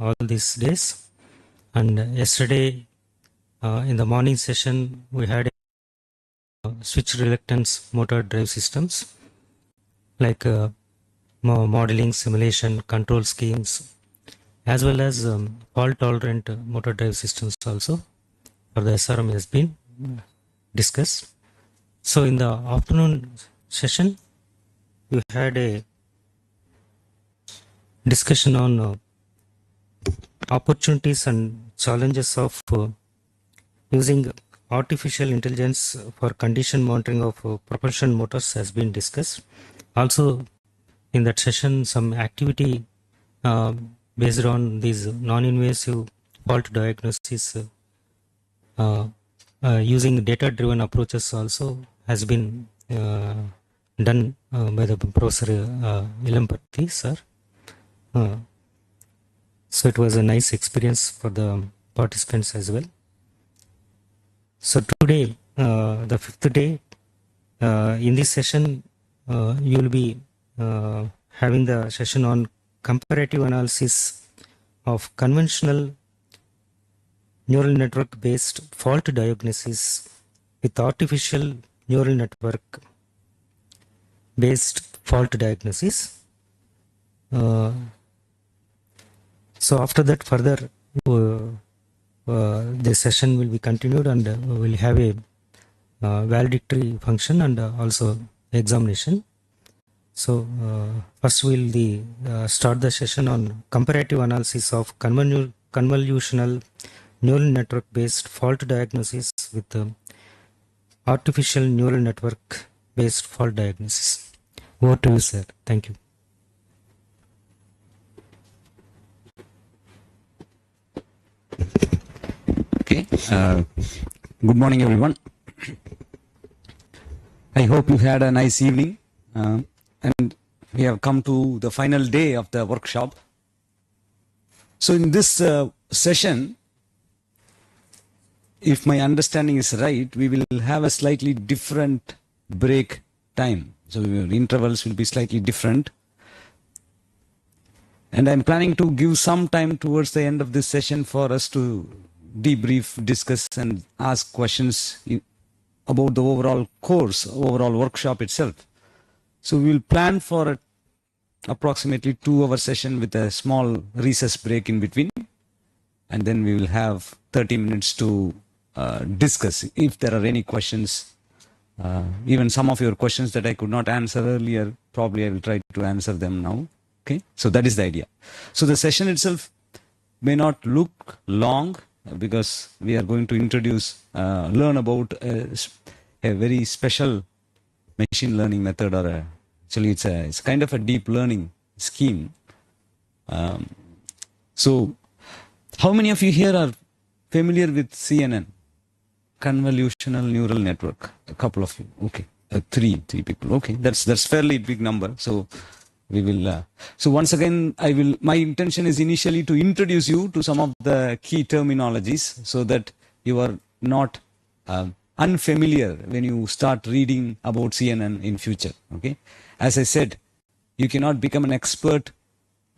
all these days. And yesterday in the morning session, we had switch reluctance motor drive systems like modeling, simulation, control schemes, as well as fault tolerant motor drive systems also for the SRM has been discussed. So in the afternoon session, we had a discussion on opportunities and challenges of using artificial intelligence for condition monitoring of propulsion motors has been discussed. Also in that session, some activity based on these non-invasive fault diagnosis using data-driven approaches also has been done by the Professor Ilampati sir. So it was a nice experience for the participants as well. So today, the fifth day, in this session, you will be having the session on comparative analysis of conventional neural network based fault diagnosis with artificial neural network based fault diagnosis. So after that, further the session will be continued, and we will have a valedictory function and also examination. So first we will start the session on comparative analysis of convolutional neural network based fault diagnosis with artificial neural network based fault diagnosis. Over to you, sir. Thank you. Okay. Good morning, everyone. I hope you had a nice evening, and we have come to the final day of the workshop. So in this session, if my understanding is right, we will have a slightly different break time. So the intervals will be slightly different. And I'm planning to give some time towards the end of this session for us to debrief, discuss, and ask questions about the overall course, overall workshop itself. So we'll plan for approximately 2-hour session with a small recess break in between. And then we will have 30 minutes to discuss if there are any questions. Even some of your questions that I could not answer earlier, probably I will try to answer them now. Okay, so that is the idea. So the session itself may not look long because we are going to introduce, learn about a very special machine learning method, or actually it's kind of a deep learning scheme. So how many of you here are familiar with CNN, convolutional neural network? A couple of you. Okay, three people. Okay, that's fairly big number. So we will. So once again, my intention is initially to introduce you to some of the key terminologies so that you are not unfamiliar when you start reading about CNN in future. Okay, as I said, you cannot become an expert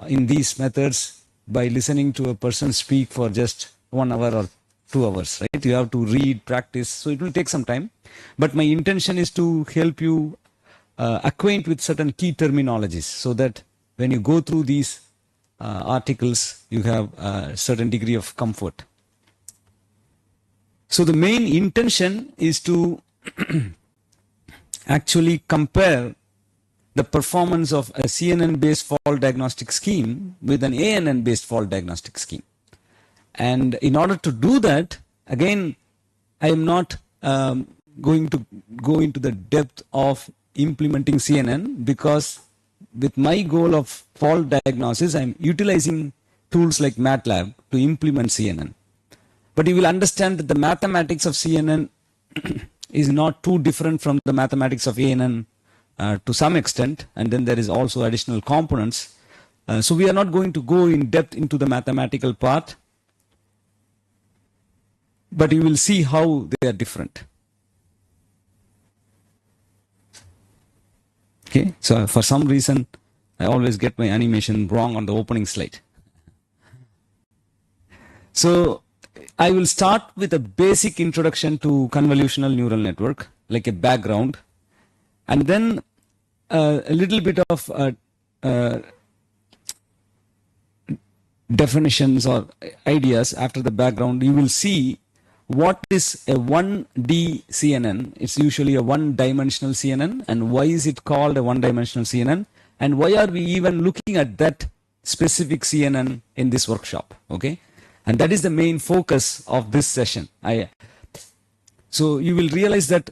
in these methods by listening to a person speak for just 1 hour or 2 hours, right? You have to read, practice, so it will take some time. But my intention is to help you acquaint with certain key terminologies so that when you go through these articles, you have a certain degree of comfort. So the main intention is to actually compare the performance of a CNN-based fault diagnostic scheme with an ANN-based fault diagnostic scheme. And in order to do that, again, I am not going to go into the depth of implementing CNN, because with my goal of fault diagnosis, I'm utilizing tools like MATLAB to implement CNN. But you will understand that the mathematics of CNN is not too different from the mathematics of ANN to some extent, and then there is also additional components. So we are not going to go in depth into the mathematical part, but you will see how they are different. Okay, so for some reason, I always get my animation wrong on the opening slide. So I will start with a basic introduction to convolutional neural network, like a background, and then a little bit of uh, definitions or ideas after the background. You will see what is a 1D CNN. It's usually a one-dimensional CNN, and why is it called a one-dimensional CNN, and why are we even looking at that specific CNN in this workshop, okay? And that is the main focus of this session. So you will realize that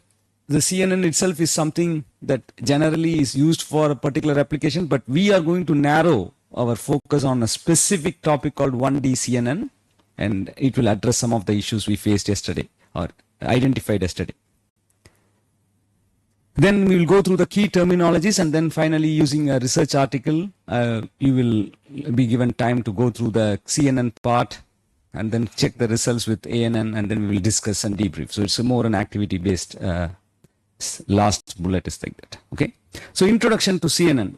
the CNN itself is something that generally is used for a particular application, but we are going to narrow our focus on a specific topic called 1D CNN, and it will address some of the issues we faced yesterday or identified yesterday. Then we will go through the key terminologies, and then finally, using a research article, you will be given time to go through the CNN part and then check the results with ANN, and then we will discuss and debrief. So it's a more an activity based. Last bullet is like that. Okay. So introduction to CNN.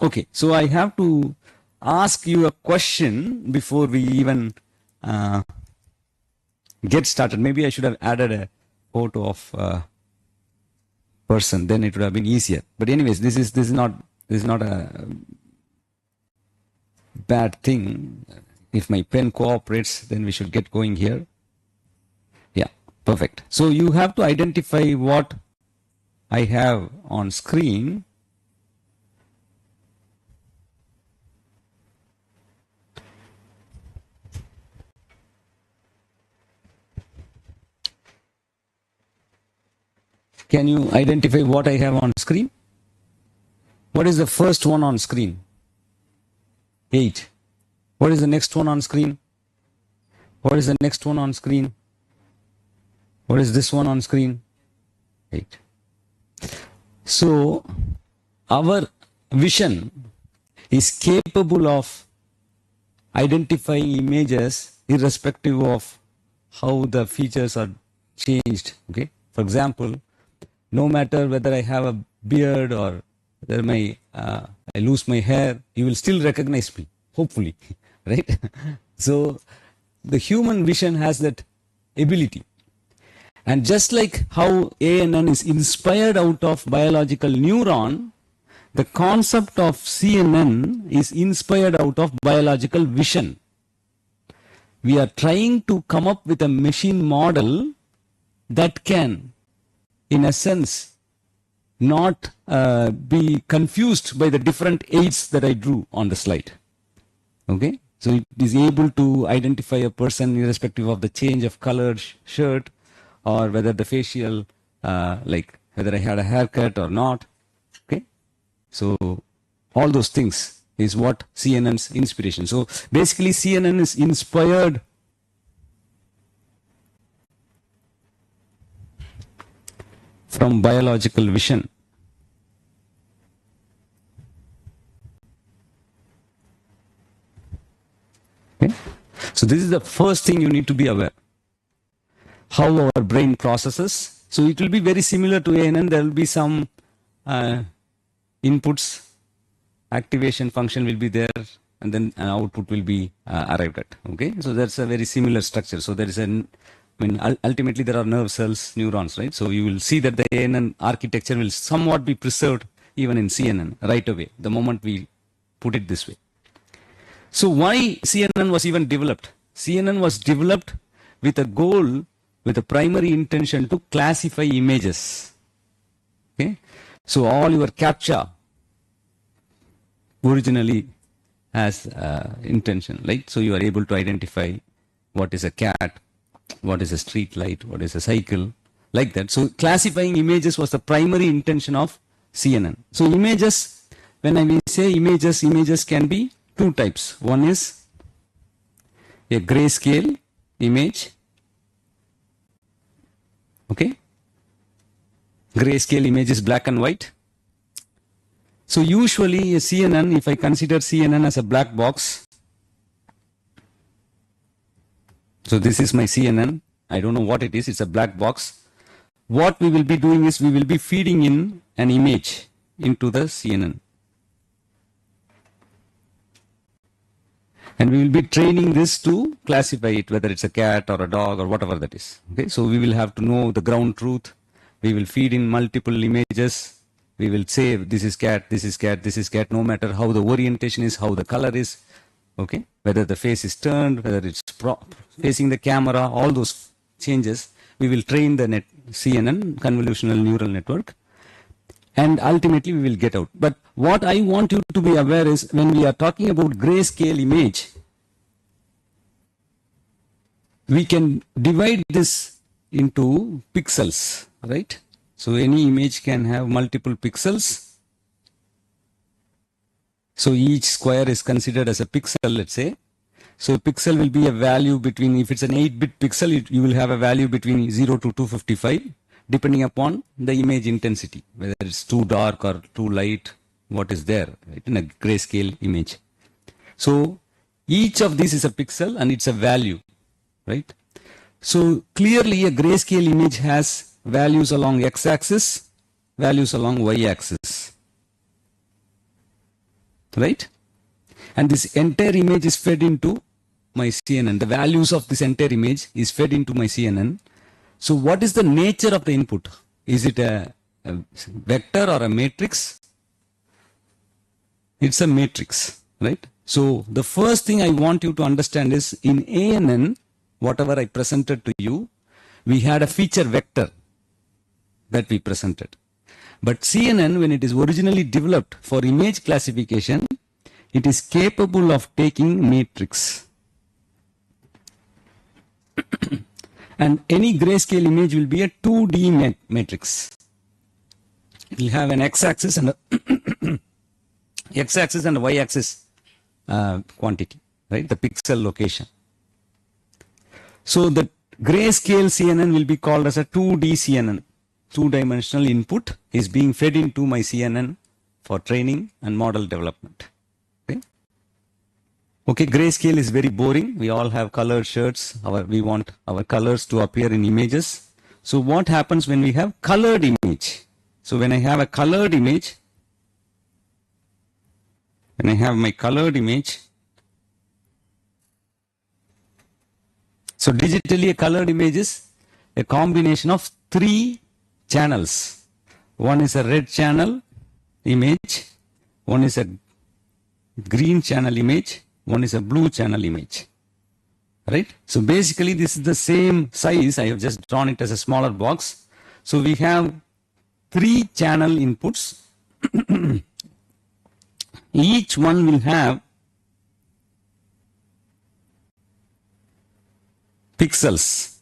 Okay. So I have to ask you a question before we even get started. Maybe I should have added a photo of person. Then it would have been easier. But anyways, this is not a bad thing. If my pen cooperates, then we should get going here. Yeah, perfect. So you have to identify what I have on screen. Can you identify what I have on screen? What is the first one on screen? 8. What is the next one on screen? What is the next one on screen? What is this one on screen? 8. So our vision is capable of identifying images irrespective of how the features are changed. Okay. For example, no matter whether I have a beard or whether I lose my hair, you will still recognize me, hopefully. Right? So the human vision has that ability. And just like how ANN is inspired out of biological neuron, the concept of CNN is inspired out of biological vision. We are trying to come up with a machine model that can, in a sense, not be confused by the different aids that I drew on the slide. Okay? So it is able to identify a person irrespective of the change of colored shirt, or whether the facial, like whether I had a haircut or not. Okay. So all those things is what CNN's inspiration. So basically CNN is inspired from biological vision. Okay. So this is the first thing you need to be aware. How our brain processes. So it will be very similar to ANN. There will be some inputs, activation function will be there, and then an output will be arrived at. Okay, so that's a very similar structure. So there is ultimately there are nerve cells, neurons, right? So you will see that the ANN architecture will somewhat be preserved even in CNN right away, the moment we put it this way. So why CNN was even developed? CNN was developed with a goal, with a primary intention to classify images. Okay, so all your CAPTCHA originally has intention, right? So you are able to identify what is a cat, what is a street light, what is a cycle, like that. So classifying images was the primary intention of CNN. So images, when I say images, images can be two types. One is a grayscale image. Okay, grayscale image is black and white. So usually a CNN, if I consider CNN as a black box, so this is my CNN, I don't know what it is, it's a black box. What we will be doing is we will be feeding in an image into the CNN. And we will be training this to classify it, whether it's a cat or a dog or whatever that is. Okay, so we will have to know the ground truth. We will feed in multiple images. We will say this is cat, this is cat, this is cat, no matter how the orientation is, how the color is. Okay, whether the face is turned, whether it's facing the camera, all those changes. We will train the CNN, convolutional neural network. And ultimately we will get out. But what I want you to be aware is when we are talking about grayscale image, we can divide this into pixels, right? So any image can have multiple pixels. So each square is considered as a pixel, let's say. So a pixel will be a value between, if it's an 8-bit pixel, you will have a value between 0 to 255. Depending upon the image intensity, whether it's too dark or too light, what is there, right, in a grayscale image. So each of these is a pixel and it's a value, right? So clearly a grayscale image has values along x-axis, values along y-axis, right? And this entire image is fed into my CNN. The values of this entire image is fed into my CNN. So what is the nature of the input? Is it a vector or a matrix? It's a matrix, right? So the first thing I want you to understand is in ANN, whatever I presented to you, we had a feature vector that we presented. But CNN, when it is originally developed for image classification, it is capable of taking matrix. And any grayscale image will be a 2D matrix. It will have an x-axis and a x-axis and a y-axis quantity, right? The pixel location. So the grayscale CNN will be called as a 2D CNN. Two-dimensional input is being fed into my CNN for training and model development. Okay, grayscale is very boring. We all have colored shirts. We want our colors to appear in images. So what happens when we have colored image? So when I have a colored image, when I have my colored image, so digitally a colored image is a combination of 3 channels. One is a red channel image, one is a green channel image, one is a blue channel image, right? So basically this is the same size. I have just drawn it as a smaller box. So we have 3 channel inputs. Each one will have pixels.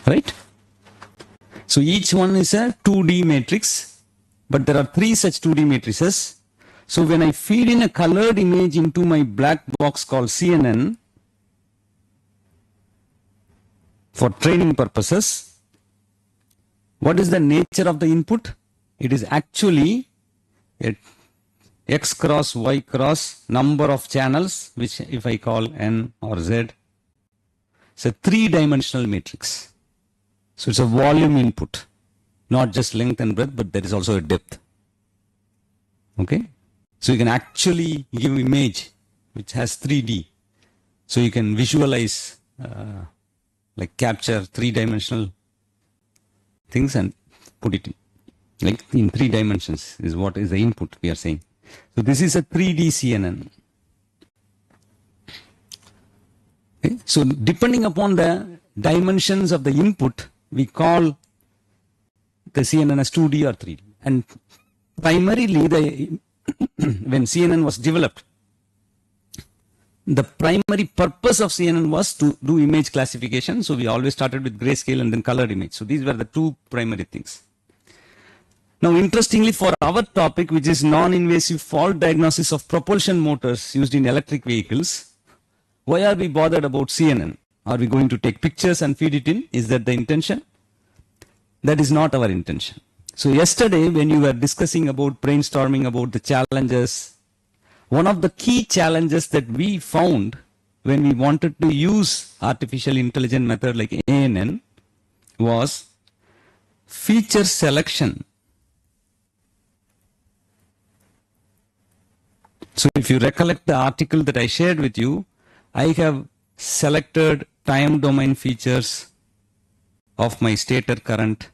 Right? So each one is a 2D matrix. But there are 3 such 2D matrices. So when I feed in a colored image into my black box called CNN for training purposes, what is the nature of the input? It is actually a X cross Y cross number of channels, which if I call N or Z, it's a 3-dimensional matrix. So it's a volume input. Not just length and breadth, but there is also a depth. Okay? So you can actually give image which has 3D. So you can visualize, like capture 3-dimensional things and put it in, like in 3 dimensions is what is the input we are saying. So this is a 3D CNN. Okay? So depending upon the dimensions of the input, we call the CNN as 2D or 3D. And primarily, when CNN was developed, the primary purpose of CNN was to do image classification. So we always started with grayscale and then colored image. So these were the 2 primary things. Now, interestingly, for our topic, which is non-invasive fault diagnosis of propulsion motors used in electric vehicles, why are we bothered about CNN? Are we going to take pictures and feed it in? Is that the intention? That is not our intention. So yesterday, when you were discussing about brainstorming about the challenges, one of the key challenges that we found when we wanted to use artificial intelligence method like ANN was feature selection So if you recollect the article that I shared with you, I have selected time domain features of my stator current,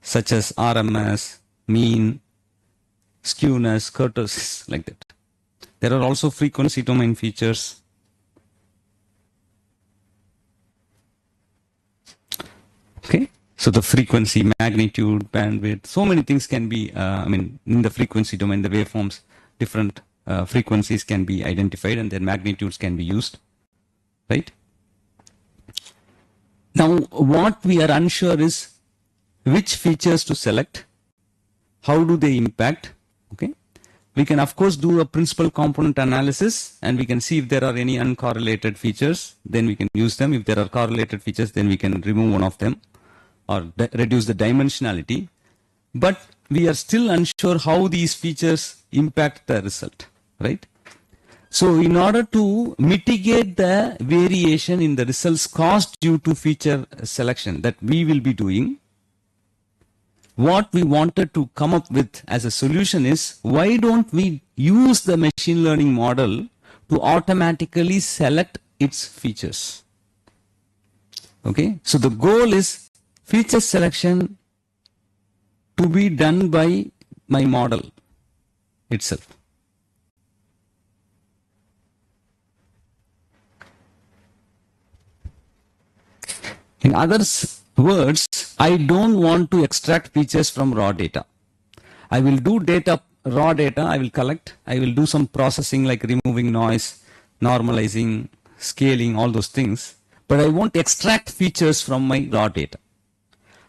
such as RMS, mean, skewness, kurtosis, like that. There are also frequency domain features. Okay, so the frequency, magnitude, bandwidth, so many things can be, in the frequency domain, the waveforms, different frequencies can be identified and their magnitudes can be used, right? Now, what we are unsure is which features to select, how do they impact, okay? We can of course do a principal component analysis and we can see if there are any uncorrelated features, then we can use them. If there are correlated features, then we can remove one of them or reduce the dimensionality. But we are still unsure how these features impact the result, right? So in order to mitigate the variation in the results caused due to feature selection that we will be doing, what we wanted to come up with as a solution is, why don't we use the machine learning model to automatically select its features? Okay, so the goal is feature selection to be done by my model itself. In other words, I don't want to extract features from raw data. I will do raw data, I will collect, I will do some processing like removing noise, normalizing, scaling, all those things, but I won't extract features from my raw data.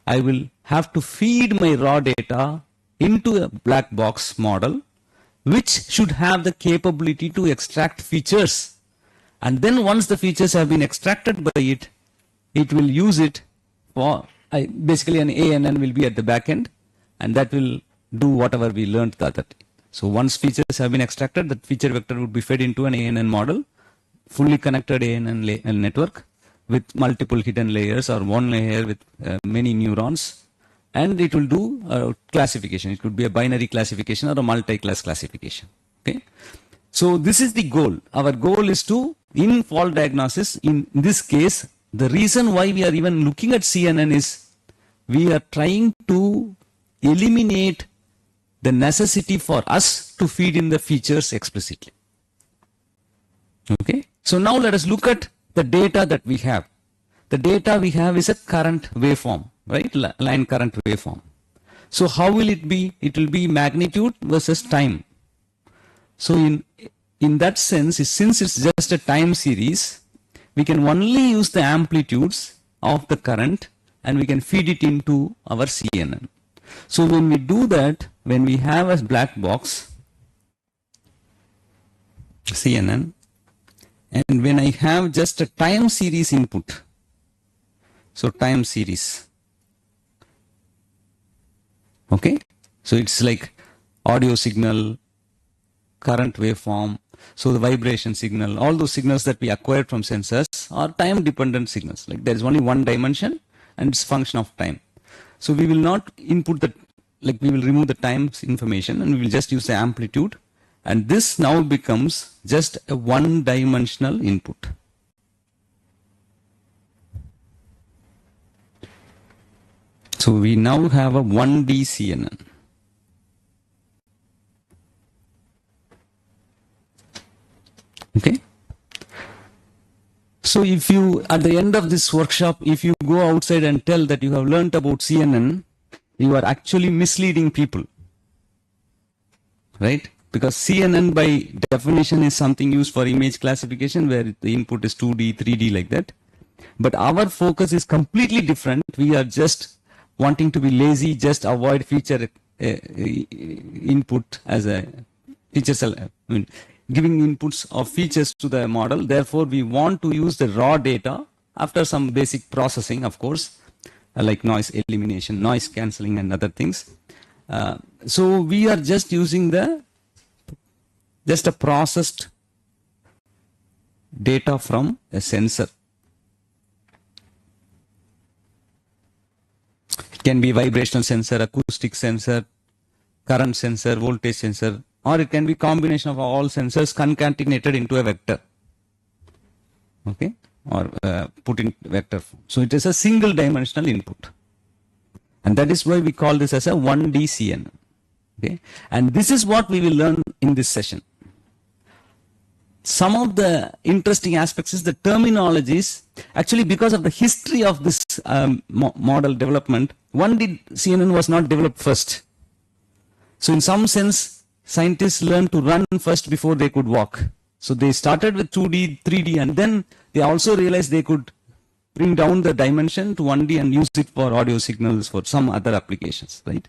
I will have to feed my raw data into a black box model, which should have the capability to extract features. And then once the features have been extracted by it, it will use it for, basically an ANN will be at the back end, and that will do whatever we learned the other day. So once features have been extracted, that feature vector would be fed into an ANN model, fully connected ANN network with multiple hidden layers or one layer with many neurons, and it will do classification. It could be a binary classification or a multi-class classification. Okay. So this is the goal. Our goal is to, in fault diagnosis, in this case, the reason why we are even looking at CNN is we are trying to eliminate the necessity for us to feed in the features explicitly. Okay. So now let us look at the data that we have. The data we have is a current waveform, right? Line current waveform. So how will it be? It will be magnitude versus time. So in that sense, since it's just a time series, we can only use the amplitudes of the current and we can feed it into our CNN. So when we do that, when we have a black box CNN, and when I have just a time series input, so time series, okay, so it's like audio signal, current waveform, so the vibration signal, all those signals that we acquired from sensors are time dependent signals. Like there is only one dimension and it's function of time. So we will not input the, like we will remove the time information and we will just use the amplitude, and this now becomes just a one-dimensional input. So we now have a 1D CNN. Okay. So if you, at the end of this workshop, if you go outside and tell that you have learned about CNN, you are actually misleading people, right? Because CNN by definition is something used for image classification where the input is 2D, 3D like that. But our focus is completely different. We are just wanting to be lazy, just avoid feature input as a feature, giving inputs of features to the model. Therefore, we want to use the raw data after some basic processing, of course, like noise elimination, noise cancelling and other things. So we are just using just a processed data from a sensor. It can be vibrational sensor, acoustic sensor, current sensor, voltage sensor, or it can be combination of all sensors concatenated into a vector. Okay, or put in vector form. So it is a single dimensional input. And that is why we call this as a 1D CNN. Okay, and this is what we will learn in this session. Some of the interesting aspects is the terminologies. Actually, because of the history of this model development, 1D CNN was not developed first. So in some sense, scientists learned to run first before they could walk. So they started with 2D, 3D, and then they also realized they could bring down the dimension to 1D and use it for audio signals for some other applications, right?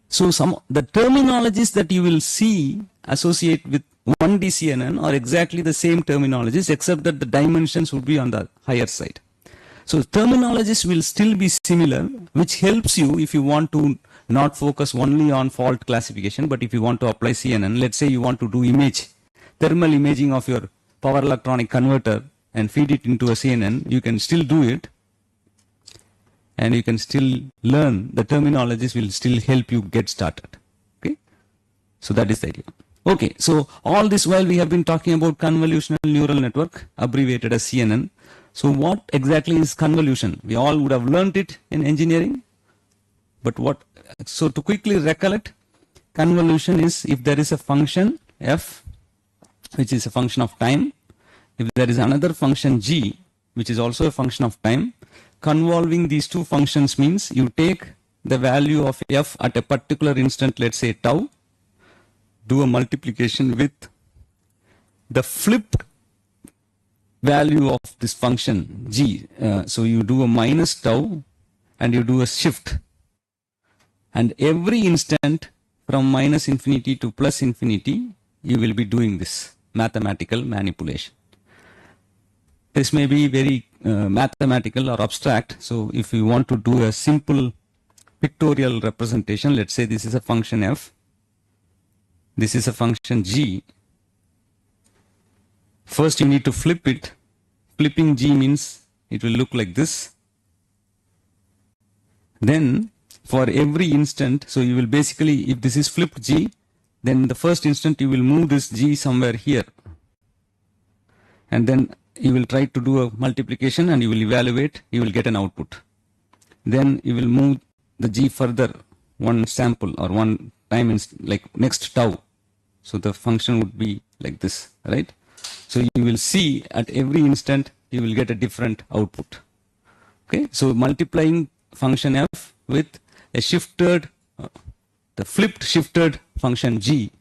So the terminologies that you will see associate with 1D CNN are exactly the same terminologies, except that the dimensions would be on the higher side. So terminologies will still be similar, which helps you if you want to not focus only on fault classification, but if you want to apply CNN, let's say you want to do thermal imaging of your power electronic converter and feed it into a CNN, you can still do it. And you can still learn the terminologies will still help you get started. Okay, so that is the idea. Okay, so all this while we have been talking about convolutional neural network, abbreviated as CNN. So what exactly is convolution? We all would have learned it in engineering, but what? So to quickly recollect, convolution is if there is a function f, which is a function of time. If there is another function g, which is also a function of time. Convolving these two functions means you take the value of f at a particular instant, let's say tau, do a multiplication with the flipped value of this function g. So you do a minus tau and you do a shift. And every instant from minus infinity to plus infinity, you will be doing this mathematical manipulation. This may be very mathematical or abstract. So if you want to do a simple pictorial representation, let's say this is a function f, this is a function g. First you need to flip it. Flipping g means it will look like this. Then for every instant, so you will basically, if this is flipped g, then the first instant you will move this g somewhere here. And then you will try to do a multiplication and you will evaluate, you will get an output. Then you will move the g further, one sample or one time, like next tau. So the function would be like this, right? So you will see at every instant, you will get a different output. Okay, so multiplying function f with a shifted, the flipped shifted function g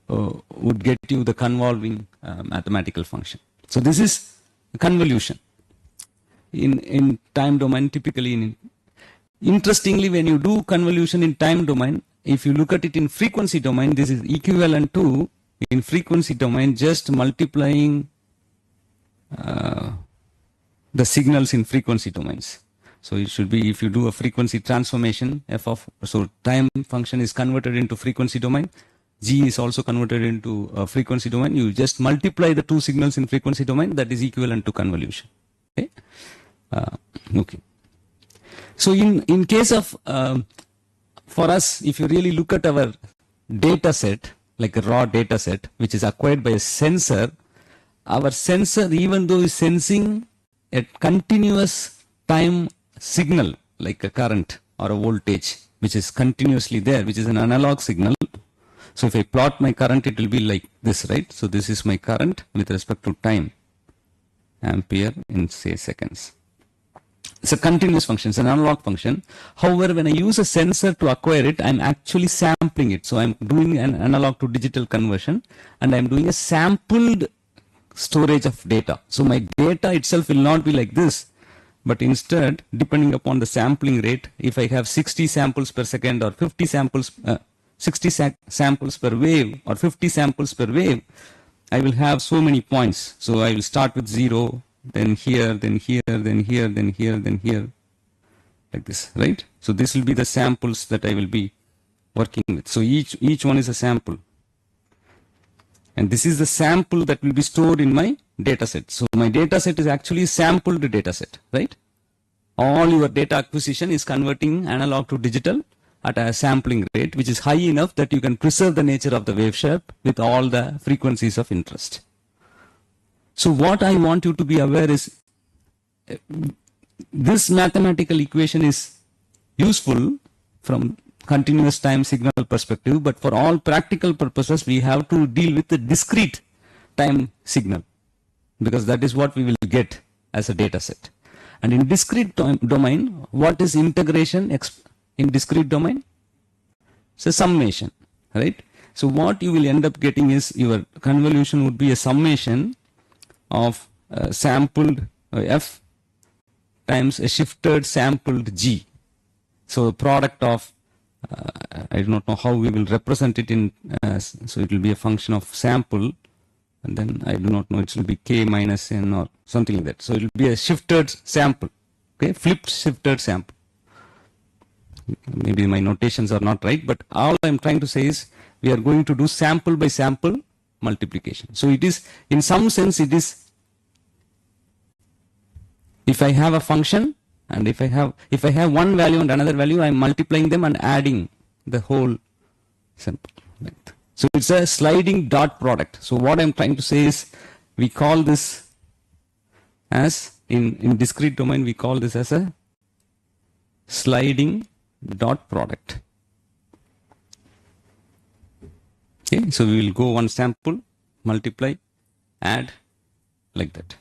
would get you the convolving mathematical function. So this is convolution in time domain. Typically, interestingly, when you do convolution in time domain, if you look at it in frequency domain, this is equivalent to, in frequency domain, just multiplying the signals in frequency domains. So it should be, if you do a frequency transformation, so time function is converted into frequency domain, g is also converted into a frequency domain. You just multiply the two signals in frequency domain, that is equivalent to convolution. Okay. Okay. So in case of, for us, if you really look at our data set, like a raw data set, which is acquired by a sensor, our sensor, even though is sensing a continuous time signal, like a current or a voltage, which is continuously there, which is an analog signal. So if I plot my current, it will be like this, right? So this is my current with respect to time, ampere in say seconds. It's a continuous function, it's an analog function. However, when I use a sensor to acquire it, I'm actually sampling it. So I'm doing an analog to digital conversion, and I'm doing a sampled storage of data. So my data itself will not be like this, but instead, depending upon the sampling rate, if I have 60 samples per second or 50 samples, 60 samples per wave or 50 samples per wave, I will have so many points. So I will start with 0, then here, then here, then here, then here, then here, like this, right? So this will be the samples that I will be working with. So each one is a sample. And this is the sample that will be stored in my data set. So my data set is actually sampled data set, right? All your data acquisition is converting analog to digital, at a sampling rate which is high enough that you can preserve the nature of the wave shape with all the frequencies of interest. So what I want you to be aware is this mathematical equation is useful from continuous time signal perspective, but for all practical purposes we have to deal with the discrete time signal, because that is what we will get as a data set. And in discrete domain, what is integration in discrete domain? It's a summation, right? So what you will end up getting is your convolution would be a summation of sampled f times a shifted sampled g. So the product of I do not know how we will represent it in so it will be a function of sample, and then I do not know, it will be k minus n or something like that. So it will be a shifted sample, okay, flipped shifted sample. Maybe my notations are not right, but all I am trying to say is we are going to do sample by sample multiplication. So it is, in some sense, it is, if I have a function and if I have one value and another value, I am multiplying them and adding the whole sample length. So it's a sliding dot product. So what I'm trying to say is we call this as, in discrete domain, we call this as a sliding dot product. Okay, so we will go one sample, multiply, add, like that.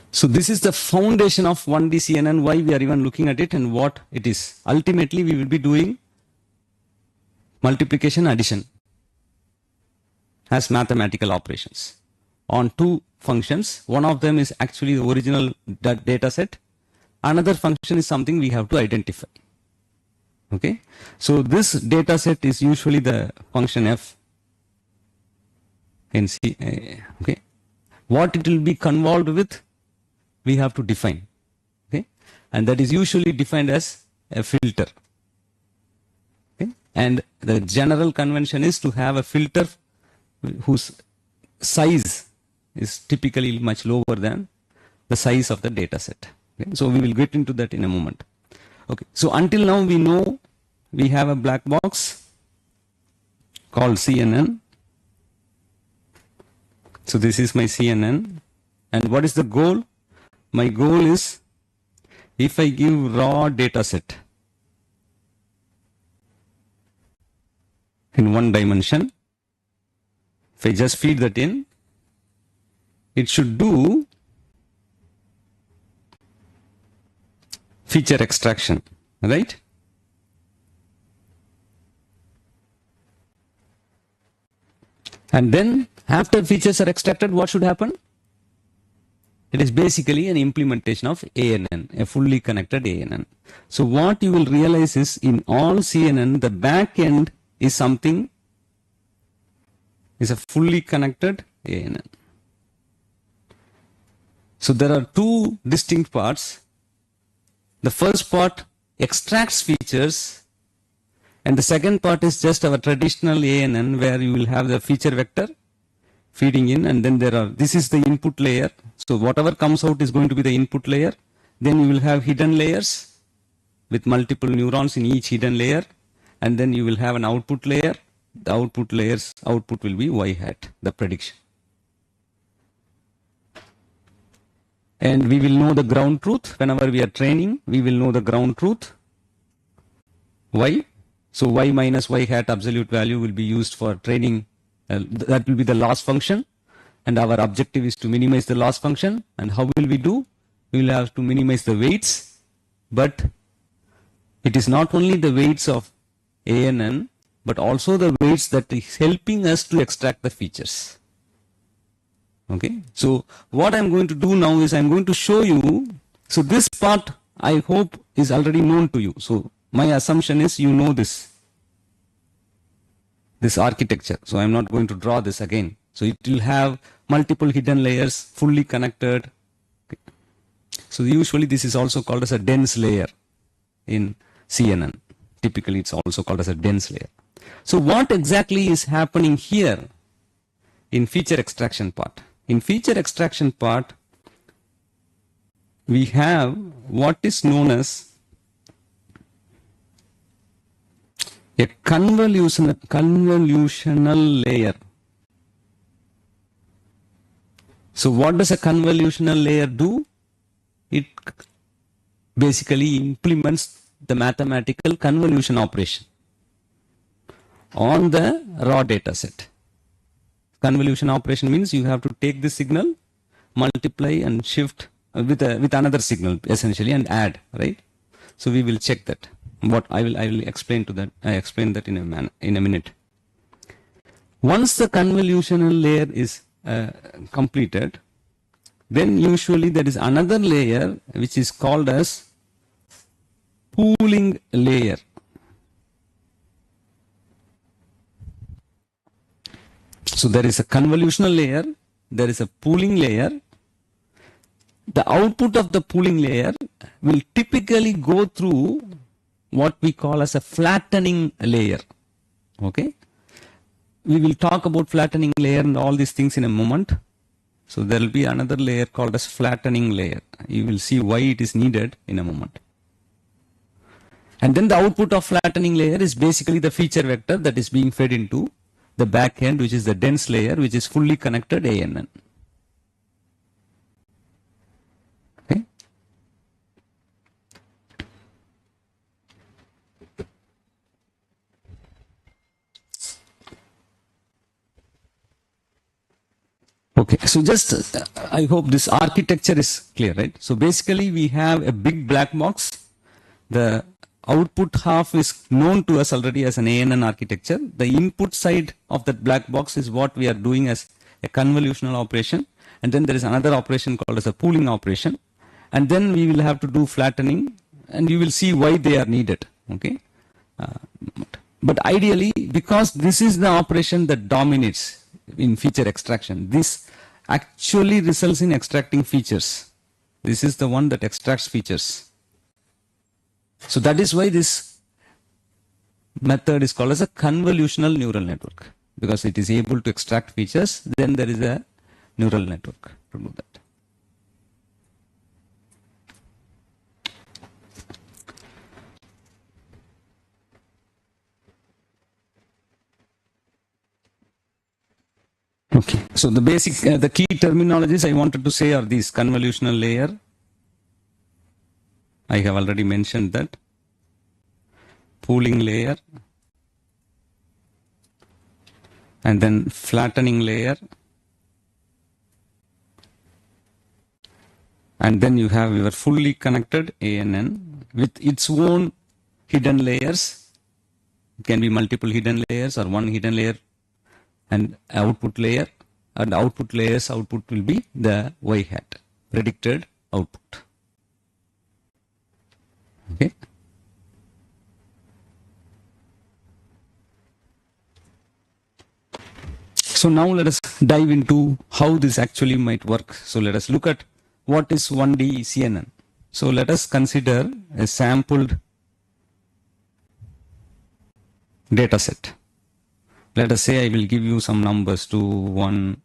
So this is the foundation of 1D CNN, why we are even looking at it and what it is. Ultimately, we will be doing multiplication addition as mathematical operations on two functions. One of them is actually the original data set. Another function is something we have to identify. Okay. So this data set is usually the function f in C. Okay. What it will be convolved with, we have to define, okay, and that is usually defined as a filter, okay, and the general convention is to have a filter whose size is typically much lower than the size of the data set. Okay? So we will get into that in a moment. Okay, so until now we know we have a black box called CNN. So this is my CNN, and what is the goal? My goal is, if I give raw data set in one dimension, if I just feed that in, it should do feature extraction, right? And then after features are extracted, what should happen? It is basically an implementation of ANN, a fully connected ANN. So what you will realize is, in all CNN, the back end is something, is a fully connected ANN. So there are two distinct parts. The first part extracts features, and the second part is just our traditional ANN, where you will have the feature vector feeding in, and then this is the input layer. So whatever comes out is going to be the input layer. Then you will have hidden layers with multiple neurons in each hidden layer, and then you will have an output layer. The output layer's output will be y hat, the prediction. And we will know the ground truth whenever we are training. We will know the ground truth y. So y minus y hat absolute value will be used for training. That will be the loss function, and our objective is to minimize the loss function. And how will we do? We will have to minimize the weights, but it is not only the weights of ANN, but also the weights that is helping us to extract the features. Okay, so what I'm going to do now is I'm going to show you. So this part I hope is already known to you. So my assumption is you know this architecture. So I'm not going to draw this again. So it will have multiple hidden layers, fully connected. Okay. So usually this is also called as a dense layer in CNN. Typically it's also called as a dense layer. So what exactly is happening here in feature extraction part? In feature extraction part, we have what is known as a convolutional layer. So what does a convolutional layer do? It basically implements the mathematical convolution operation on the raw data set. Convolution operation means you have to take the signal, multiply and shift with another signal essentially and add, right? So we will check that. What I will explain to that. I explain that in a minute. Once the convolutional layer is completed, then usually there is another layer which is called as pooling layer. So there is a convolutional layer, there is a pooling layer. The output of the pooling layer will typically go through what we call as a flattening layer. Okay. We will talk about flattening layer and all these things in a moment. So there will be another layer called as flattening layer. You will see why it is needed in a moment. And then the output of flattening layer is basically the feature vector that is being fed into the back end, which is the dense layer, which is fully connected ANN. Okay. Okay, so just I hope this architecture is clear, right? So basically we have a big black box. The output half is known to us already as an ANN architecture. The input side of that black box is what we are doing as a convolutional operation. And then there is another operation called as a pooling operation. And then we will have to do flattening, and you will see why they are needed. Okay. But ideally, because this is the operation that dominates in feature extraction, this actually results in extracting features. This is the one that extracts features. So that is why this method is called as a convolutional neural network, because it is able to extract features. Then there is a neural network to do that. Okay, so the basic, the key terminologies I wanted to say are these: convolutional layer. I have already mentioned that. Pooling layer, and then flattening layer, and then you have your fully connected ANN with its own hidden layers. It can be multiple hidden layers or one hidden layer and output layer, and output layers output will be the y hat, predicted output. Okay. So now let us dive into how this actually might work. So let us look at what is 1D CNN. So let us consider a sampled data set. Let us say I will give you some numbers: 2, 1,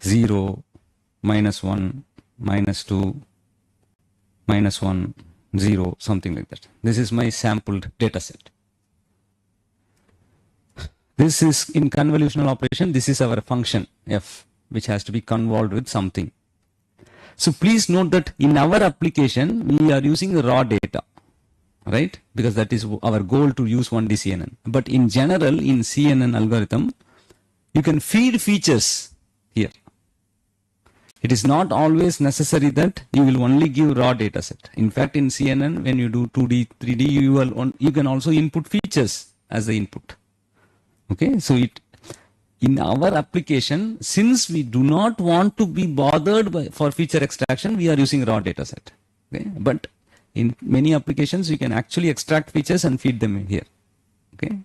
0, -1, -2, -1, 0, something like that. This is my sampled data set. This is in convolutional operation. This is our function f, which has to be convolved with something. So please note that in our application, we are using raw data, right? Because that is our goal, to use 1D CNN. But in general, in CNN algorithm, you can feed features here. It is not always necessary that you will only give raw data set. In fact, in CNN, when you do 2D, 3D, you can also input features as the input. Okay, so in our application, since we do not want to be bothered for feature extraction, we are using raw data set. Okay, but in many applications, you can actually extract features and feed them here. Okay,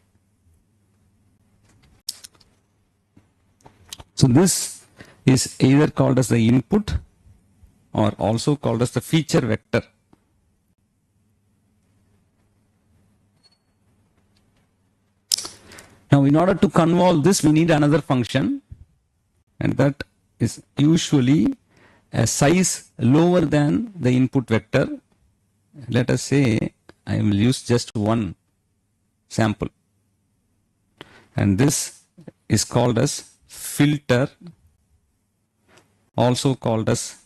so this is either called as the input or also called as the feature vector. Now, in order to convolve this, we need another function, and that is usually a size lower than the input vector. Let us say I will use just one sample, and this is called as filter, also called as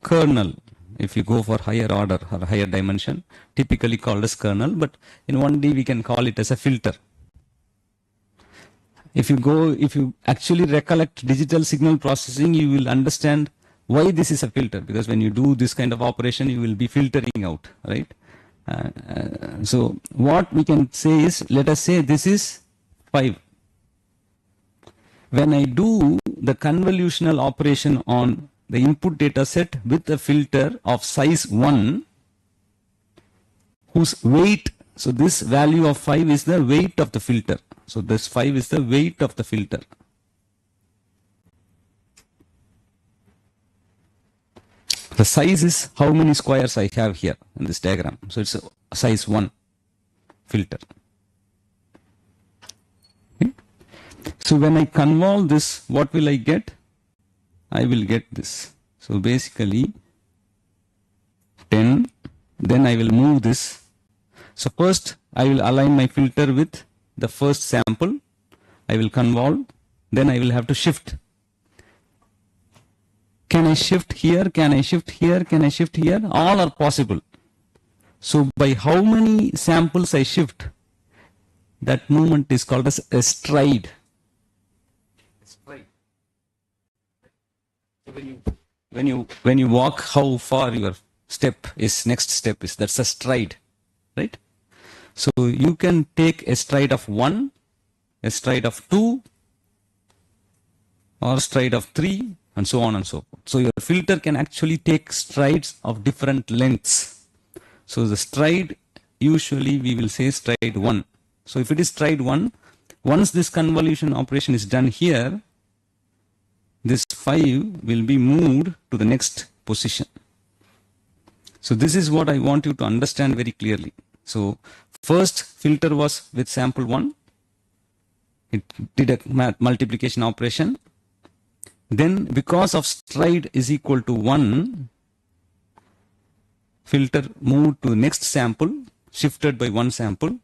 kernel. If you go for higher order or higher dimension, typically called as kernel, but in 1D we can call it as a filter. If you actually recollect digital signal processing, you will understand why this is a filter, because when you do this kind of operation, you will be filtering out, right? So what we can say is, let us say this is 5. When I do the convolutional operation on the input data set with a filter of size 1, whose weight, so this value of 5 is the weight of the filter. So this 5 is the weight of the filter. The size is how many squares I have here in this diagram. So it's a size 1 filter. Okay. So when I convolve this, what will I get? I will get this. So basically 10, then I will move this. So first I will align my filter with the first sample. I will convolve, then I will have to shift. Can I shift here? Can I shift here? Can I shift here? All are possible. So by how many samples I shift, that movement is called as a stride. When you walk, how far your next step is, that's a stride, right? So you can take a stride of 1, a stride of 2, or a stride of 3, and so on and so forth. So your filter can actually take strides of different lengths. So the stride, usually we will say stride 1. So if it is stride 1, once this convolution operation is done here, this 5 will be moved to the next position. So this is what I want you to understand very clearly. So first filter was with sample 1. It did a multiplication operation. Then because of stride is equal to 1, filter moved to next sample, shifted by one sample.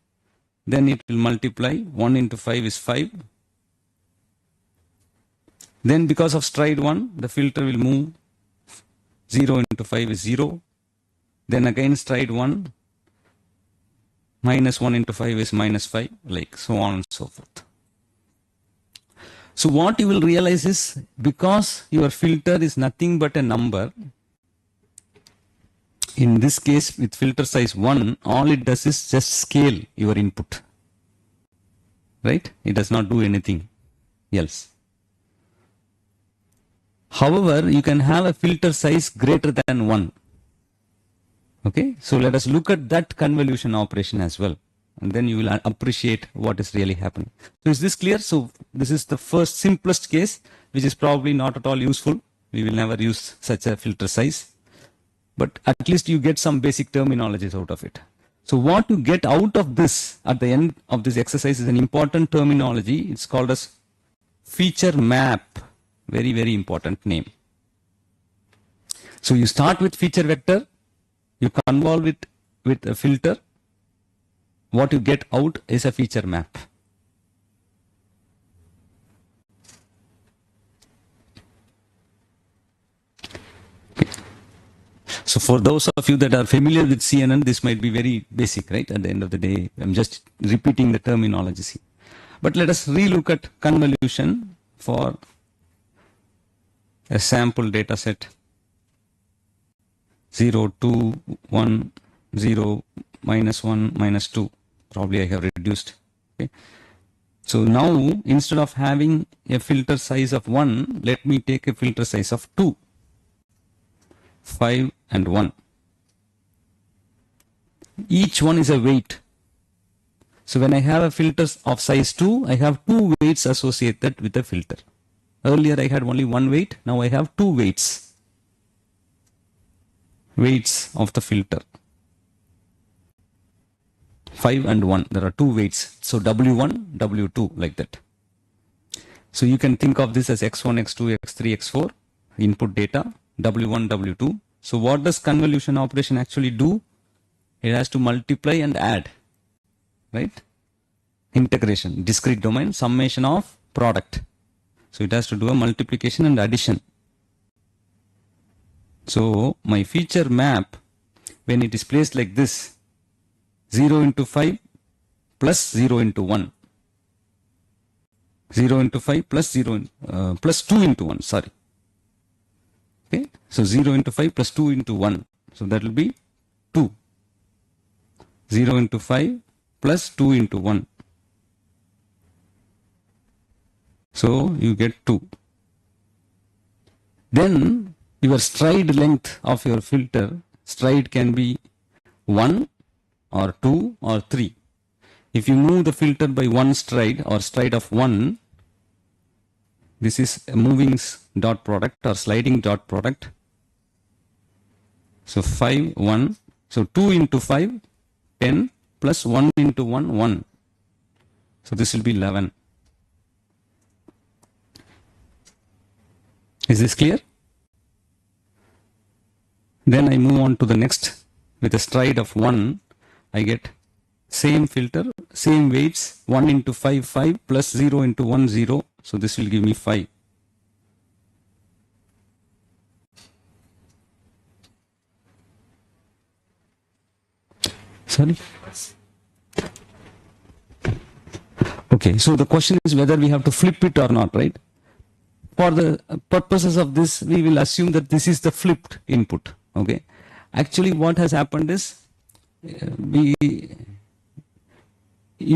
Then it will multiply. 1 into 5 is 5. Then because of stride 1, the filter will move. 0 into 5 is 0. Then again stride 1. Minus 1 into 5 is minus 5, like so on and so forth. So what you will realize is, because your filter is nothing but a number, in this case with filter size 1, all it does is just scale your input, right? It does not do anything else. However, you can have a filter size greater than 1. Okay, so let us look at that convolution operation as well, and then you will appreciate what is really happening. So is this clear? So this is the first simplest case, which is probably not at all useful. We will never use such a filter size, but at least you get some basic terminologies out of it. So what you get out of this at the end of this exercise is an important terminology. It's called as feature map. Very, very important name. So you start with feature vector, you convolve it with a filter. What you get out is a feature map. Okay. So for those of you that are familiar with CNN, this might be very basic, right? At the end of the day, I'm just repeating the terminology here. But let us relook at convolution for a sample data set 0, 2, 1, 0, minus 1, minus 2. Probably I have reduced. Okay. So now instead of having a filter size of 1, let me take a filter size of 2, 5 and 1. Each one is a weight. So when I have a filter of size 2, I have 2 weights associated with the filter. Earlier I had only 1 weight, now I have 2 weights. Weights of the filter. 5 and 1, there are 2 weights. So W1, W2, like that. So you can think of this as X1, X2, X3, X4, input data. W1, W2. So what does convolution operation actually do? It has to multiply and add, right? Integration, discrete domain, summation of product. So it has to do a multiplication and addition. So my feature map, when it is placed like this, 0 into 5 plus 0 into 1. 0 into 5 plus 0 plus 2 into 1, sorry. Okay, so 0 into 5 plus 2 into 1. So that will be 2. 0 into 5 plus 2 into 1. So you get 2. Then your stride length of your filter, stride can be 1 or 2 or 3. If you move the filter by one stride or stride of 1, this is a moving dot product or sliding dot product. So 5, 1. So 2 into 5, 10 plus 1 into 1, 1. So this will be 11. Is this clear? Then I move on to the next. With a stride of 1, I get same filter, same weights, 1 into 5, 5 plus 0 into 1, 0. So this will give me 5. Sorry? Okay, so the question is whether we have to flip it or not, right? For the purposes of this, we will assume that this is the flipped input. Okay. Actually, what has happened is, you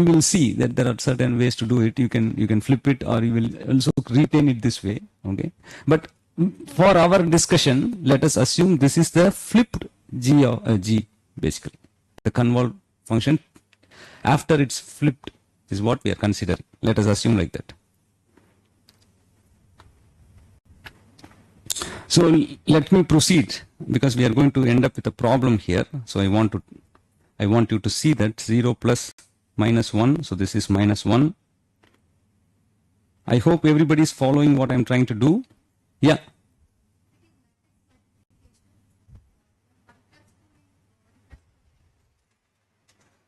will see that there are certain ways to do it. You can flip it, or you will also retain it this way. Okay. But for our discussion, let us assume this is the flipped G basically. The convolve function after it's flipped is what we are considering. Let us assume like that. So let me proceed, because we are going to end up with a problem here. So I want you to see that 0 plus minus 1. So this is minus 1. I hope everybody is following what I'm trying to do. Yeah.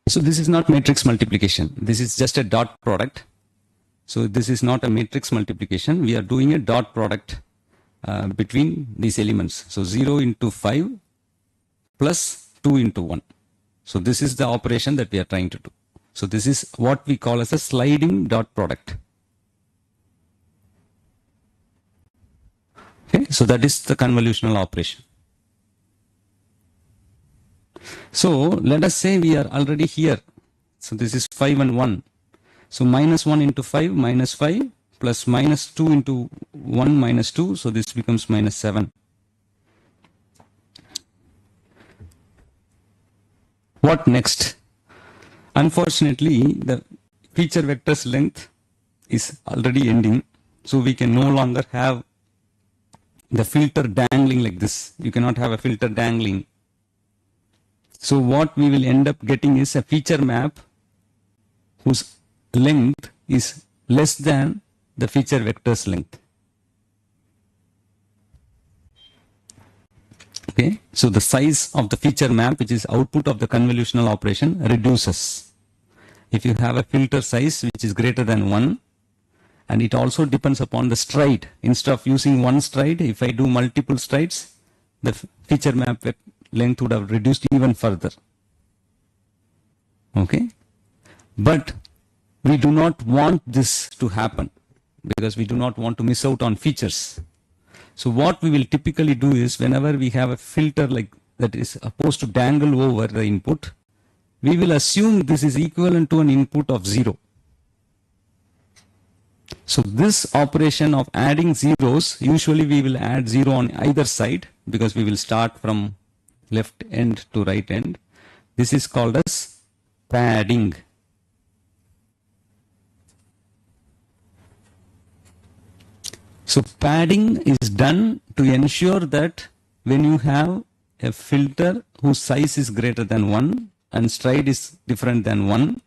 So this is not matrix multiplication. This is just a dot product. So this is not a matrix multiplication. We are doing a dot product between these elements. So 0 into 5 plus 2 into 1. So this is the operation that we are trying to do. So this is what we call as a sliding dot product. Okay, so that is the convolutional operation. So let us say we are already here. So this is 5 and 1. So minus 1 into 5 minus 5 plus minus 2 into 1 minus 2. So this becomes minus 7. What next? Unfortunately, the feature vector's length is already ending. So we can no longer have the filter dangling like this. You cannot have a filter dangling. So what we will end up getting is a feature map whose length is less than the feature vector's length. Okay, so the size of the feature map, which is output of the convolutional operation, reduces. If you have a filter size which is greater than 1, and it also depends upon the stride. Instead of using one stride, if I do multiple strides, the feature map length would have reduced even further. Okay, but we do not want this to happen, because we do not want to miss out on features. So what we will typically do is, whenever we have a filter like that is supposed to dangle over the input, we will assume this is equivalent to an input of 0. So this operation of adding zeros, usually we will add 0 on either side, because we will start from left end to right end. This is called as padding. So padding is done to ensure that when you have a filter whose size is greater than 1 and stride is different than 1,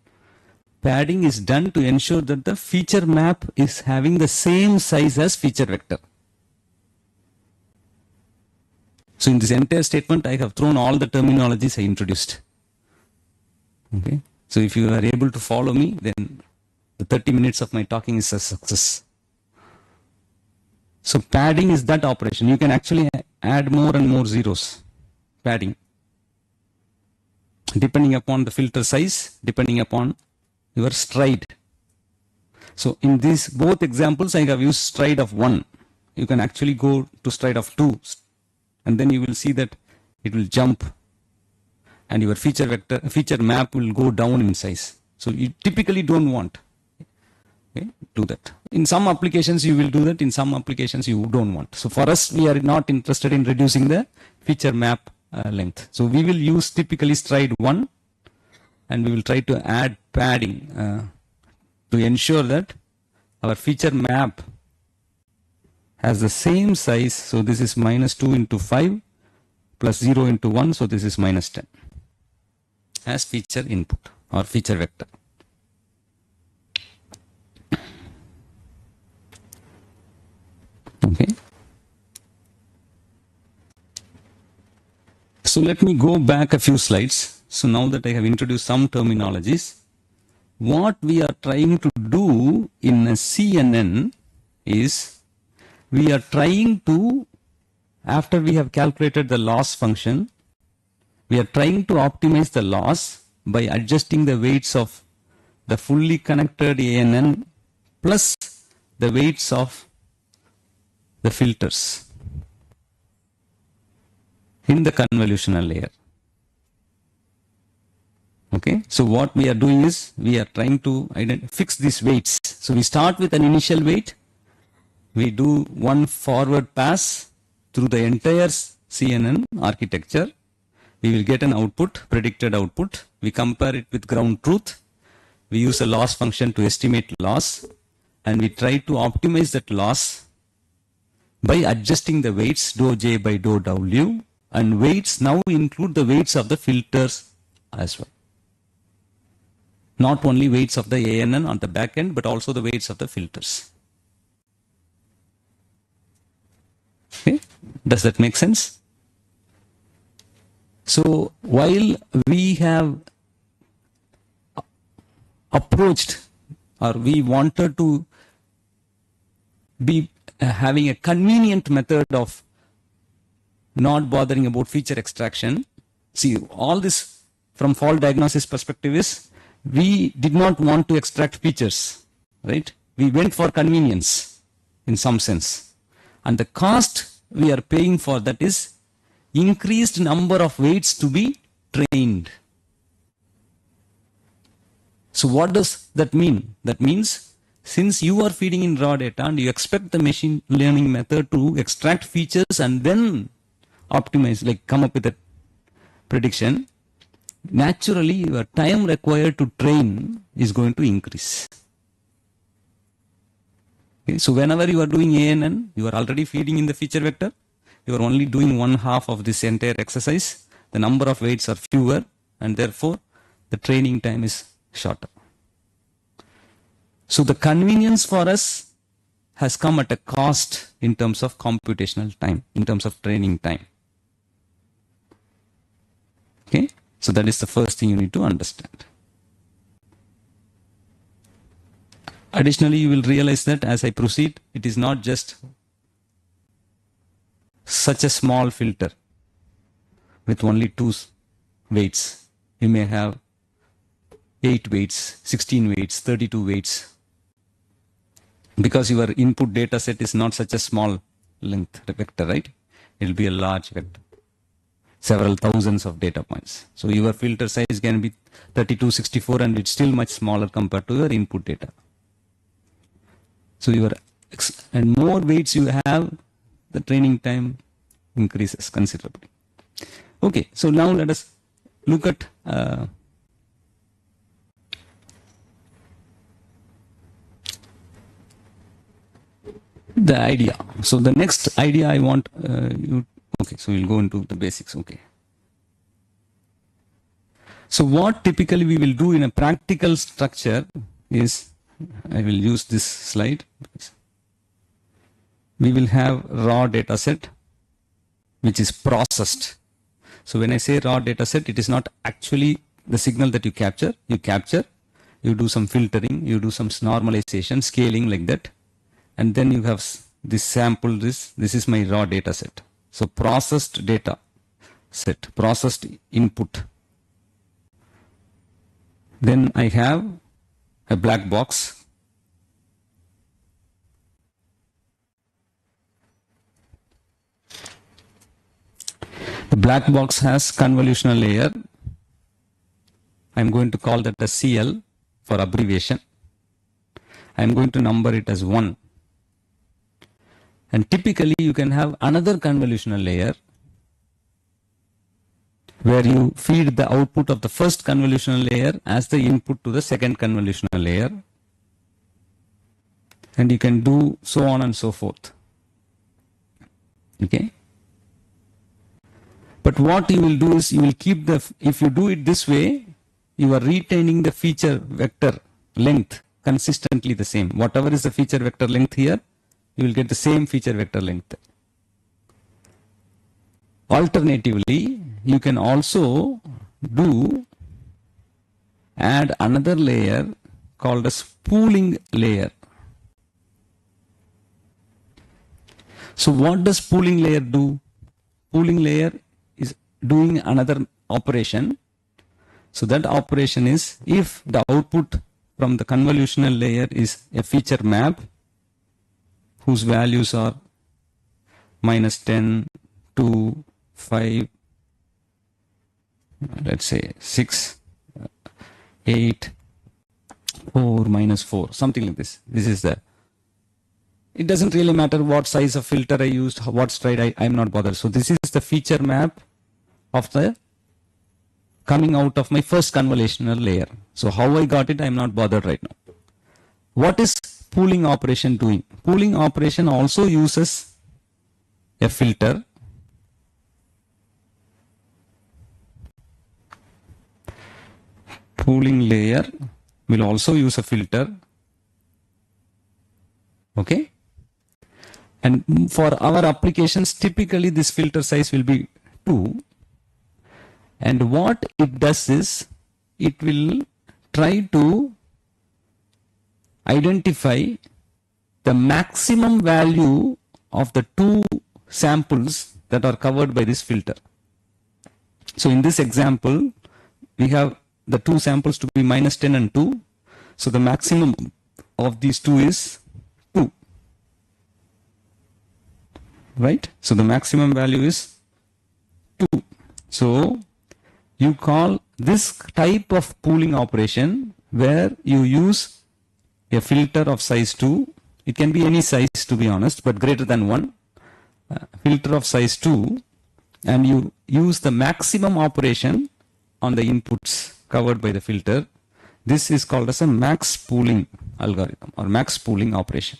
padding is done to ensure that the feature map is having the same size as feature vector. So in this entire statement, I have thrown all the terminologies I introduced. Okay. So if you are able to follow me, then the 30 minutes of my talking is a success. So padding is that operation. You can actually add more and more zeros. Padding. Depending upon the filter size, depending upon your stride. So in these both examples, I have used stride of 1. You can actually go to stride of 2. And then you will see that it will jump. And your feature map will go down in size. So you typically don't want. Okay, do that. In some applications you will do that, in some applications you don't want. So for us, we are not interested in reducing the feature map length. So we will use typically stride 1 and we will try to add padding to ensure that our feature map has the same size. So this is -2 into 5 plus 0 into 1. So this is -10 as feature input or feature vector. Okay. So let me go back a few slides. So now that I have introduced some terminologies, what we are trying to do in a CNN is we are trying to, after we have calculated the loss function, we are trying to optimize the loss by adjusting the weights of the fully connected ANN plus the weights of the filters in the convolutional layer. Okay, so what we are doing is we are trying to fix these weights. So we start with an initial weight. We do one forward pass through the entire CNN architecture. We will get an output, predicted output. We compare it with ground truth. We use a loss function to estimate loss, and we try to optimize that loss by adjusting the weights dou J by dou W, and weights now include the weights of the filters as well. Not only weights of the ANN on the back end, but also the weights of the filters. Okay, does that make sense? So while we have approached, or we wanted to be having a convenient method of not bothering about feature extraction. See, all this from fault diagnosis perspective is we did not want to extract features, right? We went for convenience in some sense. And the cost we are paying for that is increased number of weights to be trained. So what does that mean? That means since you are feeding in raw data and you expect the machine learning method to extract features and then optimize, like come up with a prediction, naturally your time required to train is going to increase. Okay, so whenever you are doing ANN, you are already feeding in the feature vector. You are only doing 1/2 of this entire exercise. The number of weights are fewer, and therefore the training time is shorter. So the convenience for us has come at a cost in terms of computational time, in terms of training time. Okay, so that is the first thing you need to understand. Additionally, you will realize that as I proceed, it is not just such a small filter with only 2 weights. You may have 8 weights, 16 weights, 32 weights. Because your input data set is not such a small length vector, right? It will be a large vector. Several thousands of data points. So your filter size can be 32, 64, and it's still much smaller compared to your input data. So and more weights you have, the training time increases considerably. Okay, so now let us look at the idea. So the next idea I want okay, so we'll go into the basics. Okay. So what typically we will do in a practical structure is, I will use this slide. We will have raw data set. which is processed. So when I say raw data set, it is not actually the signal that you capture. You do some filtering, you do some normalization, scaling like that. And then you have this sample, this is my raw data set. So processed data set, processed input. Then I have a black box. The black box has convolutional layer. I'm going to call that as CL for abbreviation. I'm going to number it as 1. And typically you can have another convolutional layer where you feed the output of the first convolutional layer as the input to the second convolutional layer. And you can do so on and so forth. Okay. But what you will do is you will keep if you do it this way, you are retaining the feature vector length consistently the same. Whatever is the feature vector length here, you will get the same feature vector length. Alternatively, you can also add another layer called as pooling layer. So what does pooling layer do? Pooling layer is doing another operation. So that operation is if the output from the convolutional layer is a feature map whose values are -10, 2, 5, let's say 6, 8, 4, -4, something like this. This is the, it doesn't really matter what size of filter I used, what stride I'm not bothered. So this is the feature map of the coming out of my first convolutional layer. So how I got it, I'm not bothered right now. What is pooling operation doing? Pooling operation also uses a filter. Pooling layer will also use a filter. Okay. And for our applications, typically this filter size will be 2. And what it does is, it will try to identify the maximum value of the 2 samples that are covered by this filter. So in this example, we have the 2 samples to be -10 and 2. So the maximum of these 2 is 2. Right? So the maximum value is 2. So you call this type of pooling operation where you use a filter of size 2. It can be any size, to be honest, but greater than 1. Filter of size 2, and you use the maximum operation on the inputs covered by the filter. This is called as a max pooling algorithm or max pooling operation.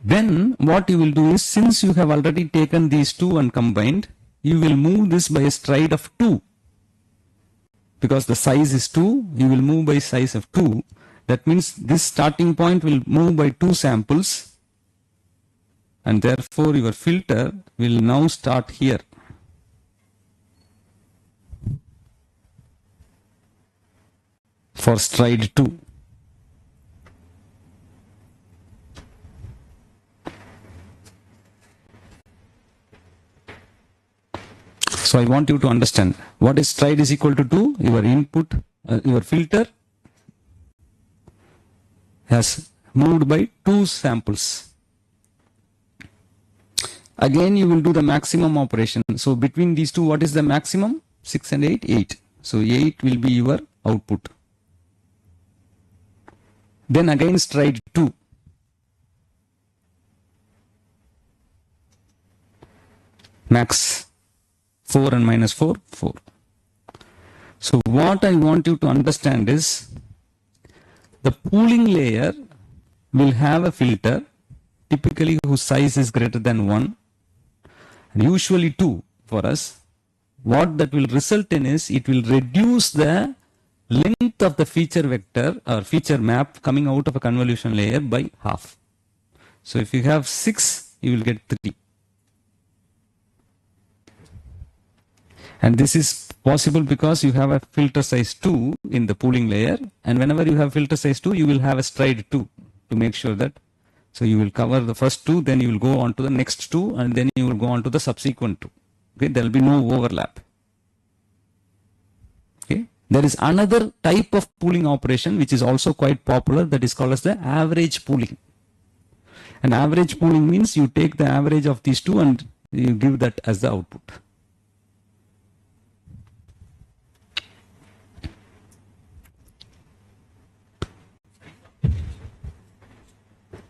Then what you will do is, since you have already taken these 2 and combined, you will move this by a stride of 2. Because the size is 2, you will move by size of 2. That means this starting point will move by 2 samples, and therefore your filter will now start here. For stride 2. So I want you to understand what is stride is equal to 2. Your input, your filter has moved by 2 samples. Again, you will do the maximum operation. So between these 2, what is the maximum? 6 and 8, 8. So 8 will be your output. Then again stride 2. Max 4 and -4, 4. So what I want you to understand is, the pooling layer will have a filter, typically whose size is greater than 1, and usually 2 for us. What that will result in is, it will reduce the length of the feature vector or feature map coming out of a convolution layer by half. So if you have 6, you will get 3. And this is possible because you have a filter size 2 in the pooling layer, and whenever you have filter size 2, you will have a stride 2 to make sure that, so you will cover the first 2, then you will go on to the next 2, and then you will go on to the subsequent 2. Okay, there will be no overlap. Okay, there is another type of pooling operation which is also quite popular, that is called as the average pooling. And average pooling means you take the average of these two and you give that as the output.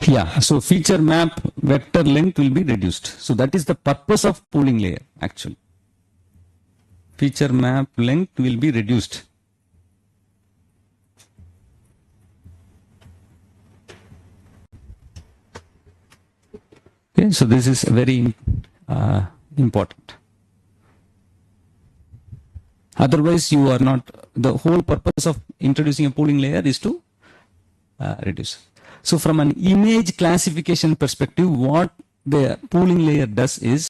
Yeah, so feature map vector length will be reduced. So that is the purpose of pooling layer actually. Feature map length will be reduced. Okay, so this is very important. Otherwise, you are not, the whole purpose of introducing a pooling layer is to reduce. So from an image classification perspective, what the pooling layer does is,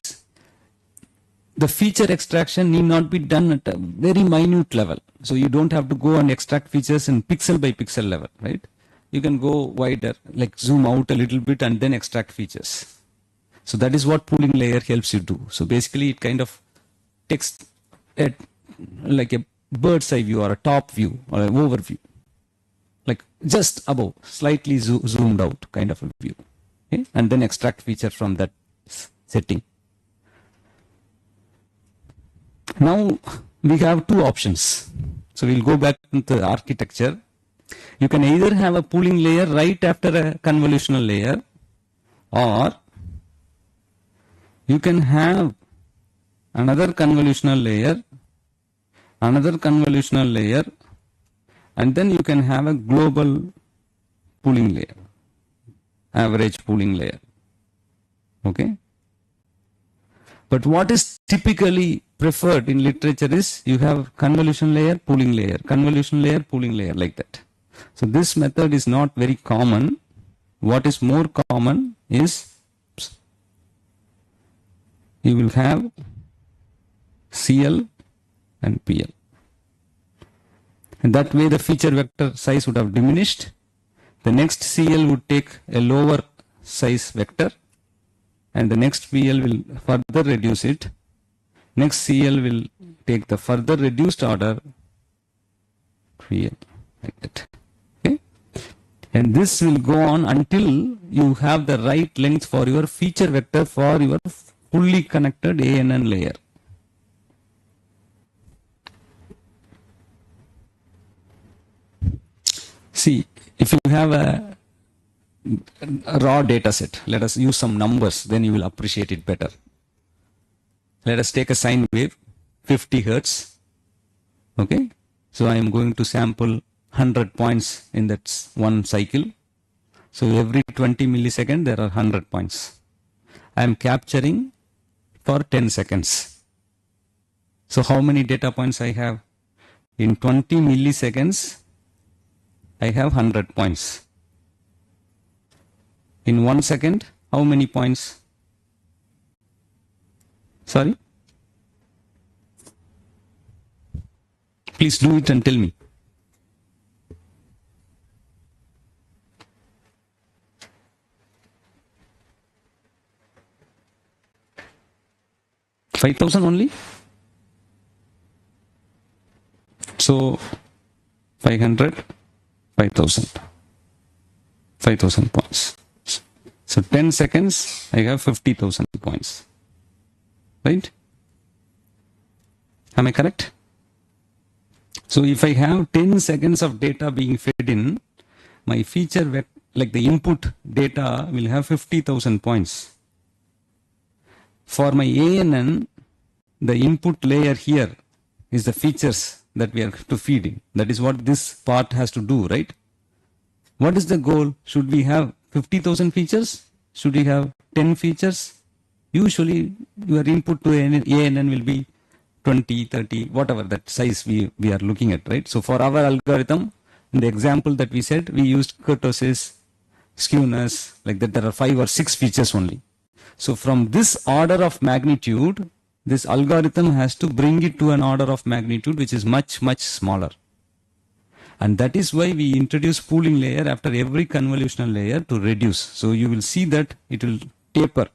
the feature extraction need not be done at a very minute level. So you don't have to go and extract features in pixel by pixel level, right? You can go wider, like zoom out a little bit and then extract features. So that is what pooling layer helps you do. So basically it kind of takes like a bird's eye view or a top view or an overview, like just above, slightly zoomed out kind of a view, okay? And then extract feature from that setting. Now we have two options. So we'll go back to the architecture. You can either have a pooling layer right after a convolutional layer, or you can have another convolutional layer, and then you can have a global pooling layer, average pooling layer. Okay? But what is typically preferred in literature is you have convolution layer, pooling layer, convolution layer, pooling layer, like that. So this method is not very common. What is more common is you will have CL and PL. And that way the feature vector size would have diminished. The next CL would take a lower size vector, and the next PL will further reduce it. Next CL will take the further reduced order PL, like that. Okay? And this will go on until you have the right length for your feature vector for your fully connected ANN layer. See, if you have a raw data set, let us use some numbers, then you will appreciate it better. Let us take a sine wave, 50 Hertz. Okay, so I am going to sample 100 points in that one cycle. So every 20 milliseconds there are 100 points. I am capturing for 10 seconds. So how many data points I have? In 20 milliseconds, I have 100 points. In 1 second, how many points? Sorry? Please do it and tell me. $5,000 only? So 500, 5,000. 5,000 points. So 10 seconds, I have 50,000 points. Right? Am I correct? So if I have 10 seconds of data being fed in, my feature, like the input data, will have 50,000 points. For my ANN, the input layer here is the features that we are to feed in. That is what this part has to do, right? What is the goal? Should we have 50,000 features? Should we have 10 features? Usually your input to ANN will be 20, 30, whatever that size we are looking at, right? So for our algorithm, in the example that we said, we used kurtosis, skewness, like that there are 5 or 6 features only. So from this order of magnitude, this algorithm has to bring it to an order of magnitude which is much, much smaller. And that is why we introduce pooling layer after every convolutional layer to reduce. So you will see that it will taper.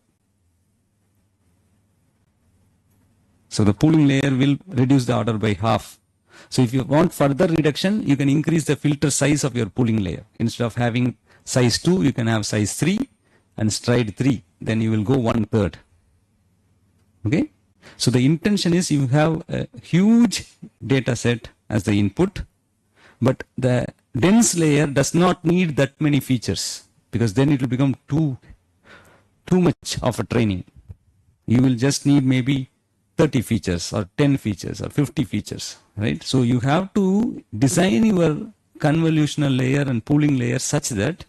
So the pooling layer will reduce the order by half. So if you want further reduction, you can increase the filter size of your pooling layer. Instead of having size 2, you can have size 3 and stride 3. Then you will go 1/3. Okay. So the intention is you have a huge data set as the input, but the dense layer does not need that many features, because then it will become too much of a training. You will just need maybe 30 features or 10 features or 50 features, right? So you have to design your convolutional layer and pooling layer such that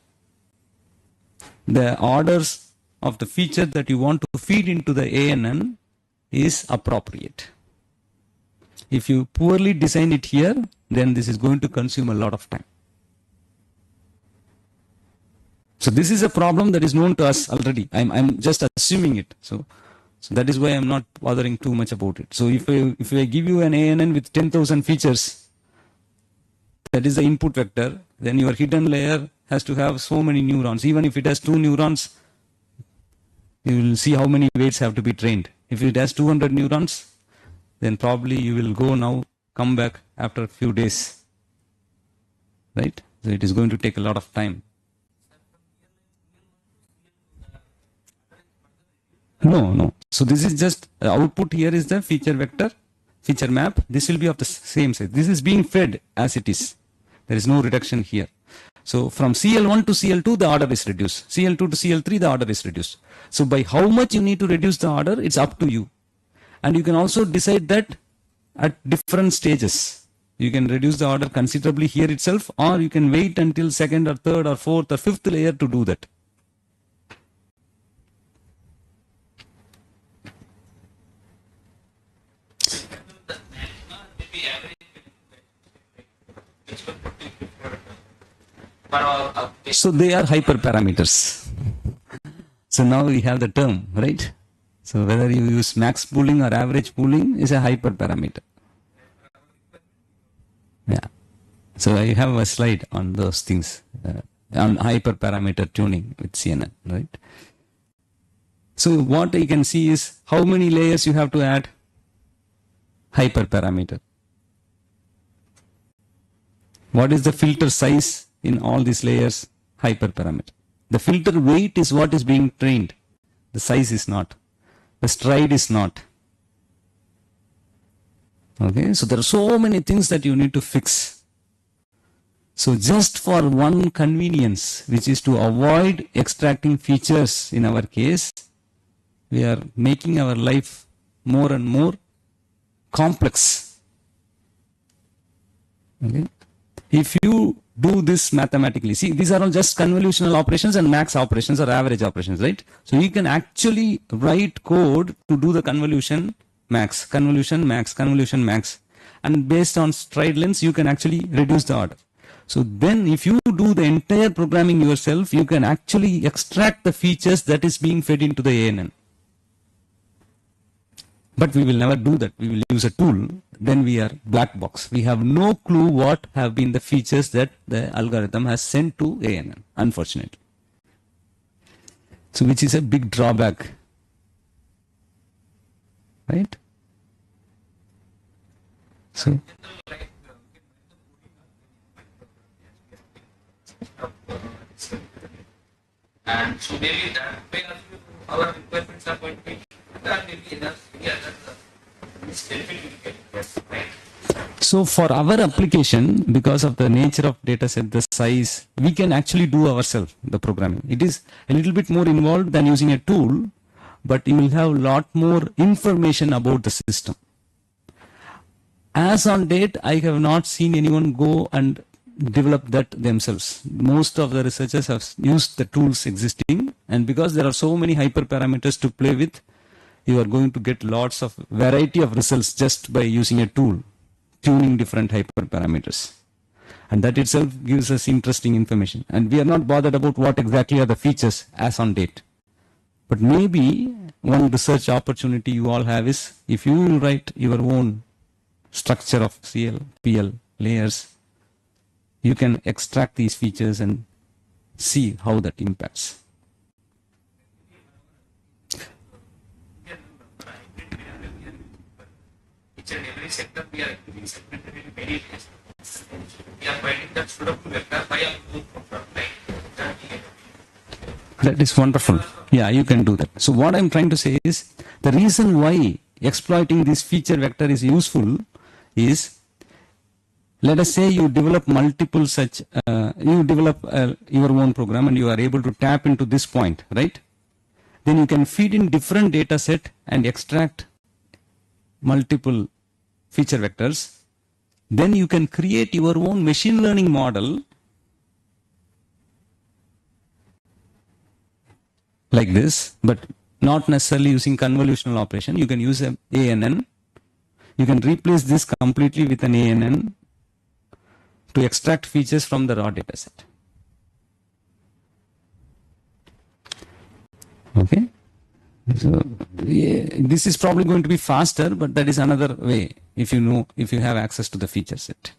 the orders of the feature that you want to feed into the ANN is appropriate. If you poorly design it here, then this is going to consume a lot of time. So this is a problem that is known to us already. I'm just assuming it. So that is why I'm not bothering too much about it. So if I give you an ANN with 10,000 features, that is the input vector, then your hidden layer has to have so many neurons. Even if it has 2 neurons, you will see how many weights have to be trained. If it has 200 neurons, then probably you will go now, come back after a few days, right? So it is going to take a lot of time. No. So this is just output. Here is the feature vector, feature map. This will be of the same size. This is being fed as it is. There is no reduction here. So from CL1 to CL2, the order is reduced. CL2 to CL3, the order is reduced. So by how much you need to reduce the order, it's up to you. And you can also decide that at different stages. You can reduce the order considerably here itself, or you can wait until second or third or fourth or fifth layer to do that. So they are hyperparameters. So now we have the term, right? So whether you use max pooling or average pooling is a hyperparameter. Yeah. So I have a slide on those things, on hyperparameter tuning with CNN, right? So what you can see is how many layers you have to add. Hyperparameter. What is the filter size in all these layers? Hyperparameter. The filter weight is what is being trained. The size is not. The stride is not. Okay, so there are so many things that you need to fix. So just for one convenience, which is to avoid extracting features in our case, we are making our life more and more complex. Okay. If you do this mathematically, see, these are all just convolutional operations and max operations or average operations, right? So you can actually write code to do the convolution max, convolution max, convolution max. And based on stride lengths, you can actually reduce the order. So then if you do the entire programming yourself, you can actually extract the features that is being fed into the ANN. But we will never do that. We will use a tool. Then we are black box. We have no clue what have been the features that the algorithm has sent to ANN, unfortunately. So which is a big drawback, right? So and so maybe that way our requirements are going to be maybe enough. So for our application, because of the nature of data set, the size, we can actually do ourselves the programming. It is a little bit more involved than using a tool, but you will have a lot more information about the system. As on date, I have not seen anyone go and develop that themselves. Most of the researchers have used the tools existing, and because there are so many hyperparameters to play with, you are going to get lots of variety of results just by using a tool, tuning different hyperparameters. And that itself gives us interesting information. And we are not bothered about what exactly are the features as on date. But maybe one research opportunity you all have is, if you will write your own structure of CL, PL layers, you can extract these features and see how that impacts. Each and every sector we are segmented in many ways. We are finding that suitable vector by our group from like That is wonderful. Yeah, you can do that. So what I'm trying to say is, the reason why exploiting this feature vector is useful is, let us say you develop multiple such, you develop your own program and you are able to tap into this point, right? Then you can feed in different data set and extract multiple feature vectors. Then you can create your own machine learning model like this, but not necessarily using convolutional operation. You can use an ANN. You can replace this completely with an ANN to extract features from the raw data set. Okay. So yeah, this is probably going to be faster, but that is another way if you know, if you have access to the feature set.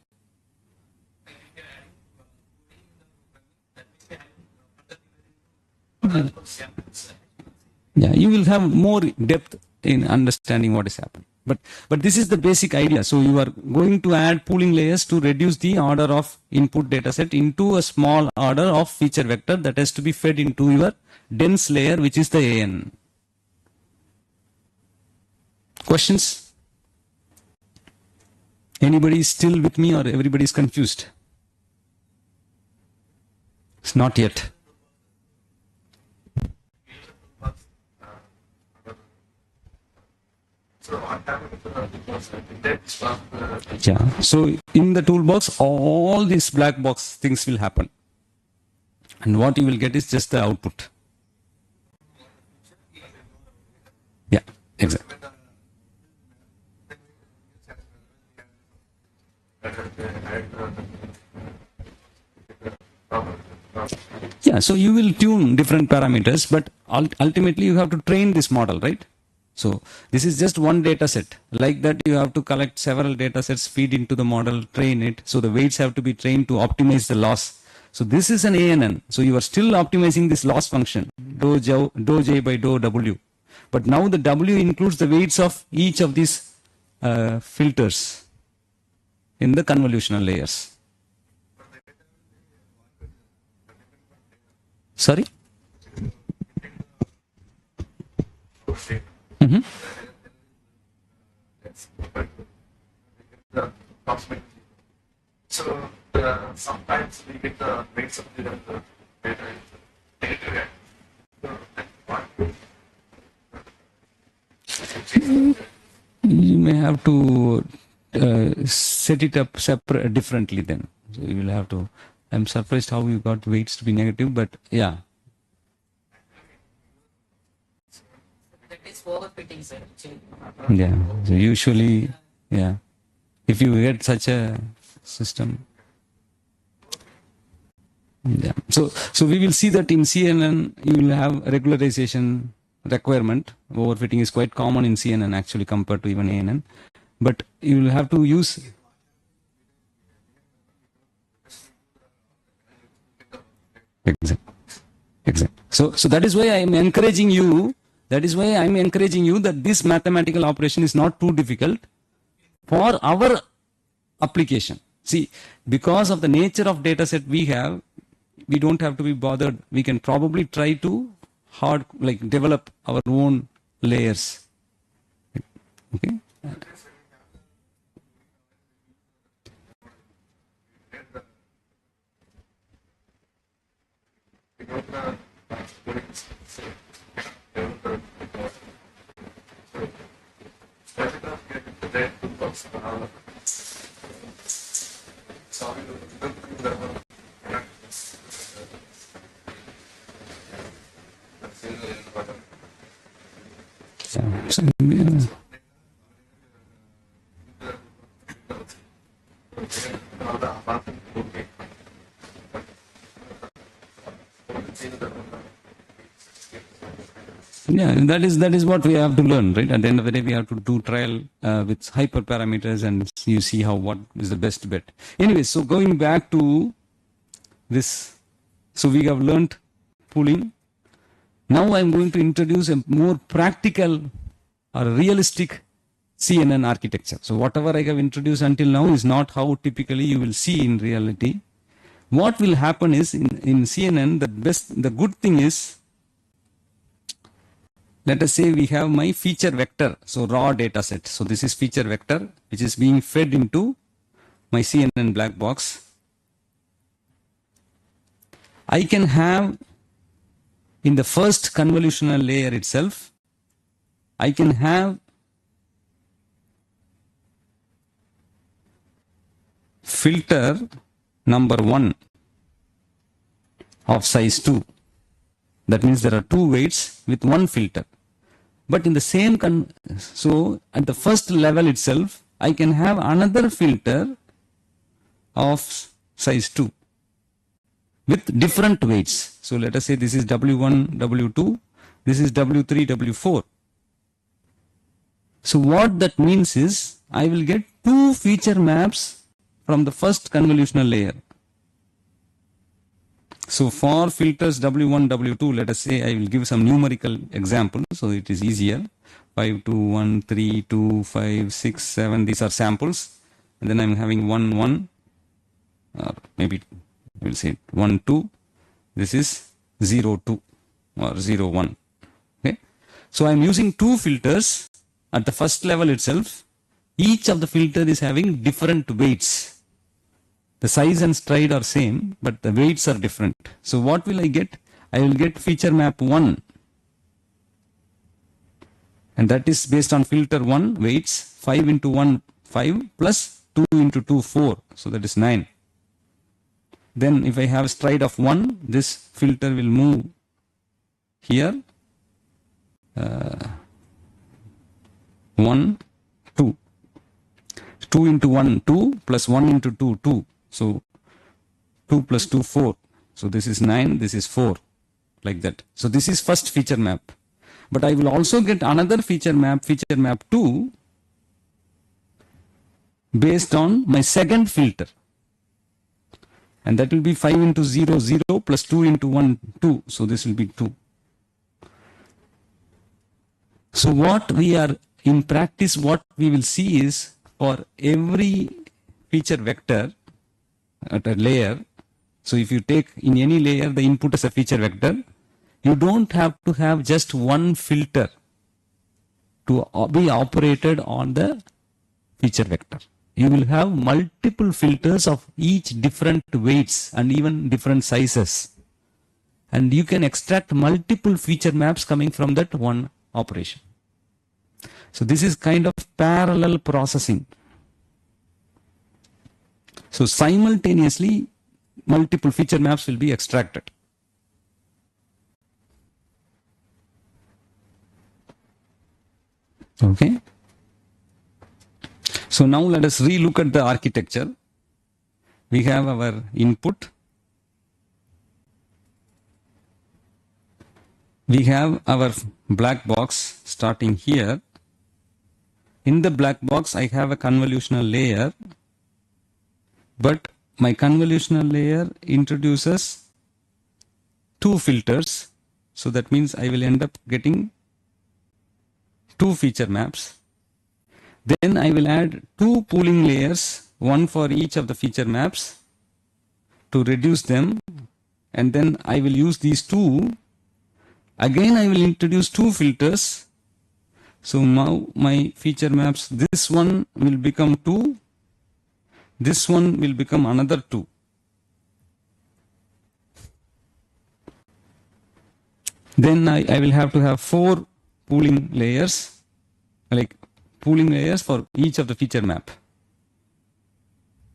Yeah, you will have more depth in understanding what is happening. But this is the basic idea. So you are going to add pooling layers to reduce the order of input data set into a small order of feature vector that has to be fed into your dense layer, which is the AN. Questions? Anybody is still with me or everybody is confused? It's not yet. Yeah. So in the toolbox, all these black box things will happen. And what you will get is just the output. Yeah, exactly. Yeah, so you will tune different parameters, but ultimately you have to train this model, right? So this is just one data set. Like that, you have to collect several data sets, feed into the model, train it. So the weights have to be trained to optimize the loss. So this is an ANN. So you are still optimizing this loss function, dou j by dou w. But now the w includes the weights of each of these filters in the convolutional layers. Sorry? Mm-hmm. So sometimes we get the weights of the data negative. You may have to set it up separate differently then. So you will have to. I'm surprised how you got weights to be negative, but yeah. That is overfitting, sir. Yeah. So usually, yeah. If you get such a system. Yeah. So we will see that in CNN you will have regularization requirement. Overfitting is quite common in CNN actually compared to even ANN. But you will have to use. Exactly. So that is why I am encouraging you. That is why I am encouraging you that this mathematical operation is not too difficult for our application. See, because of the nature of data set we have, we don't have to be bothered. We can probably try to develop our own layers. Okay. So, yeah. Yeah, that is what we have to learn, right? At the end of the day, we have to do trial with hyperparameters and you see what is the best bet. Anyway, so going back to this, so we have learned pooling. Now I'm going to introduce a more practical or realistic CNN architecture. So whatever I have introduced until now is not how typically you will see in reality. What will happen is in CNN, the good thing is, let us say we have my feature vector, so raw data set. So this is feature vector, which is being fed into my CNN black box. I can have in the first convolutional layer itself, I can have filter number 1 of size 2. That means there are two weights with one filter. But in the same, so at the first level itself, I can have another filter of size 2 with different weights. So let us say this is W1, W2, this is W3, W4. So what that means is I will get two feature maps from the first convolutional layer. So for filters W1, W2, let us say I will give some numerical example so it is easier. 5, 2, 1, 3, 2, 5, 6, 7, these are samples. And then I'm having 1, 1, or maybe we'll say 1, 2. This is 0, 2 or 0, 1. Okay. So I'm using two filters at the first level itself. Each of the filter is having different weights. The size and stride are same, but the weights are different. So what will I get? I will get feature map 1. And that is based on filter 1 weights, 5 into 1, 5 plus 2 into 2, 4. So that is 9. Then if I have stride of 1, this filter will move here. 1, 2. 2 into 1, 2 plus 1 into 2, 2. So 2 plus 2, 4. So this is 9, this is 4, like that. So this is first feature map. But I will also get another feature map 2, based on my second filter. And that will be 5 into 0, 0 plus 2 into 1, 2. So this will be 2. So what we are, in practice, what we will see is for every feature vector at a layer, so if you take in any layer the input as a feature vector, you don't have to have just one filter to be operated on the feature vector. You will have multiple filters of each different weights and even different sizes. And you can extract multiple feature maps coming from that one operation. So this is kind of parallel processing. So simultaneously, multiple feature maps will be extracted. Okay. So now let us relook at the architecture. We have our input. We have our black box starting here. In the black box, I have a convolutional layer. But my convolutional layer introduces two filters. So that means I will end up getting two feature maps. Then I will add two pooling layers, one for each of the feature maps to reduce them. And then I will use these two. Again, I will introduce two filters. So now my feature maps, this one will become 2. This one will become another 2. Then I will have to have 4 pooling layers, like pooling layers for each of the feature map.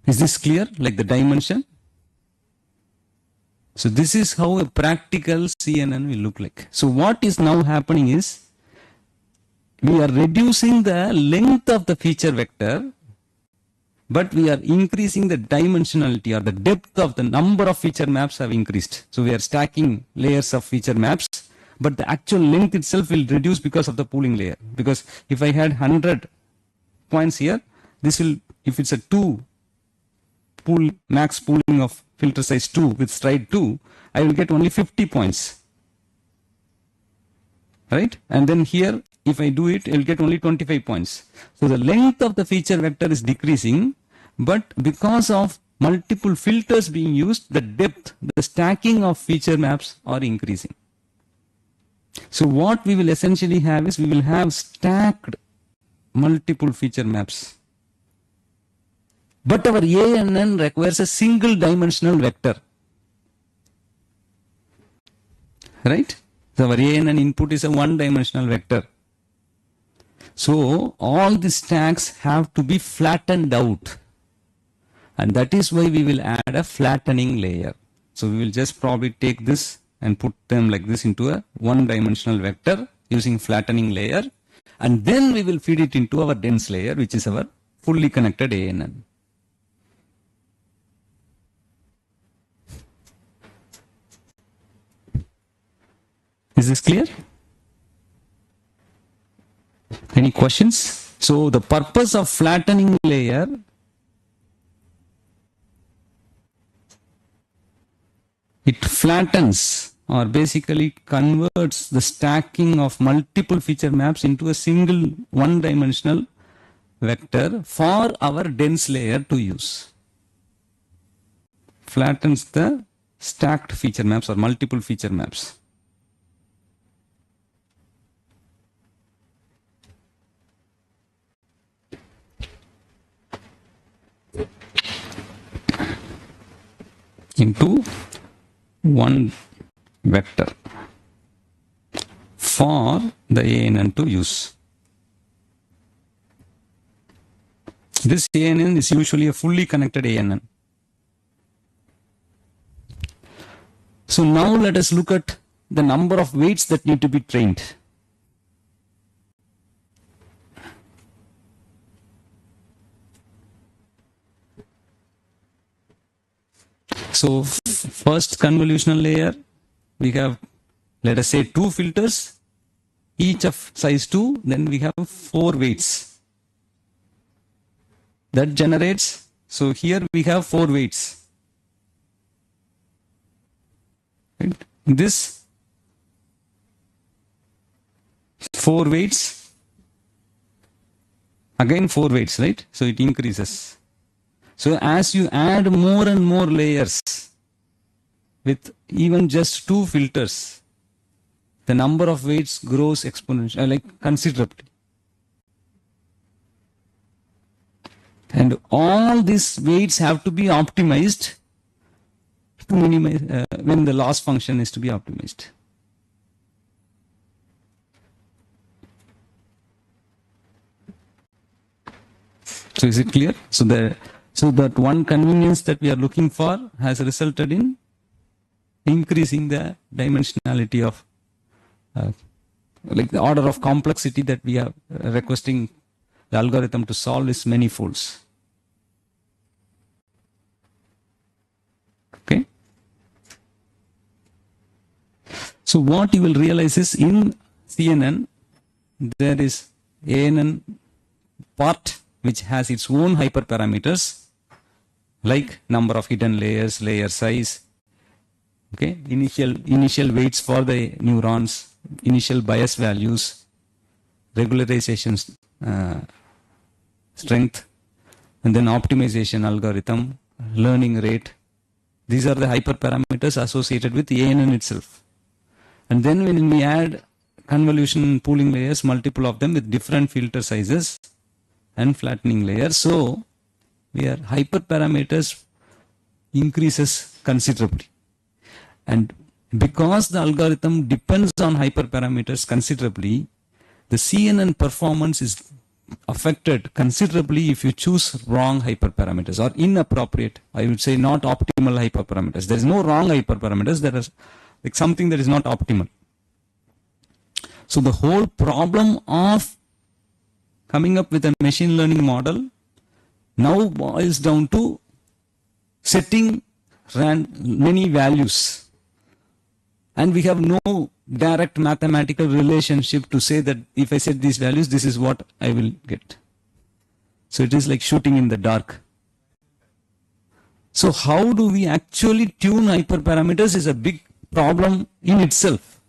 Is this clear? Like the dimension? So this is how a practical CNN will look like. So what is now happening is we are reducing the length of the feature vector, but we are increasing the dimensionality or the depth of the number of feature maps have increased. So we are stacking layers of feature maps, but the actual length itself will reduce because of the pooling layer. Because if I had 100 points here, this will, if it's a 2 pool, max pooling of filter size 2 with stride 2, I will get only 50 points. Right? And then here, if I do it, I will get only 25 points. So the length of the feature vector is decreasing, but because of multiple filters being used, the depth, the stacking of feature maps are increasing. So what we will essentially have is, we will have stacked multiple feature maps. But our ANN requires a single dimensional vector. Right? So our ANN input is a one dimensional vector. So all the stacks have to be flattened out. And that is why we will add a flattening layer. So we will just probably take this and put them like this into a one dimensional vector using flattening layer. And then we will feed it into our dense layer, which is our fully connected ANN. Is this clear? Any questions? So the purpose of flattening layer it flattens or basically converts the stacking of multiple feature maps into a single one-dimensional vector for our dense layer to use. Flattens the stacked feature maps or multiple feature maps. Into one vector for the ANN to use. This ANN is usually a fully connected ANN. So now let us look at the number of weights that need to be trained. So first convolutional layer, we have, let us say, 2 filters, each of size 2, then we have 4 weights. That generates, so here we have 4 weights. Right? This 4 weights, again 4 weights, right? So it increases. So as you add more and more layers with even just 2 filters, the number of weights grows exponentially, like considerably. And all these weights have to be optimized to minimize when the loss function is to be optimized. So is it clear? So that one convenience that we are looking for has resulted in increasing the dimensionality of like the order of complexity that we are requesting the algorithm to solve is many folds. Okay. So what you will realize is in CNN there is ANN part which has its own hyperparameters like number of hidden layers, layer size, okay, initial weights for the neurons, initial bias values, regularization strength, and then optimization algorithm, learning rate. These are the hyperparameters associated with ANN itself. And then when we add convolution pooling layers, multiple of them with different filter sizes and flattening layers, so where hyperparameters increases considerably. And because the algorithm depends on hyperparameters considerably, the CNN performance is affected considerably if you choose wrong hyperparameters or inappropriate, I would say not optimal hyperparameters. There is no wrong hyperparameters, there is like something that is not optimal. So the whole problem of coming up with a machine learning model now boils down to setting many values, and we have no direct mathematical relationship to say that if I set these values, this is what I will get. So it is like shooting in the dark. So how do we actually tune hyperparameters is a big problem in itself.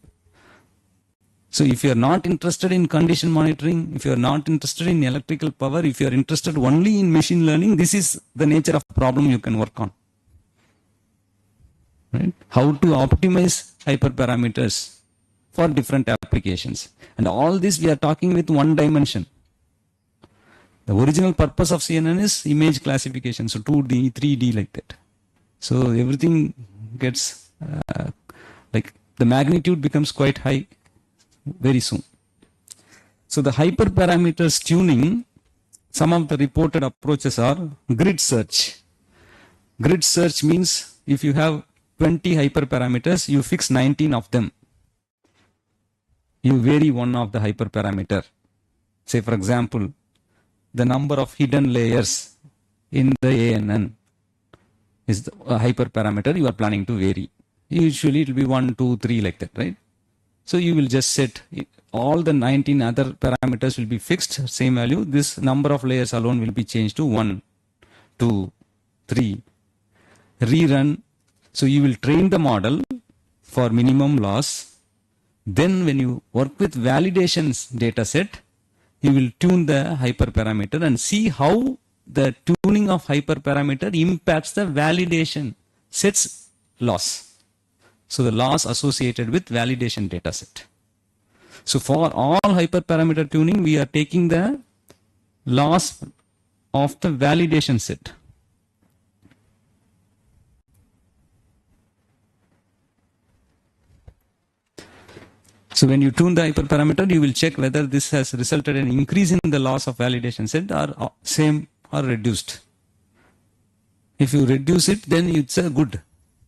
So if you are not interested in condition monitoring, if you are not interested in electrical power, if you are interested only in machine learning, this is the nature of problem you can work on. Right? How to optimize hyperparameters for different applications. And all this we are talking with one dimension. The original purpose of CNN is image classification. So 2D, 3D like that. So everything gets like the magnitude becomes quite high very soon. So the hyperparameters tuning, some of the reported approaches are grid search. Grid search means if you have 20 hyperparameters, you fix 19 of them. You vary one of the hyperparameter. Say for example, the number of hidden layers in the ANN is the hyperparameter you are planning to vary. Usually it will be 1, 2, 3 like that, right? So you will just set all the 19 other parameters will be fixed, same value. This number of layers alone will be changed to 1, 2, 3. Rerun. So you will train the model for minimum loss. Then when you work with validations data set, you will tune the hyperparameter and see how the tuning of hyperparameter impacts the validation set's loss. So the loss associated with validation data set. So for all hyperparameter tuning, we are taking the loss of the validation set. So when you tune the hyperparameter, you will check whether this has resulted in increase in the loss of validation set or same or reduced. If you reduce it, then it's a good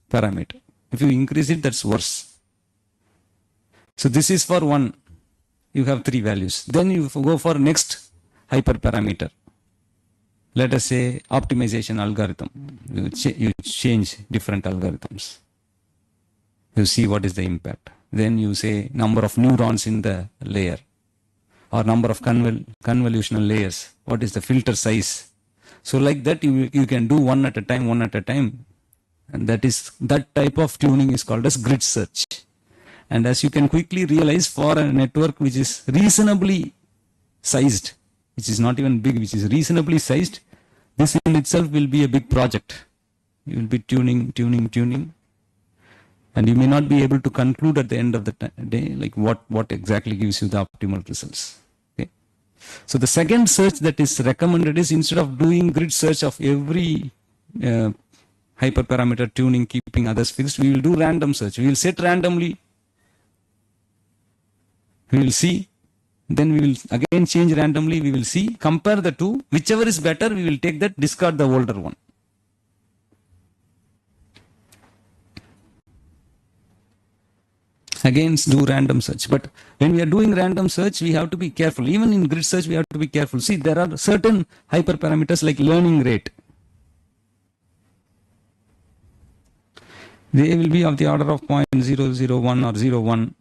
parameter. If you increase it, that's worse. So this is for one. You have 3 values. Then you go for next hyperparameter. Let us say optimization algorithm. You change different algorithms. You see what is the impact. Then you say number of neurons in the layer or number of convolutional layers. What is the filter size? So like that you can do one at a time. And that type of tuning is called as grid search. And as you can quickly realize, for a network which is reasonably sized, which is not even big, which is reasonably sized, this in itself will be a big project. You will be tuning. And you may not be able to conclude at the end of the day, like what exactly gives you the optimal results. Okay. So the second search that is recommended is, instead of doing grid search of every hyperparameter tuning, keeping others fixed, we will do random search. We will set randomly. We will see. Then we will again change randomly. We will see. Compare the two. Whichever is better, we will take that, discard the older one. Again, do random search. But when we are doing random search, we have to be careful. Even in grid search, we have to be careful. See, there are certain hyperparameters like learning rate. They will be of the order of 0.001 or 0.1.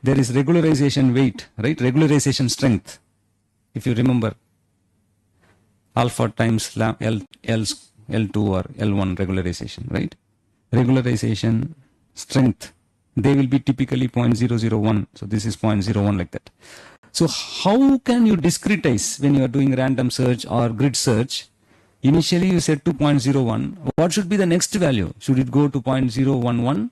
There is regularization weight, right? Regularization strength. If you remember, alpha times L2 or L1 regularization, right? Regularization strength. They will be typically 0.001. So this is 0.01 like that. So how can you discretize when you are doing random search or grid search? Initially you set to 0.01. What should be the next value? Should it go to 0.011?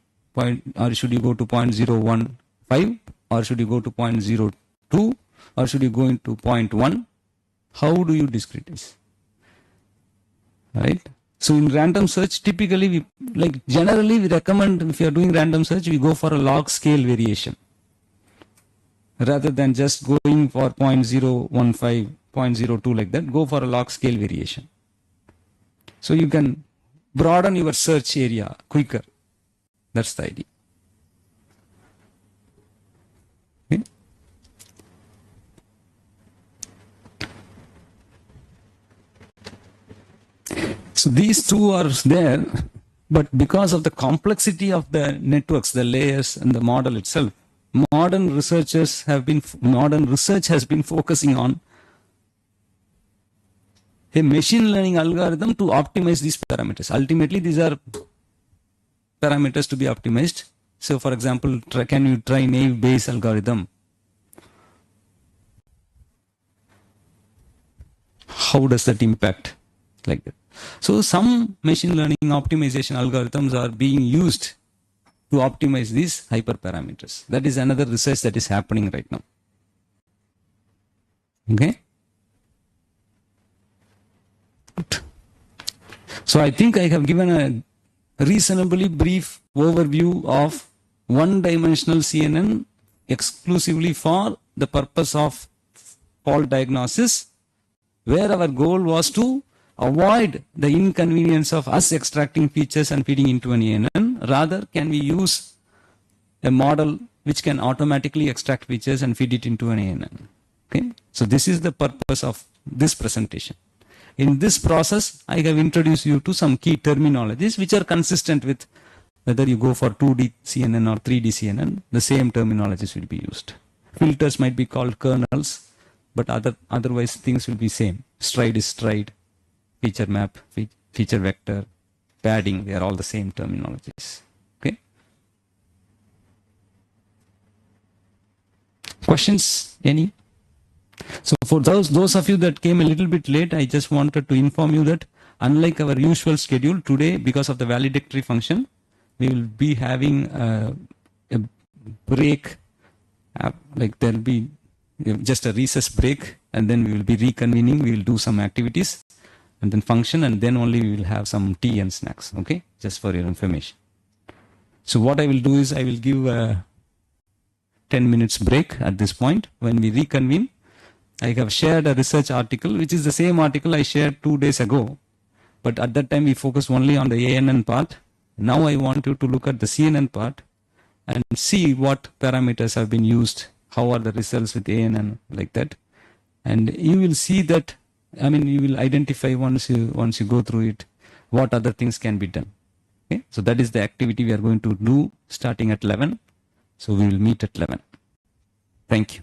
Or should you go to 0.015? Or should you go to 0.02? Or should you go into 0.1? How do you discretize? Right? So in random search, typically generally we recommend, if you are doing random search, we go for a log scale variation. Rather than just going for 0.015, 0.02 like that, go for a log scale variation. So you can broaden your search area quicker. That's the idea. Okay. So these two are there. But because of the complexity of the networks, the layers and the model itself, modern research has been focusing on a machine learning algorithm to optimize these parameters. Ultimately, these are parameters to be optimized. So for example, can you try naive Bayes algorithm? How does that impact? Like that. So some machine learning optimization algorithms are being used to optimize these hyperparameters. That is another research that is happening right now. Okay. So I think I have given a reasonably brief overview of one-dimensional CNN exclusively for the purpose of fault diagnosis, where our goal was to avoid the inconvenience of us extracting features and feeding into an ANN. Rather, can we use a model which can automatically extract features and feed it into an ANN? Okay, so this is the purpose of this presentation. In this process, I have introduced you to some key terminologies which are consistent with whether you go for 2D CNN or 3D CNN, the same terminologies will be used. Filters might be called kernels, but otherwise things will be same. Stride is stride, feature map, feature vector, padding, they are all the same terminologies. Okay. Questions? Any? So for those of you that came a little bit late, I just wanted to inform you that unlike our usual schedule today, because of the valedictory function, we will be having a break, like there will be just a recess break, and then we will be reconvening. We will do some activities and then function, and then only we will have some tea and snacks. Okay, just for your information. So what I will do is I will give a 10 minutes break at this point. When we reconvene, I have shared a research article, which is the same article I shared 2 days ago. But at that time, we focused only on the ANN part. Now I want you to look at the CNN part and see what parameters have been used. How are the results with ANN, like that. And you will see that, I mean, you will identify once you go through it, what other things can be done. Okay? So that is the activity we are going to do starting at 11. So we will meet at 11. Thank you.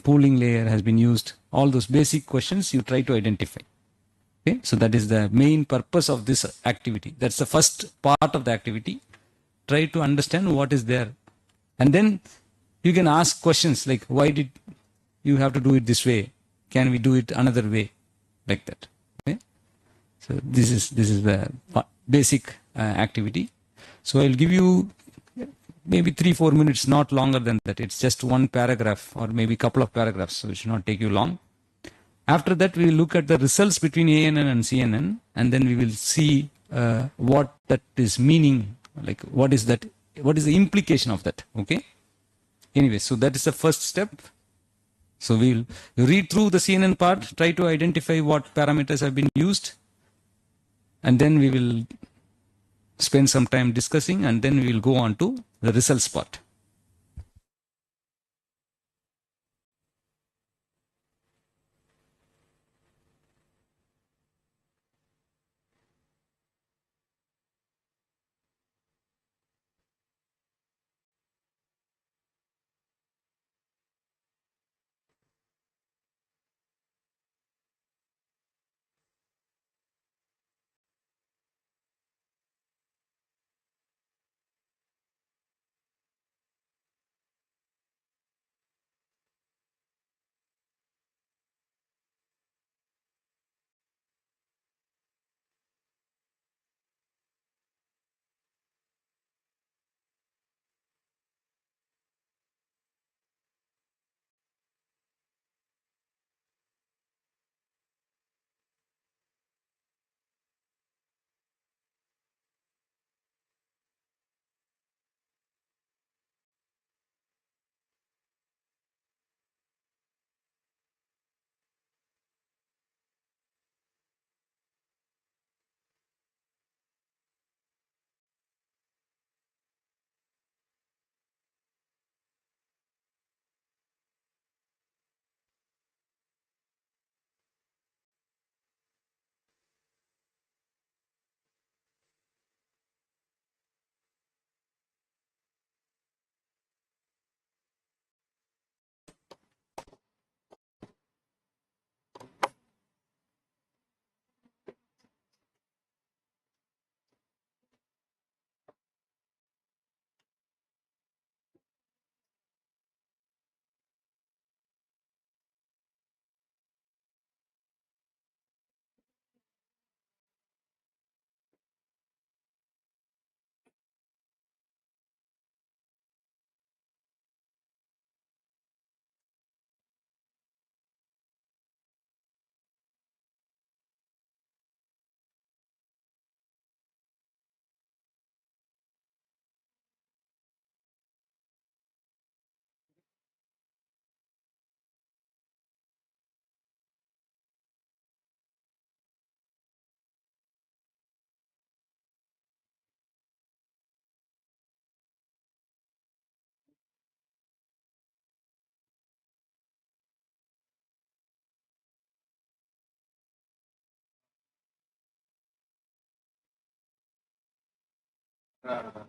Pooling layer has been used. All those basic questions you try to identify. Okay, so that is the main purpose of this activity. That's the first part of the activity. Try to understand what is there, and then you can ask questions like, why did you have to do it this way? Can we do it another way? Like that. Okay, so this is the basic activity. So I'll give you maybe 3-4 minutes, not longer than that. It's just one paragraph or maybe a couple of paragraphs, so it should not take you long. After that, we will look at the results between ANN and CNN, and then we will see what that is meaning, like what is the implication of that. Okay. Anyway, so that is the first step. So we'll read through the CNN part, try to identify what parameters have been used, and then we will spend some time discussing, and then we will go on to the results part.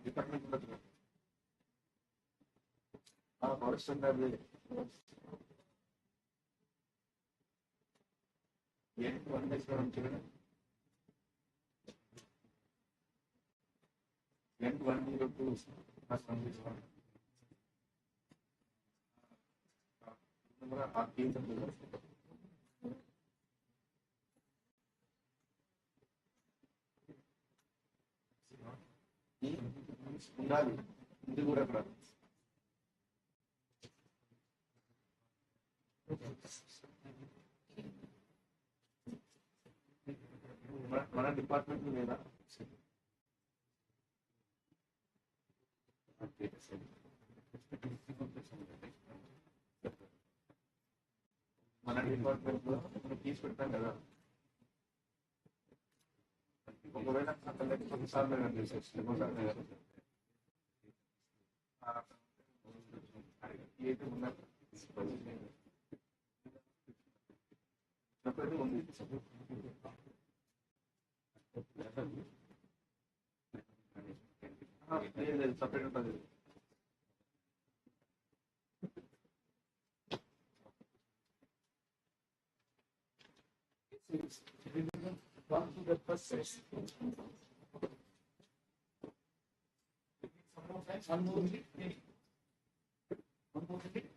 Department నడుస్తుంటారు ఏంటి 1 చూడండి ఏంటి 102 ఉండాలి ఇది కూడా అక్కడ మన department లేదా మన డిపార్ట్మెంట్ లో మనం తీసి పెడతాం కదా ఒకవేళ అక్కడ కొన్నిసార్లు ఏది ఉన్నది ఉంది లేదు సపరేట్ ఉంటుంది One to the first session. One more minute. One more minute.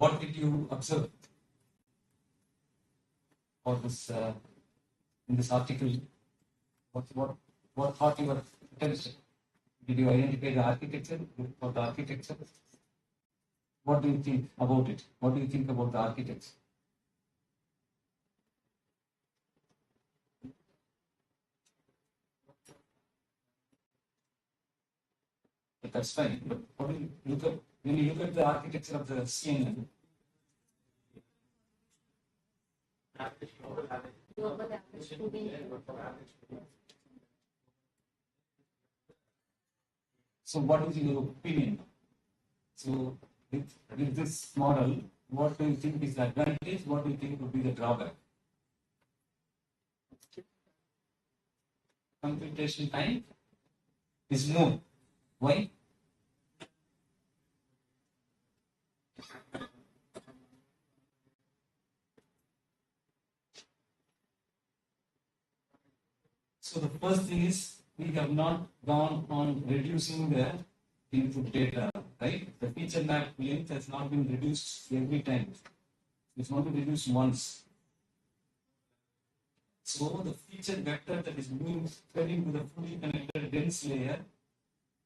What did you observe for this in this article? What caught your attention? Did you identify the architecture or the architecture? What do you think about it? What do you think about the architecture? But that's fine. But what do you look at when you look at the architecture of the CNN? So what is your opinion? So with this model, what do you think is the advantage? What do you think would be the drawback? Computation time is more. Why? So the first thing is we have not gone on reducing the input data, right? The feature map length has not been reduced every time. It's only reduced once. So the feature vector that is being fed into the fully connected dense layer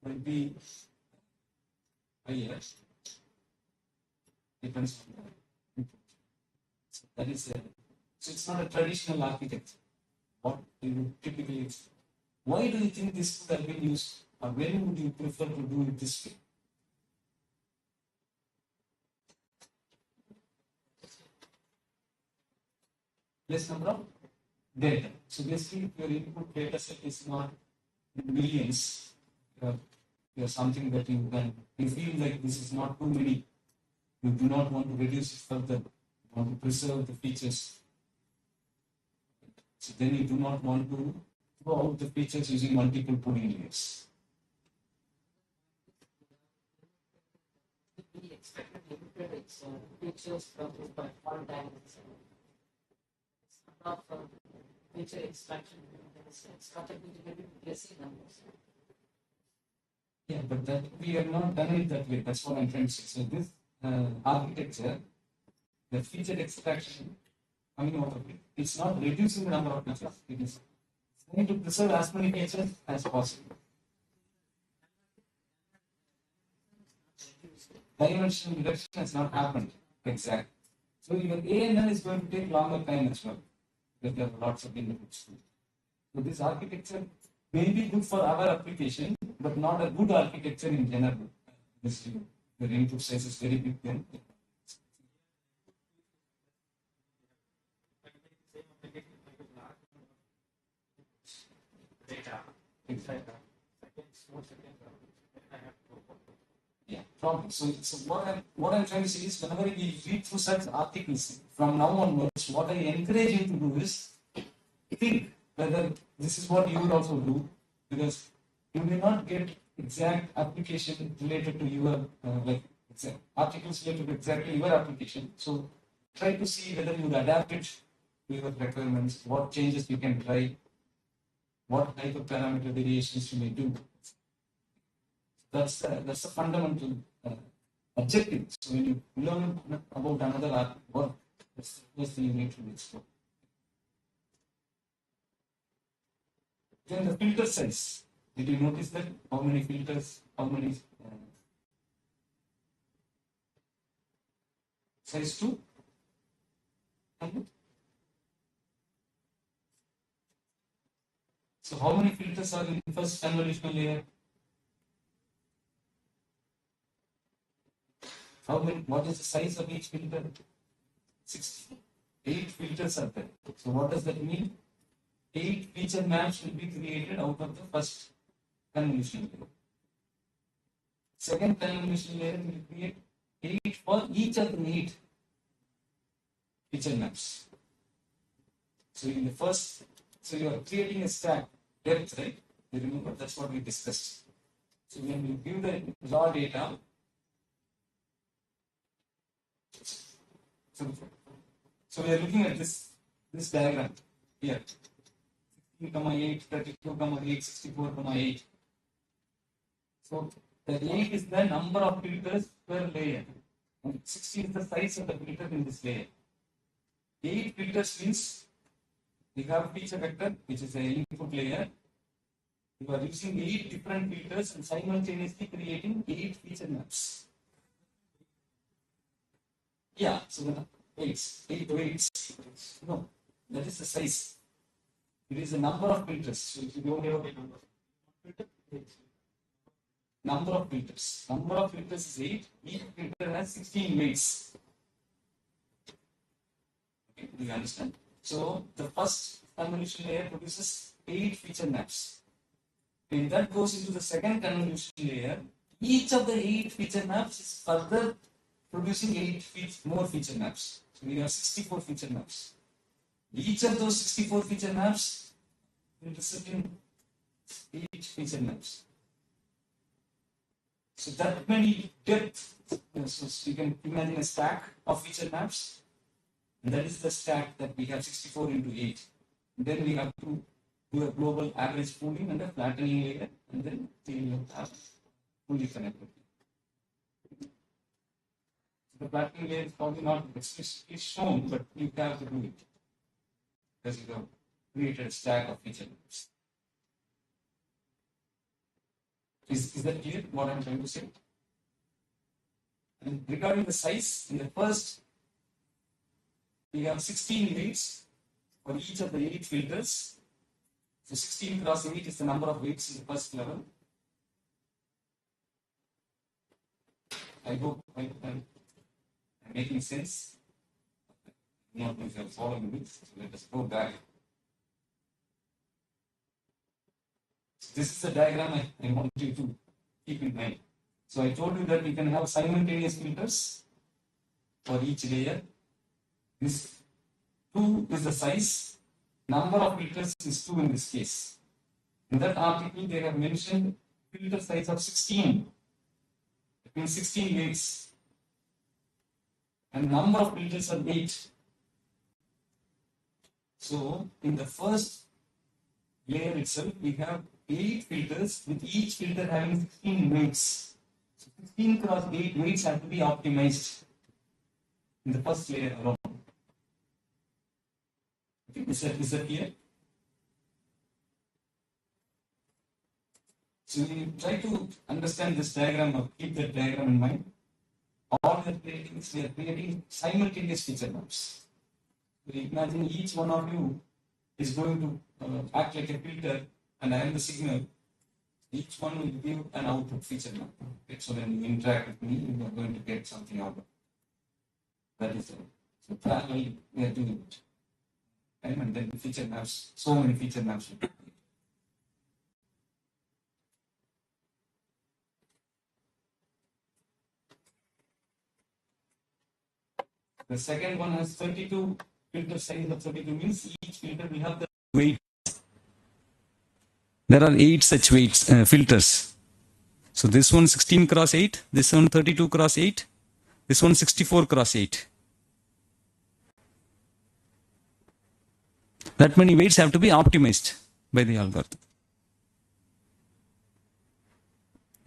will be higher. Depends on the input. So that is so it's not a traditional architecture. What do you typically? Why do you think this could have been used, or when would you prefer to do it this way? Less number of data. So basically, if your input data set is not in millions, you have something that you can. You feel like this is not too many. You do not want to reduce it further. You want to preserve the features. So then you do not want to throw out the features using multiple pooling layers. We expected features from by one time. It's not from feature extraction. It's not a guessing numbers. Yeah, but that we have not done it that way. That's what I'm trying to say. So this architecture, the feature extraction coming out of it. It's not reducing the number of features, it is trying to preserve as many features as possible. Dimensional reduction has not happened exactly. So your ANN is going to take longer time as well, because there are lots of inputs. So this architecture may be good for our application, but not a good architecture in general. This, the input size is very big then. Yeah, problem. So what I'm trying to say is, whenever we read through such articles from now onwards, what I encourage you to do is think whether this is what you would also do, because you may not get exact application related to your like exact articles related to exactly your application. So try to see whether you would adapt it to your requirements, what changes you can try, what type of parameter variations you may do. That's the fundamental objective. So when you learn about another work, that's the first thing you need to explore. Then the filter size. Did you notice that? How many filters? How many size 2? So how many filters are in the first convolutional layer? How many? What is the size of each filter? 60. 8 filters are there. So what does that mean? 8 feature maps will be created out of the first convolution layer. Second convolution layer will create 8 for each of the 8 feature maps. So in the first, so you are creating a stack depth, right? You remember that's what we discussed. So when you give the raw data, so we are looking at this diagram here. 16,8, 32,8, 64,8. So the 8 is the number of filters per layer, and 60 is the size of the filter in this layer. 8 filters means you have feature vector, which is an input layer. You are using 8 different filters and simultaneously creating 8 feature maps. Yeah, so the 8 weights. No, that is the size. It is the number of filters. So if you don't have a number of filters. Number of filters is 8. Each filter has 16 weights. Okay, do you understand? So the first convolution layer produces 8 feature maps. When that goes into the second convolution layer, each of the 8 feature maps is further producing 8 more feature maps. So we have 64 feature maps. Each of those 64 feature maps will result in 8 feature maps. So that many depth, so you can imagine a stack of feature maps, and that is the stack that we have 64 into 8. And then we have to do a global average pooling and a flattening layer, and then we will have fully connected. The flattening layer is probably not explicitly shown, but you have to do it because you have created a stack of feature maps. Is that clear what I'm trying to say? And regarding the size, in the first, we have 16 weights for each of the 8 filters. So 16 cross 8 is the number of weights in the first level. I hope I'm making sense. Not if you're following me, so let us go back. This is the diagram I want you to keep in mind. So I told you that we can have simultaneous filters for each layer. This 2 is the size. Number of filters is 2 in this case. In that article, they have mentioned filter size of 16. It means 16 weights. And number of filters are 8. So in the first layer itself, we have 8 filters with each filter having 16 weights. So 16 cross 8 weights have to be optimized in the first layer alone. Is that clear? So we try to understand this diagram or keep that diagram in mind. All we are creating is we are creating simultaneous feature maps. So imagine each one of you is going to act like a filter, and I am the signal. Each one will give an output feature map. Okay? So when you interact with me, you are going to get something out of it. That is it. So parallel, we are doing it. And then feature maps, so many feature maps. The second one has 32 filter size of 32 means each filter will have the weight. There are 8 such weights, filters. So this one 16 cross 8, this one 32 cross 8, this one 64 cross 8. That many weights have to be optimized by the algorithm.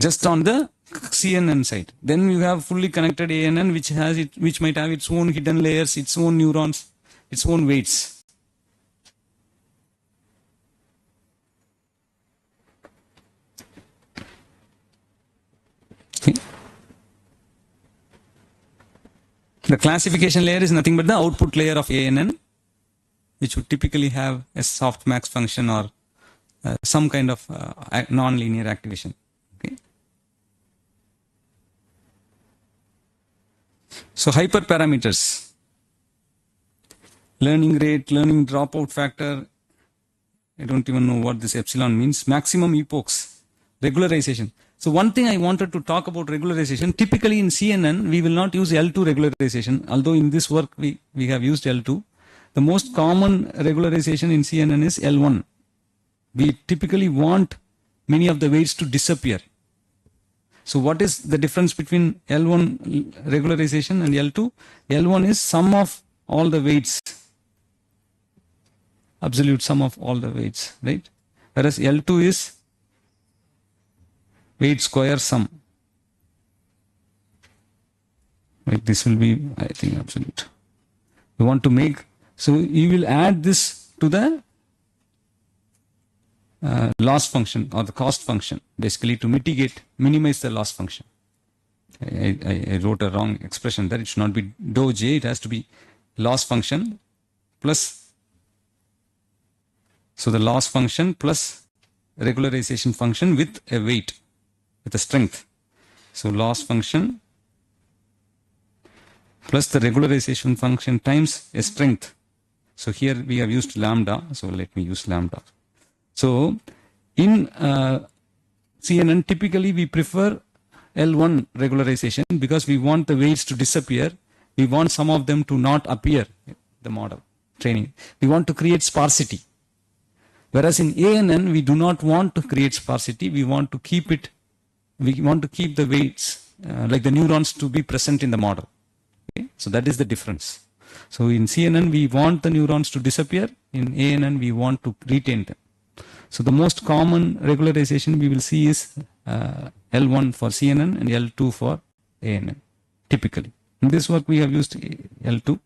Just on the CNN side. Then you have fully connected ANN, which might have its own hidden layers, its own neurons, its own weights. Okay. The classification layer is nothing but the output layer of ANN, which would typically have a softmax function or some kind of non-linear activation. Okay. So hyperparameters, learning rate, learning dropout factor, I don't even know what this epsilon means, maximum epochs, regularization. So one thing I wanted to talk about regularization, typically in CNN, we will not use L2 regularization, although in this work we have used L2. The most common regularization in CNN is L1. We typically want many of the weights to disappear. So what is the difference between L1 regularization and L2? L1 is sum of all the weights, absolute sum of all the weights, right? Whereas L2 is weight square sum. Right, this will be, I think, absolute. We want to make, so you will add this to the loss function or the cost function, basically to minimize the loss function. I wrote a wrong expression there. It should not be dou j, it has to be loss function plus, so the loss function plus regularization function with a weight, with a strength. So loss function plus the regularization function times a strength. So here we have used lambda, so let me use lambda. So in CNN, typically we prefer L1 regularization because we want the weights to disappear. We want some of them to not appear in the model training. We want to create sparsity. Whereas in ANN, we do not want to create sparsity. We want to keep it, we want to keep the weights, like the neurons, to be present in the model. Okay? So that is the difference. So in CNN, we want the neurons to disappear. In ANN, we want to retain them. So the most common regularization we will see is L1 for CNN and L2 for ANN, typically. In this work, we have used L2.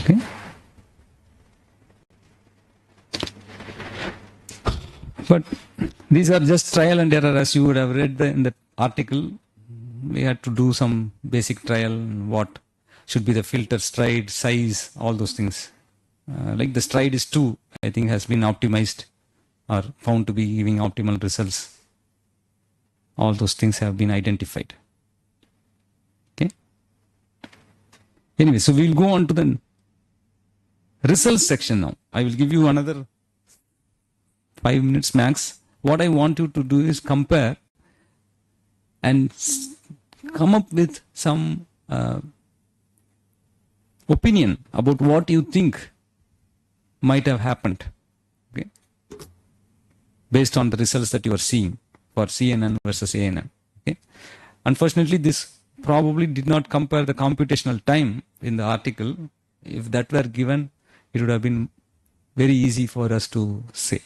Okay. But these are just trial and error, as you would have read in the article. We had to do some basic trial, what should be the filter stride, size, all those things. Like the stride is 2, I think has been optimized or found to be giving optimal results. All those things have been identified. Okay. Anyway, so we'll go on to the results section now. I will give you another 5 minutes max. What I want you to do is compare and come up with some opinion about what you think might have happened, okay, based on the results that you are seeing for CNN versus ANN. Okay. Unfortunately, this probably did not compare the computational time in the article. If that were given, it would have been very easy for us to say.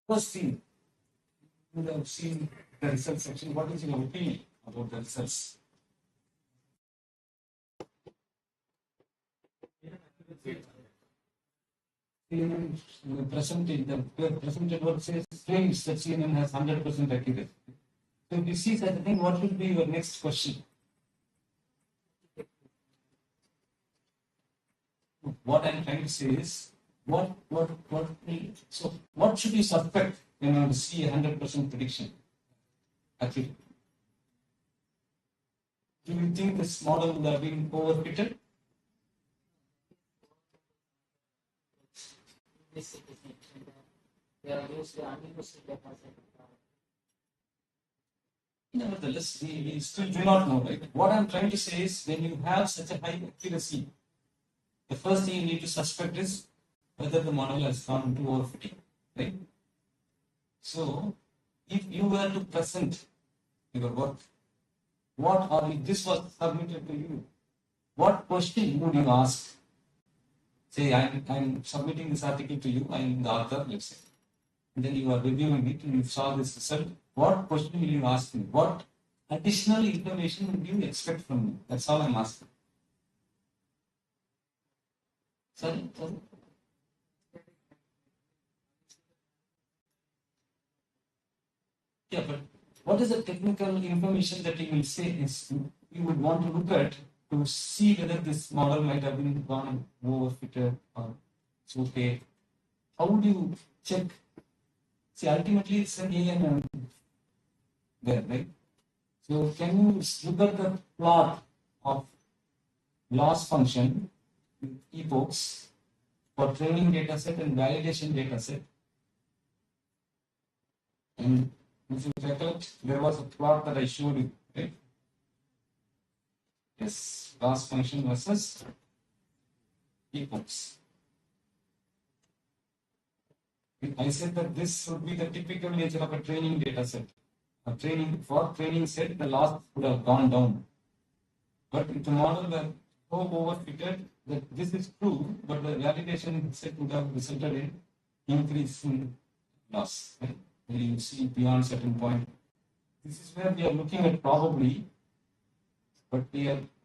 First thing, you would have seen the results section. What is your opinion about the results? CNN presented, the presented what says claims that CNN has 100% accuracy. So if you see such a thing, what will be your next question? What I'm trying to say is, so what should you suspect when you see a 100% prediction? Actually, do you think this model would have been overfitted? This they are used unused data set. Nevertheless, we still do not know, right? What I'm trying to say is, when you have such a high accuracy, the first thing you need to suspect is whether the model has gone into overfitting, right? So, if you were to present your work, or if this was submitted to you, what question would you ask? Say, I'm submitting this article to you, I'm the author, let's say. And then you are reviewing it and you saw this result. What question will you ask me? What additional information would you expect from me? That's all I'm asking. Sorry? Yeah, but what is the technical information that you will say is you would want to look at to see whether this model might have been gone overfitted or it's okay? How would you check? See, ultimately it's an AN there, right? So can you look at the plot of loss function with epochs for training data set and validation data set? And if you recollect, there was a plot that I showed you, right? Yes, loss function versus epochs. I said that this would be the typical nature of a training data set. For training set, the loss would have gone down. But if the model were so overfitted that this is true, but the validation set would have resulted in increase in loss. Right? Where you see beyond certain point. This is where we are looking at probably, but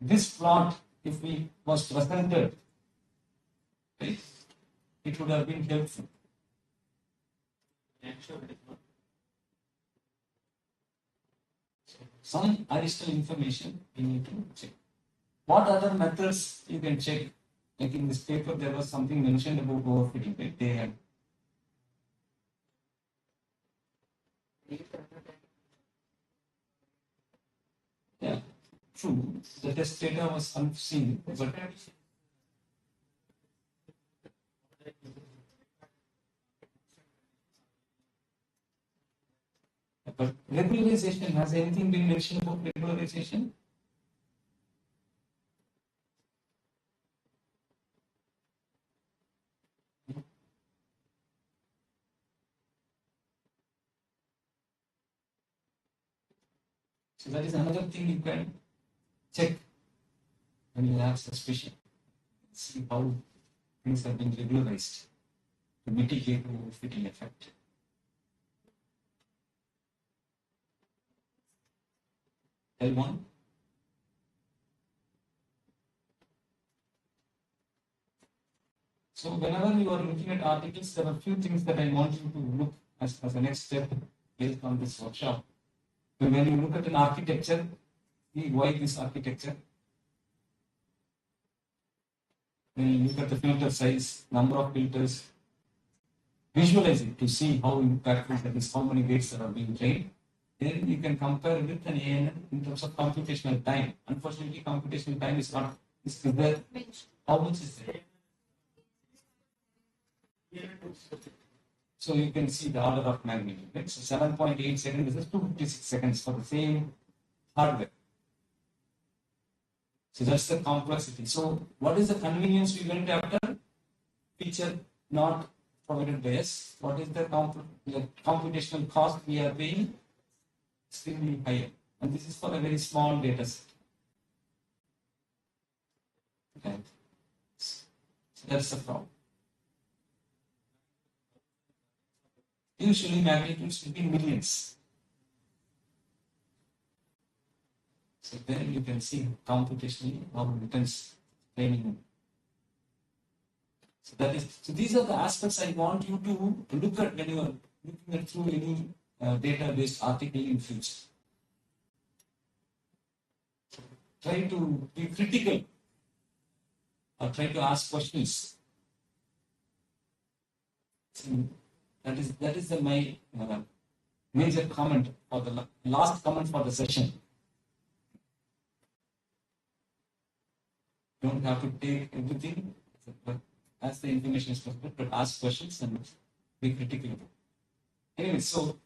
this plot, if we was presented, right, it would have been helpful. Some additional information we need to check. What other methods you can check? Like in this paper, there was something mentioned about overfitting, right? They had. Yeah, true. The test data was unseen, but regularization, has anything been mentioned about regularization? So that is another thing you can check when you have suspicion. See how things have been regularized to mitigate the overfitting effect. L1. So whenever you are looking at articles, there are a few things that I want you to look as a next step based on this workshop. So when you look at an architecture, see why this architecture. When you look at the filter size, number of filters, visualize it to see how impactful that is, how many weights that are being trained. Then you can compare with an ANN in terms of computational time. Unfortunately, computational time is not is there. How much is there? So you can see the order of magnitude. Right? So 7.8 seconds is 256 seconds for the same hardware. So that's the complexity. So what is the convenience we went after? Feature not provided by us. What is the computational cost we are paying? Extremely higher. And this is for a very small data set. Okay. So that's the problem. Usually magnitudes will be millions. So then you can see computationally how intense training. So these are the aspects I want you to look at when you are looking at through any database article in future. Try to be critical or try to ask questions. So that is my major comment or the last comment for the session. Don't have to take everything, but as the information is presented, but ask questions and be critical. Anyway, so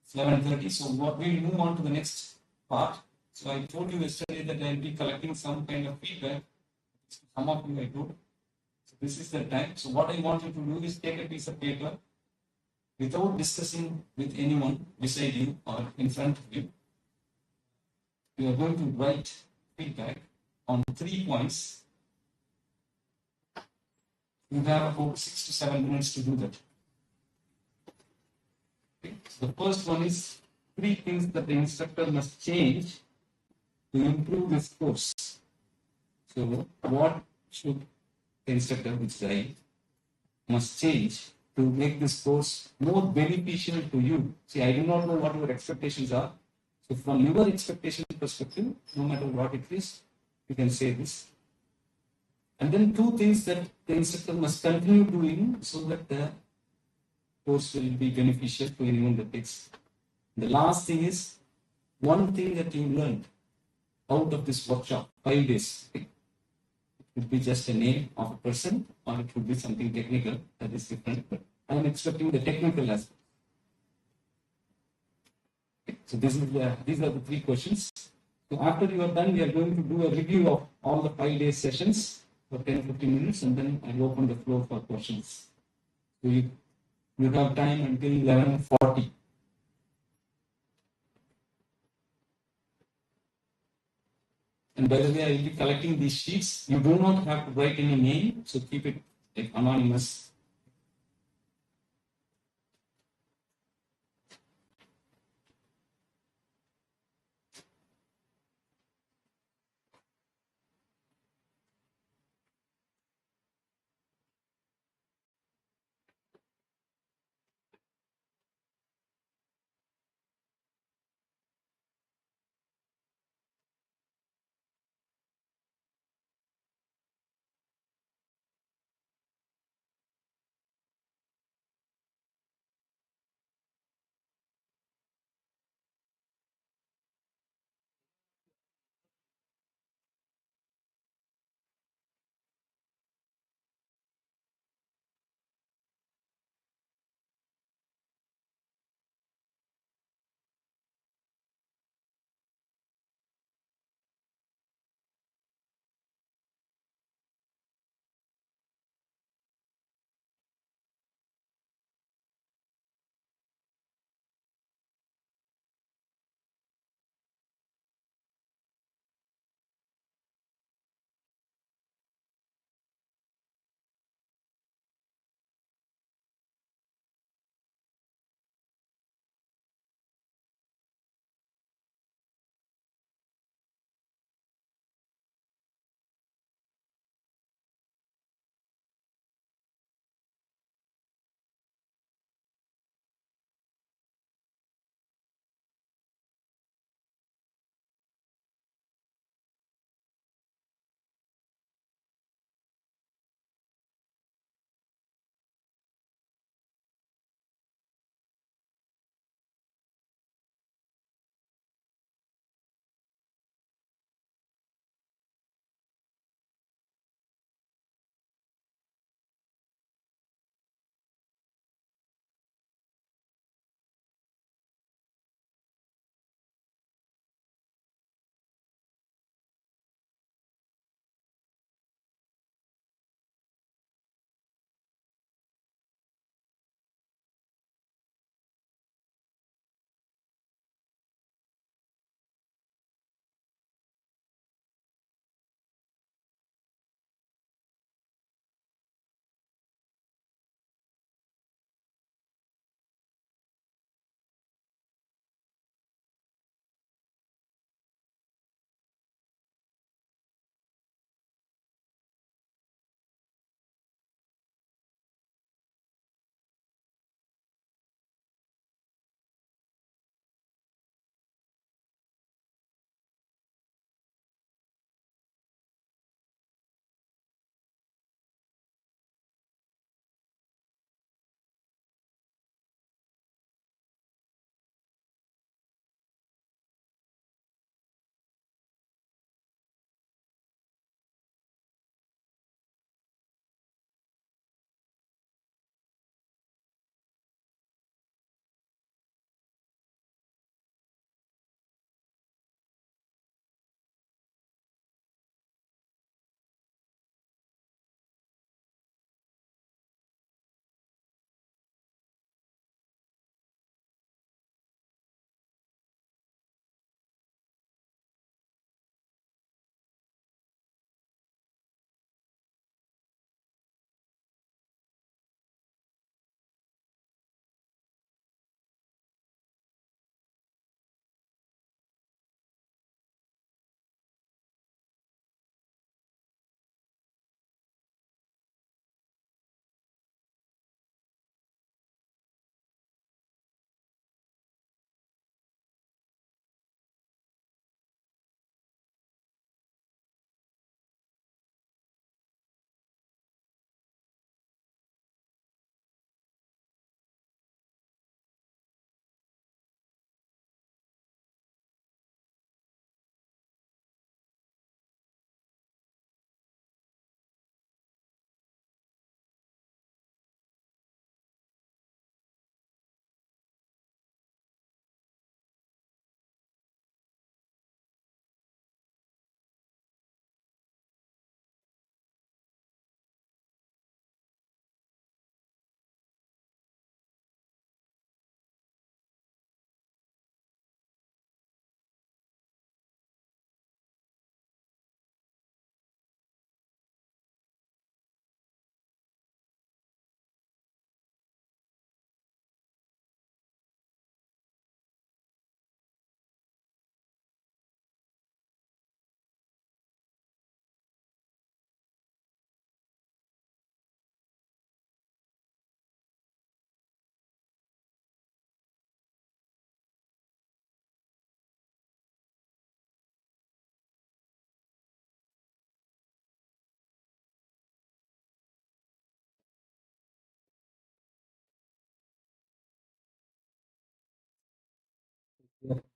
it's 11:30. So what we'll move on to the next part. So I told you yesterday that I'll be collecting some kind of feedback. Some of you I told. So this is the time. So what I want you to do is take a piece of paper without discussing with anyone beside you or in front of you. You are going to write feedback on 3 points. You have about 6 to 7 minutes to do that. Okay. So the first one is 3 things that the instructor must change to improve this course. So what should the instructor, which I must change to make this course more beneficial to you? See, I do not know what your expectations are. So from your expectation perspective, no matter what it is, you can say this. And then 2 things that the instructor must continue doing so that the course will be beneficial to anyone that takes. The last thing is 1 thing that you learned out of this workshop, 5 days. It could be just a name of a person or it could be something technical that is different. But I am expecting the technical aspect. So these are the 3 questions. So after you are done, we are going to do a review of all the 5 day sessions for 10-15 minutes and then I'll open the floor for questions. So you have time until 11:40. And by the way, I will be collecting these sheets. You do not have to write any name, so keep it like anonymous.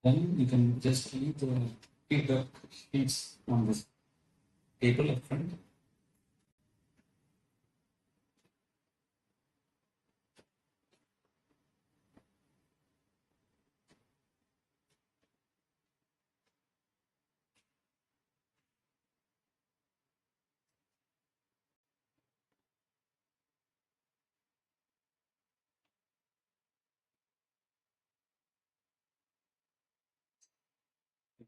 Then you can just keep the sheets on this table up front.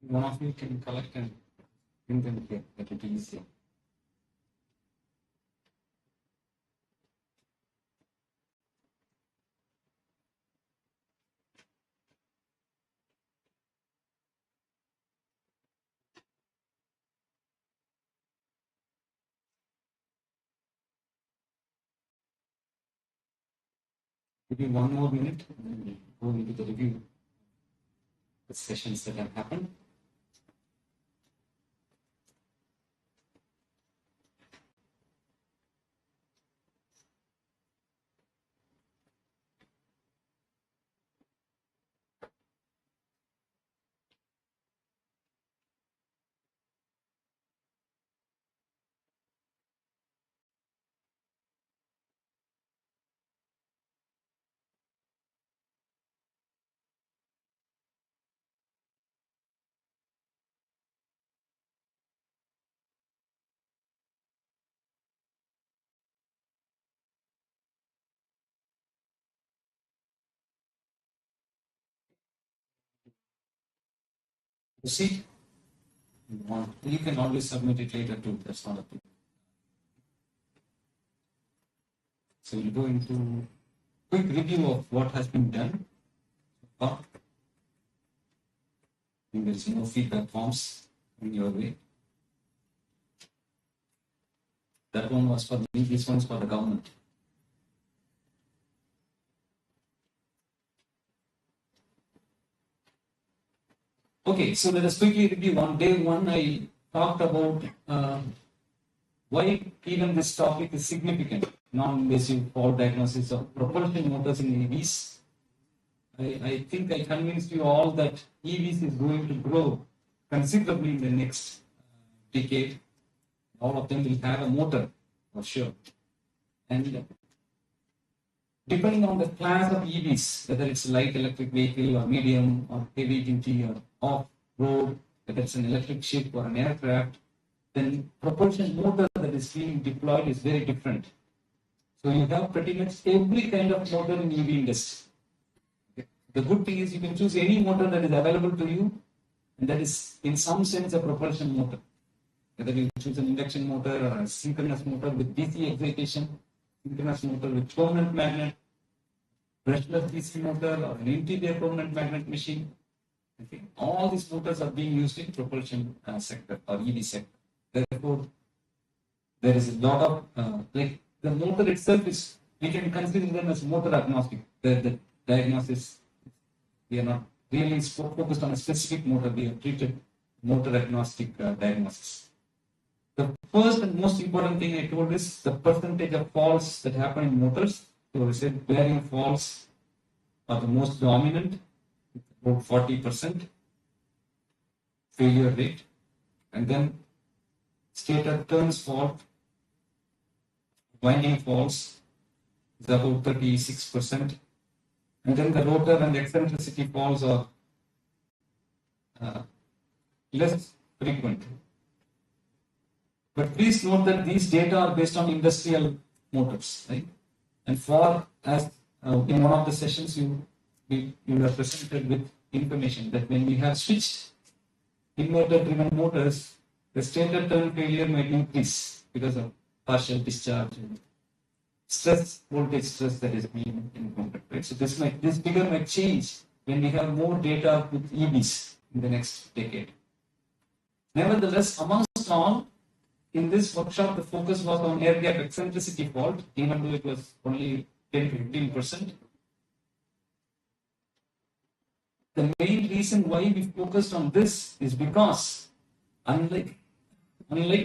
One of you can collect and bring them here. That will be easier. Give you 1 more minute and then we'll go into the review the sessions that have happened. You see, you can always submit it later too. That's not a problem. So we'll go into quick review of what has been done. I think there is no feedback forms in your way. That one was for me, this one's for the government. Okay, so let us quickly review. On day one, I talked about why even this topic is significant, non-invasive fault diagnosis of propulsion motors in EVs. I think I convinced you all that EVs is going to grow considerably in the next decade. All of them will have a motor, for sure. And depending on the class of EVs, whether it's a light electric vehicle or medium or heavy duty or off-road, whether it's an electric ship or an aircraft, then propulsion motor that is being deployed is very different. So you have pretty much every kind of motor in EV industry. The good thing is you can choose any motor that is available to you, and that is in some sense a propulsion motor. Whether you choose an induction motor or a synchronous motor with DC excitation, synchronous motor with permanent magnet, brushless DC motor or an interior permanent magnet machine. Okay. All these motors are being used in propulsion sector or EV sector. Therefore, there is a lot of like the motor itself is, we can consider them as motor agnostic. The diagnosis, we are not really focused on a specific motor. We have treated motor agnostic diagnosis. The first and most important thing I told is the percentage of faults that happen in motors. So I said bearing faults are the most dominant, about 40% failure rate, and then stator turns fault, winding faults is about 36%, and then the rotor and eccentricity faults are less frequent. But please note that these data are based on industrial motors, right? And for as in one of the sessions you were presented with information that when we have switched inverter driven motors, the stator turn failure might increase because of partial discharge and stress, voltage stress that is being encountered, right? So this figure might change when we have more data with EVs in the next decade. Nevertheless, amongst all, in this workshop, the focus was on air gap eccentricity fault, even though it was only 10-15%. The main reason why we focused on this is because, unlike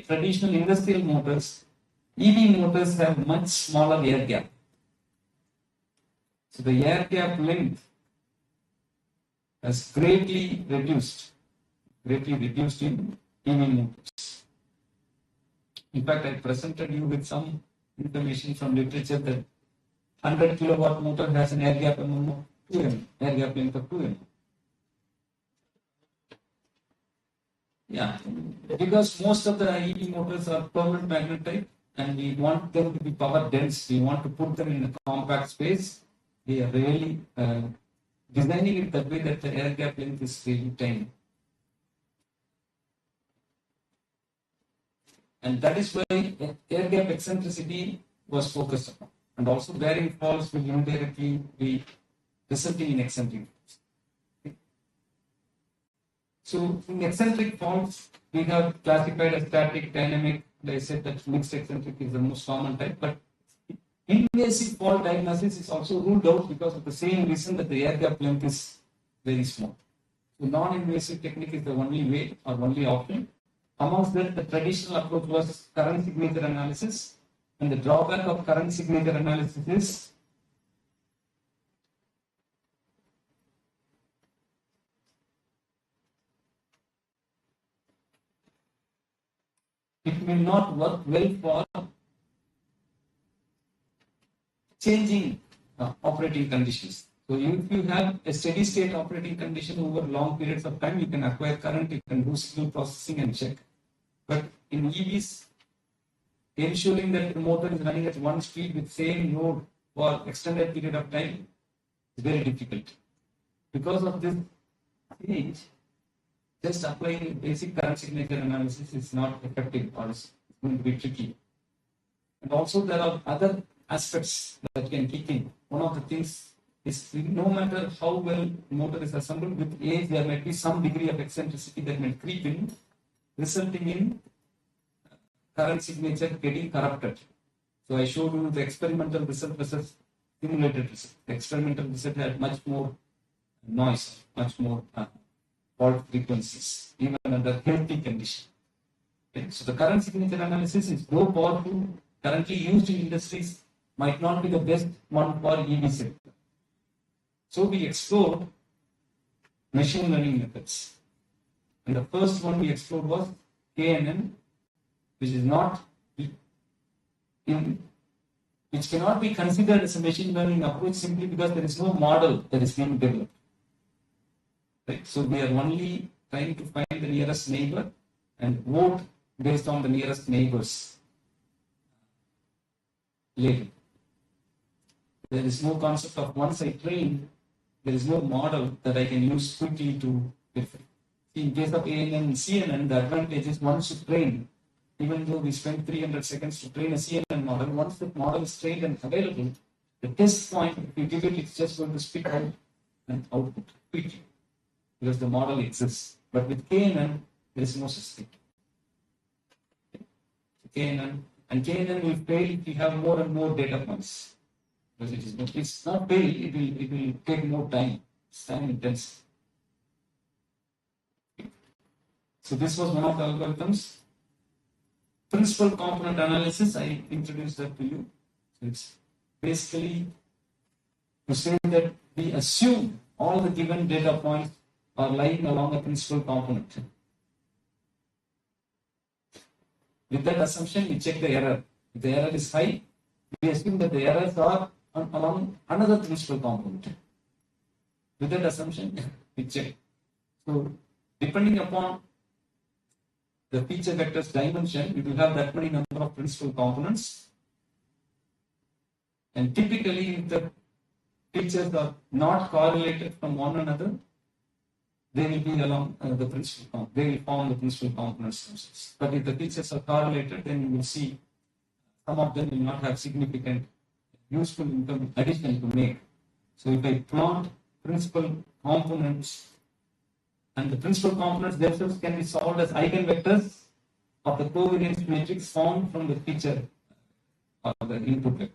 traditional industrial motors, EV motors have much smaller air gap. So the air gap length has greatly reduced in EV motors. In fact, I presented you with some information from literature that 100 kilowatt motor has an air gap MM of 2 mm, air gap length of 2 mm. Yeah, because most of the EV motors are permanent magnet type and we want them to be power dense. We want to put them in a compact space. We are really designing it that way that the air gap length is really tiny. And that is why air gap eccentricity was focused upon. And also bearing falls will indirectly be resulting in eccentric. So in eccentric faults, we have classified as static, dynamic. I said that mixed eccentric is the most common type, but invasive fault diagnosis is also ruled out because of the same reason that the air gap length is very small. So non-invasive technique is the only way or only option. Amongst that, the traditional approach was current signature analysis, and the drawback of current signature analysis is it will not work well for changing operating conditions. So if you have a steady state operating condition over long periods of time, you can acquire current, you can do signal processing and check. But in EVs, ensuring that the motor is running at one speed with same load for extended period of time is very difficult. Because of this change, just applying basic current signature analysis is not effective or it's going to be tricky. And also there are other aspects that can kick in. One of the things is no matter how well the motor is assembled, with age there might be some degree of eccentricity that may creep in, resulting in current signature getting corrupted. So I showed you the experimental result versus simulated result. The experimental result had much more noise, much more fault frequencies, even under healthy condition. Okay. So the current signature analysis is though powerful, currently used in industries, might not be the best one for EV sector. So we explored machine learning methods. And the first one we explored was GIAN, which is not which cannot be considered as a machine learning approach simply because there is no model that is being developed. Right? So we are only trying to find the nearest neighbor and vote based on the nearest neighbor's label. There is no concept of once I train, there is no model that I can use quickly to verify. In case of ANN and CNN, the advantage is once you train, even though we spend 300 seconds to train a CNN model, once the model is trained and available, the test point, if you give it, it's just going to spit out an output quickly because the model exists. But with KNN, there is no such thing. KNN will fail if you have more and more data points. Because it's not fail, it will take more time. It's time intensive. So this was one of the algorithms. Principal component analysis, I introduced that to you. So it's basically to say that we assume all the given data points are lying along a principal component. With that assumption, we check the error. If the error is high, we assume that the errors are along another principal component. With that assumption, we check. So, depending upon the feature vector's dimension, we will have that many number of principal components. And typically, if the features are not correlated from one another, they will be along the principal component. They will form the principal components themselves. But if the features are correlated, then you will see some of them will not have significant useful addition to make. So if I plot principal components, and the principal components themselves can be solved as eigenvectors of the covariance matrix formed from the feature or the input vector.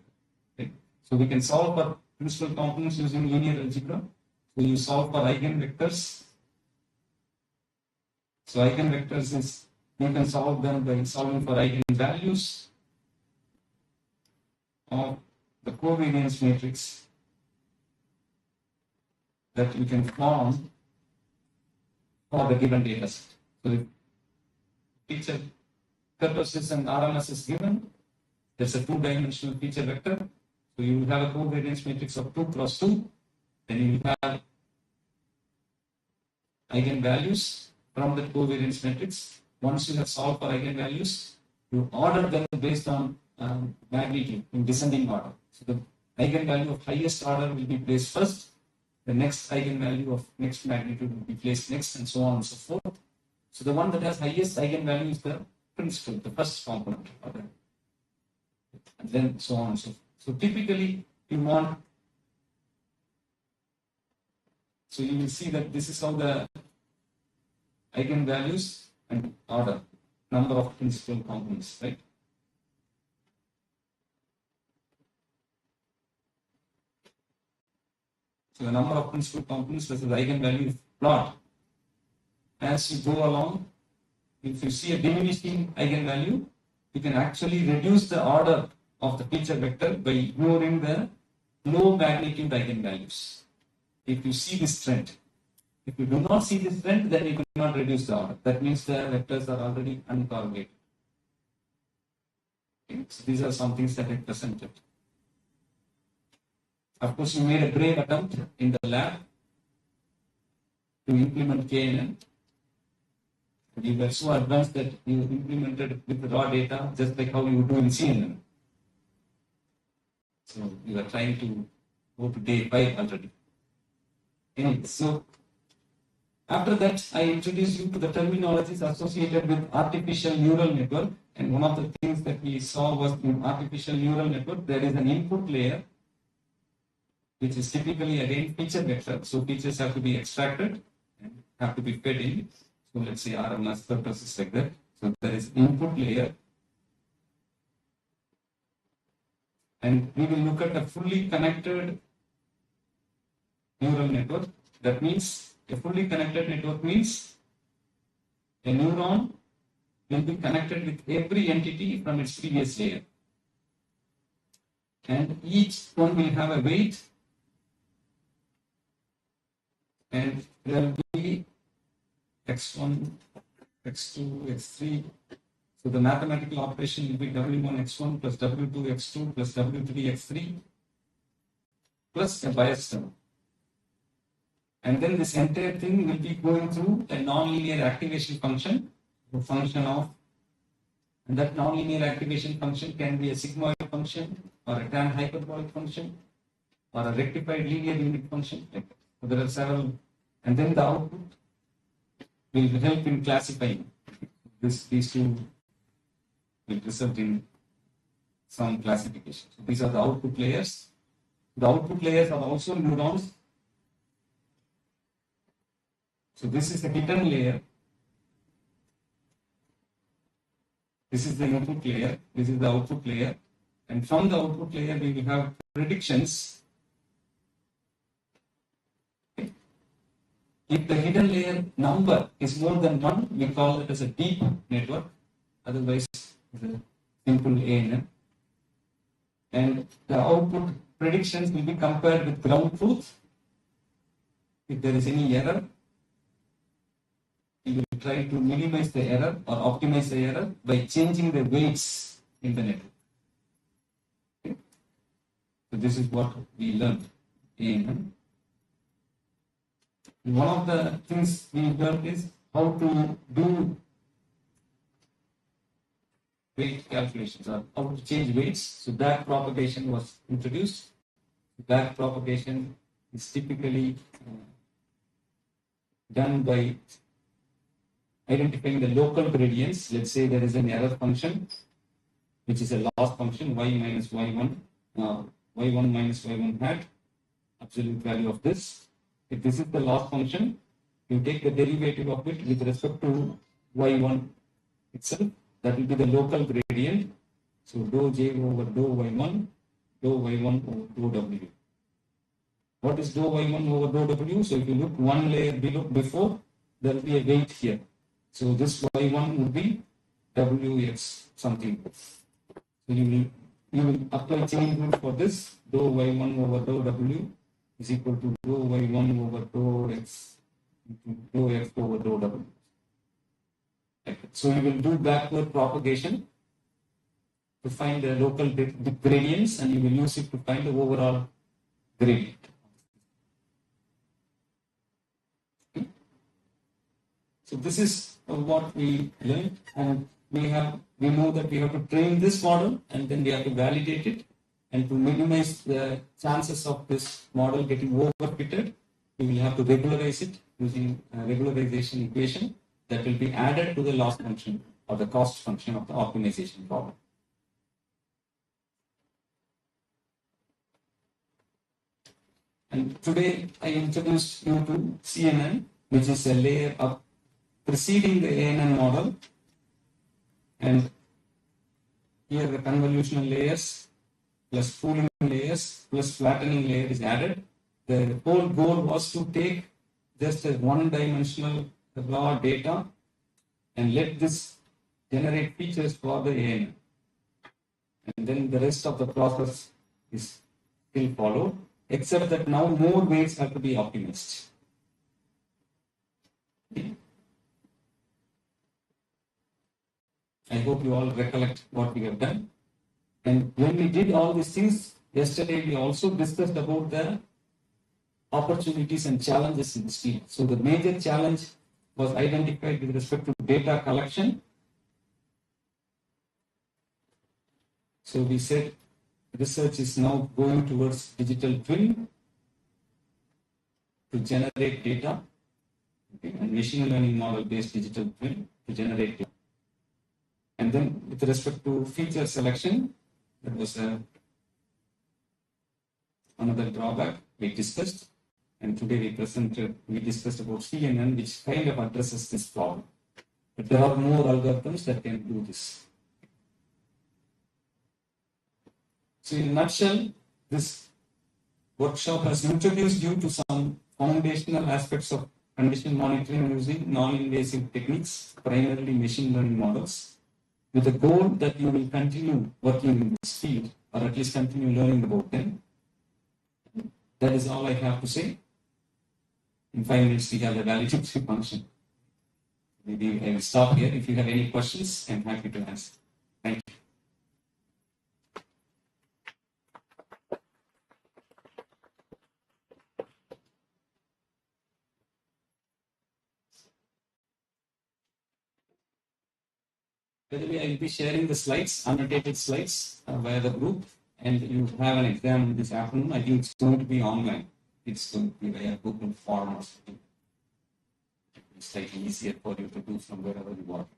Okay. So we can solve for principal components using linear algebra. So you solve for eigenvectors. So eigenvectors is you can solve them by solving for eigenvalues of the covariance matrix that you can form for the given data set. So if feature kurtosis and RMS is given, there's a two-dimensional feature vector. So you will have a covariance matrix of 2 cross 2. Then you will have eigenvalues from the covariance matrix. Once you have solved for eigenvalues, you order them based on magnitude in descending order. So the eigenvalue of highest order will be placed first. The next eigenvalue of next magnitude will be placed next, and so on and so forth. So the one that has highest eigenvalue is the principal, the first component of that. And then so on and so forth. So typically you want, so you will see that this is how the eigenvalues and order, number of principal components, right? So the number of principal components versus the eigenvalue plot. As you go along, if you see a diminishing eigenvalue, you can actually reduce the order of the feature vector by ignoring the low magnitude eigenvalues. If you see this trend, if you do not see this trend, then you cannot reduce the order. That means the vectors are already uncorrelated. Okay. So these are some things that I presented. Of course, you made a brave attempt in the lab to implement GIAN. You were so advanced that you implemented with the raw data, just like how you do in CNN. So you are trying to go to day 5 already. Anyway, so after that, I introduced you to the terminologies associated with artificial neural network. And one of the things that we saw was in artificial neural network, there is an input layer, which is typically again feature vector. So features have to be extracted and have to be fed in. So let's say RMS purposes like that. So there is input layer. And we will look at a fully connected neural network. That means a fully connected network means a neuron will be connected with every entity from its previous layer. And each one will have a weight, and there will be x1, x2, x3. So the mathematical operation will be w1 x1 plus w2 x2 plus w3 x3 plus a bias term. And then this entire thing will be going through a nonlinear activation function, a function of, and that nonlinear activation function can be a sigmoid function or a tan hyperbolic function or a rectified linear unit function. So there are several, and then the output will help in classifying these two will result in some classification. So these are the output layers. The output layers are also neurons. So this is the hidden layer. This is the input layer. This is the output layer. And from the output layer, we will have predictions. If the hidden layer number is more than 1, we call it as a deep network. Otherwise, it's a simple ANN. And the output predictions will be compared with ground truth. If there is any error, we will try to minimize the error or optimize the error by changing the weights in the network. Okay. So this is what we learned in. One of the things we learned is how to do weight calculations or how to change weights. So back propagation was introduced. Back propagation is typically done by identifying the local gradients. Let's say there is an error function, which is a loss function, y minus y1, y1 minus y1 hat, absolute value of this. If this is the loss function, you take the derivative of it with respect to y1 itself. That will be the local gradient. So dou j over dou y1 over dou w. What is dou y1 over dou w? So if you look one layer below before, there will be a weight here. So this y1 would be wx something. So you will apply chain rule for this. Dou y1 over dou w is equal to dou y1 over dou x low F overloadable. So you will do backward propagation to find the local gradients, and you will use it to find the overall gradient. Okay. So this is what we learned, and we know that we have to train this model, and then we have to validate it, and to minimize the chances of this model getting overfitted, we will have to regularize it using a regularization equation that will be added to the loss function or the cost function of the optimization problem. And today I introduced you to CNN, which is a layer up preceding the ANN model. And here the convolutional layers plus pooling layers plus flattening layer is added. The whole goal was to take just a one-dimensional raw data and let this generate features for the ANN. And then the rest of the process is still followed, except that now more weights have to be optimized. I hope you all recollect what we have done. And when we did all these things, yesterday we also discussed about the opportunities and challenges in this field. So the major challenge was identified with respect to data collection. So we said research is now going towards digital twin to generate data, okay, and machine learning model based digital twin to generate data. And then with respect to feature selection, that was another drawback we discussed. And today we discussed about CNN, which kind of addresses this problem. But there are more algorithms that can do this. So in a nutshell, this workshop has introduced you to some foundational aspects of condition monitoring using non-invasive techniques, primarily machine learning models, with the goal that you will continue working in this field, or at least continue learning about them. That is all I have to say. In 5 minutes, we have the validity function. Maybe I will stop here. If you have any questions, I'm happy to answer. Thank you. By the way, I will be sharing the slides, annotated slides via the group, and you have an exam this afternoon. I think it's going to be online. It's going to be via Google Form or something. It's slightly easier for you to do from wherever you want.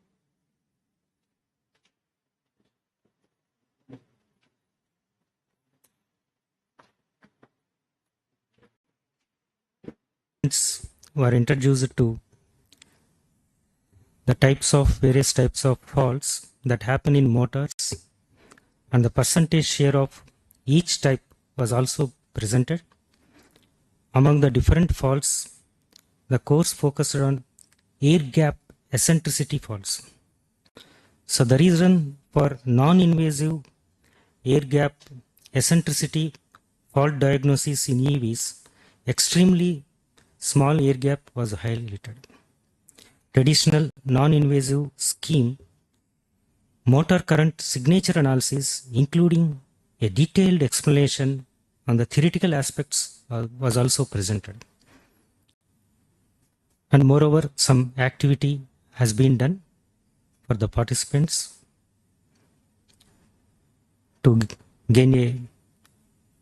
Were introduced to the various types of faults that happen in motors, and the percentage share of each type was also presented. Among the different faults, the course focused on air gap eccentricity faults. So the reason for non-invasive air gap eccentricity fault diagnosis in EVs, extremely small air gap was highlighted. Traditional non-invasive scheme, motor current signature analysis, including a detailed explanation on the theoretical aspects, was also presented. And moreover, some activity has been done for the participants to gain a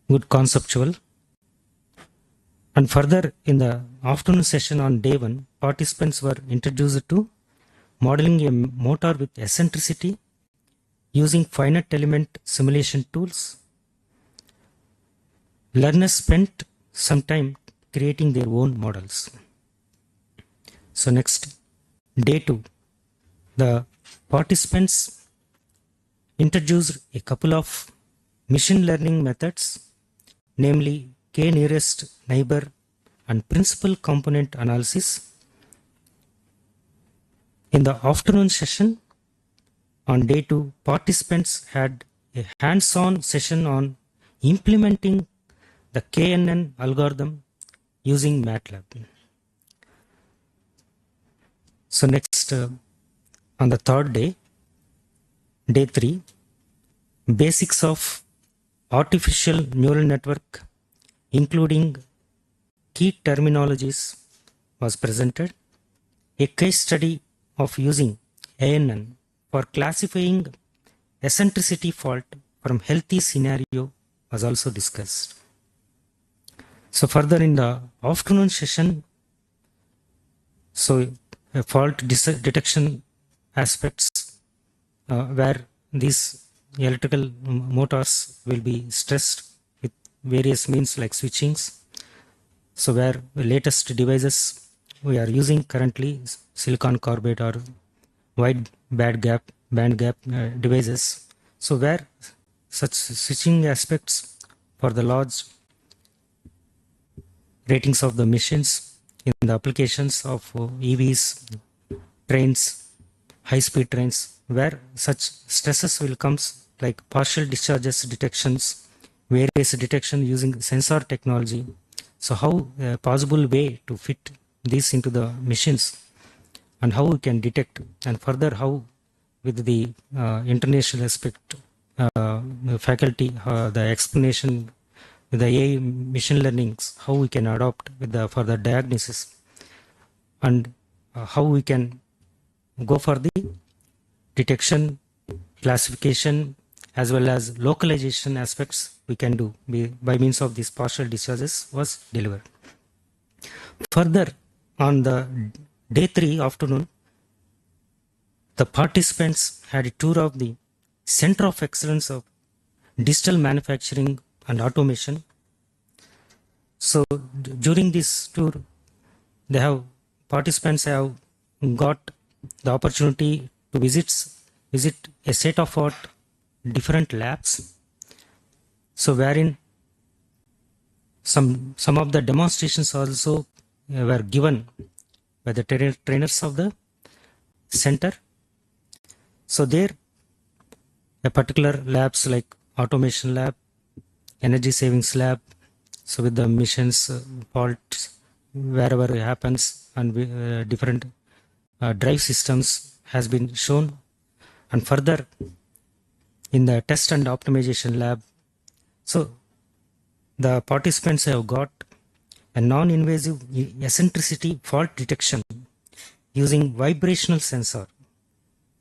good conceptual. And further, in the afternoon session on day 1, participants were introduced to modeling a motor with eccentricity using finite element simulation tools. Learners spent some time creating their own models. So next, day 2, the participants introduced a couple of machine learning methods, namely k-nearest neighbor and principal component analysis. In the afternoon session on day 2, participants had a hands-on session on implementing the KNN algorithm using MATLAB. So next, on the third day, day 3, basics of artificial neural network, including key terminologies, was presented. A case study of using ANN for classifying eccentricity fault from healthy scenario was also discussed. So further in the afternoon session, so fault detection aspects where these electrical motors will be stressed with various means like switchings. So where the latest devices we are using currently, silicon carbide or wide band gap devices. So where such switching aspects for the large ratings of the machines in the applications of EVs, trains, high-speed trains, where such stresses will comes like partial discharges detections, various detection using sensor technology. So how a possible way to fit this into the machines and how we can detect, and further how with the international aspect faculty, the explanation with the AI machine learnings, how we can adopt with the further diagnosis, and how we can go for the detection, classification, as well as localization aspects we can do by means of these partial discharges was delivered. Further, on the day 3 afternoon, the participants had a tour of the Center of Excellence of Digital Manufacturing and Automation. So during this tour, participants have got the opportunity to visit a set of different labs. So wherein some of the demonstrations also were given by the trainers of the center. So there, a particular labs like automation lab, energy savings lab, so with the missions faults wherever it happens, and different drive systems has been shown. And further in the test and optimization lab, so the participants have got a non-invasive eccentricity fault detection using vibrational sensor,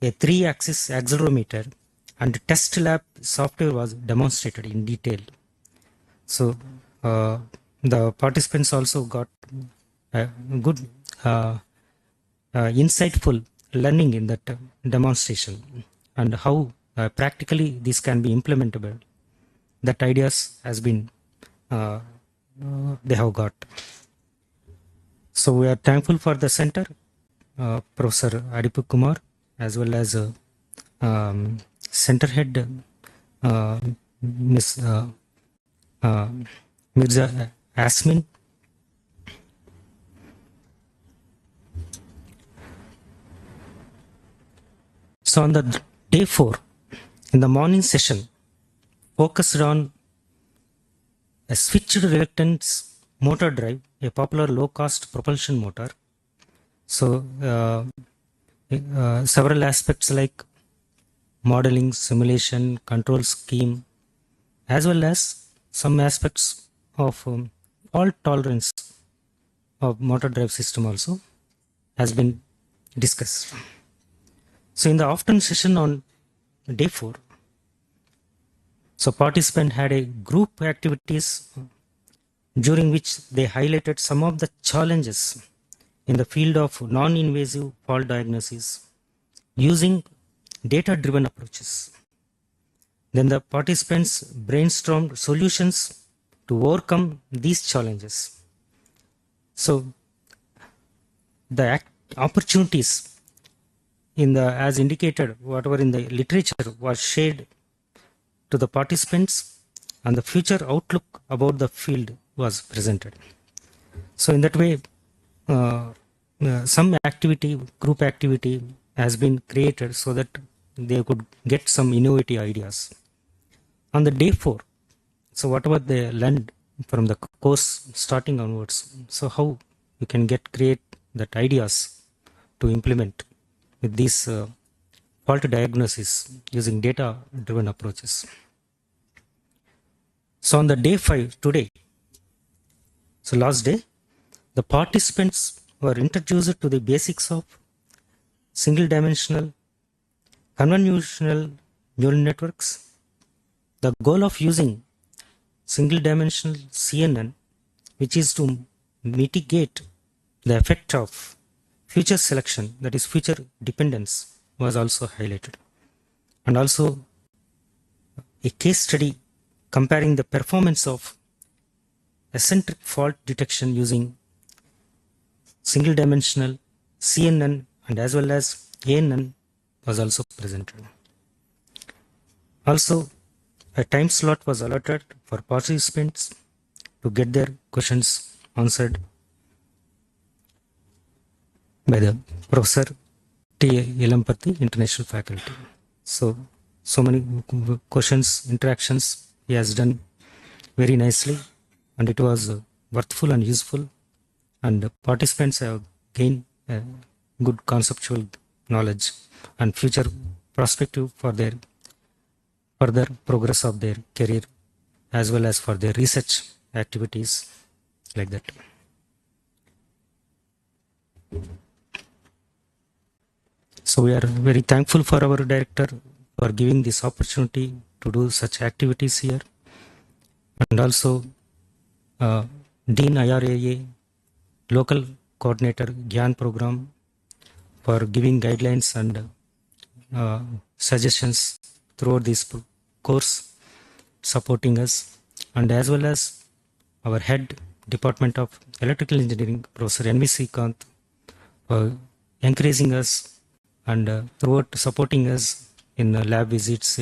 a 3-axis accelerometer, and test lab software was demonstrated in detail. So the participants also got good insightful learning in that demonstration, and how practically this can be implementable. That ideas has been they have got. So we are thankful for the center, Professor Adipu Kumar, as well as center head Ms. Mirza Asmin. So on the day 4, in the morning session, focused on a switched reluctance motor drive, a popular low-cost propulsion motor. So several aspects like modeling, simulation, control scheme, as well as some aspects of fault tolerance of motor drive system also has been discussed. So in the afternoon session on day 4, so participants had a group activities during which they highlighted some of the challenges in the field of non-invasive fault diagnosis using data-driven approaches. Then the participants brainstormed solutions to overcome these challenges. So the opportunities in the, as indicated, whatever in the literature was shared to the participants, and the future outlook about the field was presented. So in that way, some activity, group activity has been created so that they could get some innovative ideas. On the day 4, so whatever they learned from the course starting onwards, so how you can create that ideas to implement with these fault diagnosis using data-driven approaches. So on the day 5 today, so last day, the participants were introduced to the basics of single-dimensional convolutional neural networks. The goal of using single-dimensional CNN, which is to mitigate the effect of feature selection, that is feature dependence, was also highlighted. And also a case study comparing the performance of eccentric fault detection using single dimensional CNN and as well as ANN was also presented. Also, a time slot was allotted for participants to get their questions answered by the Professor T. Elampati, international faculty. So many questions, interactions he has done very nicely, and it was worthful and useful, and participants have gained good conceptual knowledge and future perspective for their further progress of their career as well as for their research activities like that. So we are very thankful for our director for giving this opportunity to do such activities here, and also Dean IRAA, local coordinator GIAN program for giving guidelines and suggestions throughout this course, supporting us, and as well as our head department of electrical engineering, Professor N.V. Srikanth, for encouraging us and throughout supporting us in lab visits,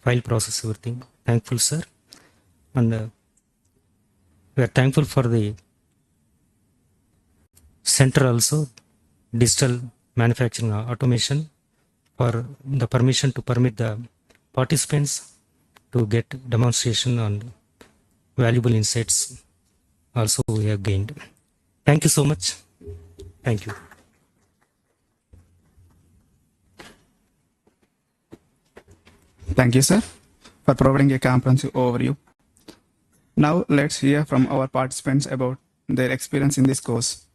file process, everything. Thankful, sir. And we are thankful for the center also, digital manufacturing automation, for the permission to permit the participants to get demonstration and valuable insights also we have gained. Thank you so much. Thank you. Thank you, sir, for providing a comprehensive overview. Now, let's hear from our participants about their experience in this course.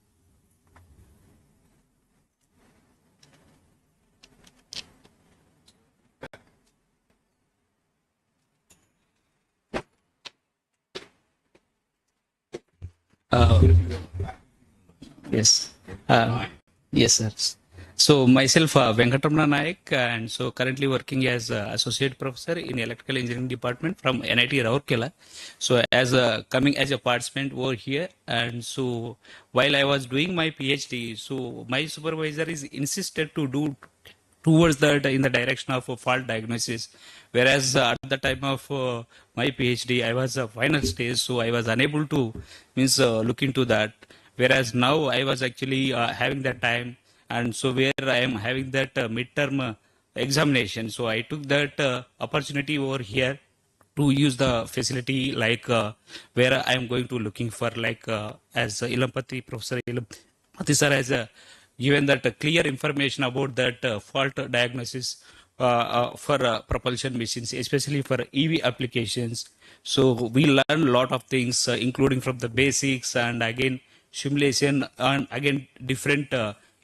Yes. Yes, sir. So myself, Venkatramana Naik, and so currently working as associate professor in electrical engineering department from NIT Rourkela. So as coming as a participant over here, and so while I was doing my PhD, so my supervisor is insisted to do towards that in the direction of fault diagnosis, whereas at the time of my PhD I was a final stage, so I was unable to look into that, whereas now I was actually having that time, and so where I am having that midterm examination, so I took that opportunity over here to use the facility, like where I am going to looking for, like as Ilampati, Professor Ilampati sir has given that clear information about that fault diagnosis for propulsion machines, especially for EV applications. So we learn a lot of things, including from the basics and again simulation and again different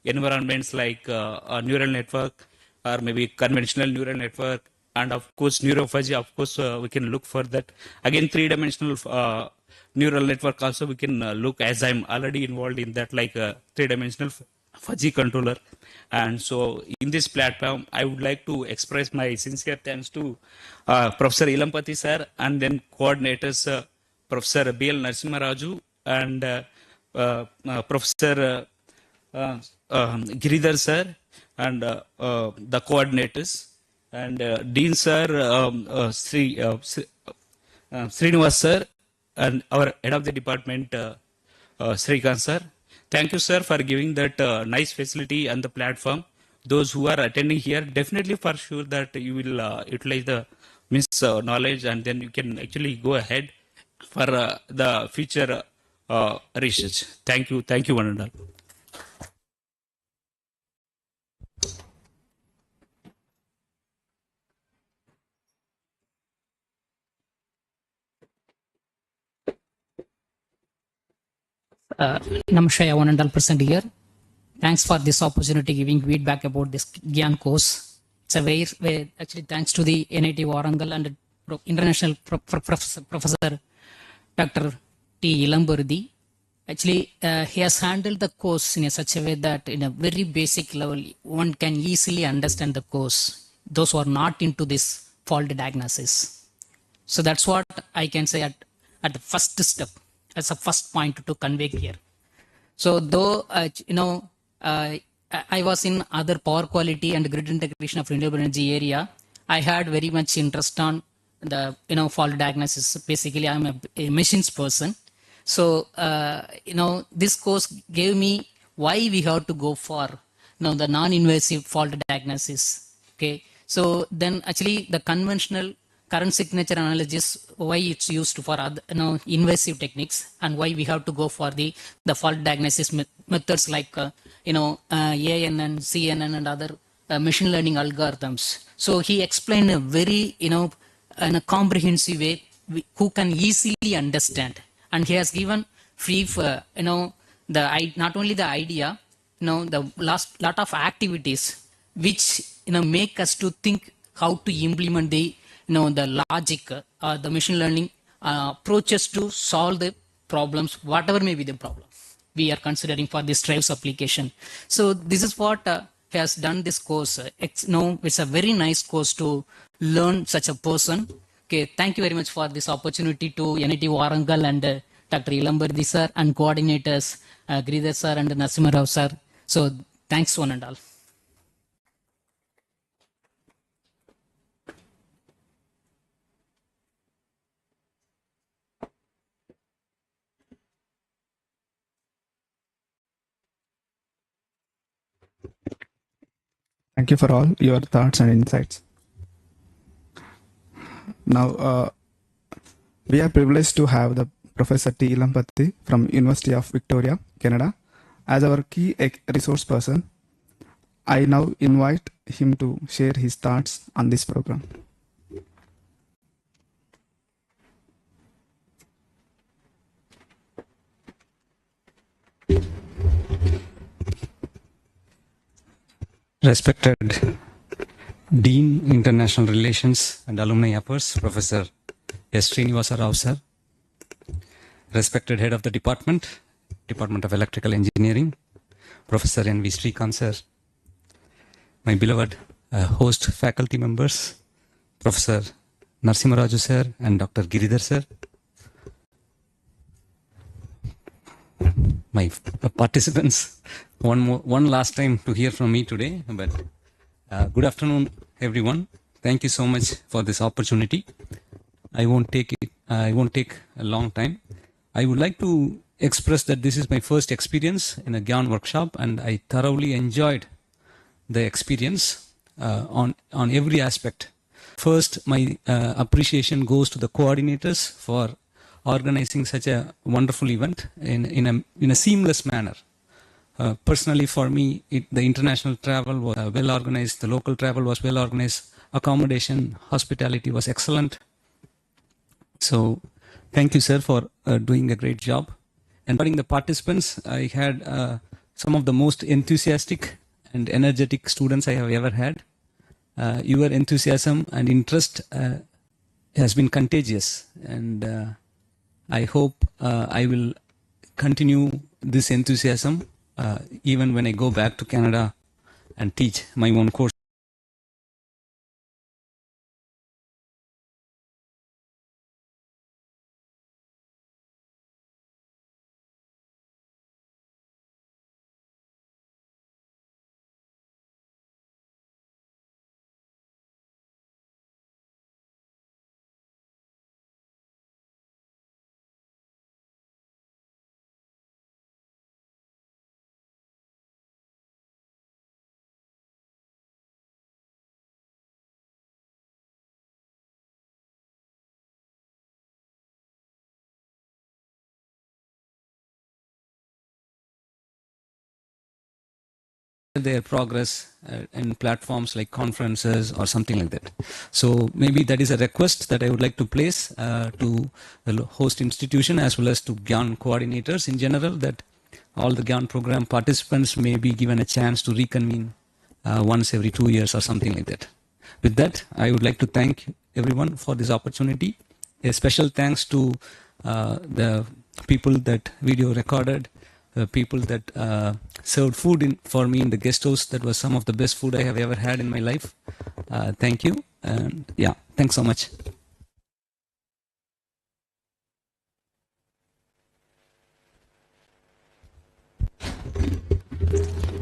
environments like a neural network or maybe conventional neural network, and of course neurophagy. Of course, we can look for that. Again, three-dimensional neural network also we can look, as I'm already involved in that, like three-dimensional fuzzy controller. And so in this platform, I would like to express my sincere thanks to Professor Ilampati sir, and then coordinators Professor B.L. Narasimharaju and Professor Giridhar sir, and the coordinators, and Dean sir, Srinivas sir, and our head of the department, Srikanth sir. Thank you, sir, for giving that nice facility and the platform. Those who are attending here, definitely for sure that you will utilize the knowledge, and then you can actually go ahead for the future research. Thank you, one and all. Namaste, one and all present here. Thanks for this opportunity giving feedback about this GIAN course. It's a very actually thanks to the NIT Warangal and international professor Dr. T. Ilamburdi. Actually, he has handled the course in such a way that in a very basic level, one can easily understand the course. Those who are not into this fault diagnosis. So that's what I can say at the first step, as a first point to convey here. So though I was in other power quality and grid integration of renewable energy area, I had very much interest on the fault diagnosis. Basically, I'm a machines person. So this course gave me why we have to go for the non-invasive fault diagnosis. Okay, so then actually the conventional current signature analysis, why it's used for other, invasive techniques, and why we have to go for the fault diagnosis methods like AN and CNN and other machine learning algorithms. So he explained a very in a comprehensive way who can easily understand, and he has given free for the not only the idea, the last lot of activities which make us to think how to implement the the logic the machine learning approaches to solve the problems, whatever may be the problem we are considering for this drives application. So this is what has done this course. It's a very nice course to learn such a person. Okay, thank you very much for this opportunity to NIT Warangal and Dr. Ilambardi sir and coordinators Giridhar sir and Narasimha Rao sir. So thanks one and all. Thank you for all your thoughts and insights. Now, we are privileged to have the Professor T. Ilampati from University of Victoria, Canada, as our key resource person. I now invite him to share his thoughts on this program. Respected Dean, International Relations and Alumni Affairs, Professor S. Srinivasa Rao, sir. Respected Head of the Department, Department of Electrical Engineering, Professor N. V. Srikanth, sir. My beloved host faculty members, Professor Narasimha Raju, sir, and Dr. Giridhar, sir. My participants, one last time to hear from me today, but good afternoon, everyone. Thank you so much for this opportunity. I won't take a long time. I would like to express that this is my first experience in a GIAN workshop, and I thoroughly enjoyed the experience on every aspect. First, my appreciation goes to the coordinators for organizing such a wonderful event in a seamless manner. Personally, for me, the international travel was well organized, the local travel was well organized, accommodation, hospitality was excellent. So, thank you, sir, for doing a great job. And regarding the participants, I had some of the most enthusiastic and energetic students I have ever had. Your enthusiasm and interest has been contagious, and I hope I will continue this enthusiasm even when I go back to Canada and teach my own course. their progress in platforms like conferences or something like that. So maybe that is a request that I would like to place to the host institution as well as to GIAN coordinators in general, that all the GIAN program participants may be given a chance to reconvene once every 2 years or something like that. With that, I would like to thank everyone for this opportunity. A special thanks to the people that video recorded, the people that served food for me in the guest house. That was some of the best food I have ever had in my life. Thank you. And yeah, thanks so much.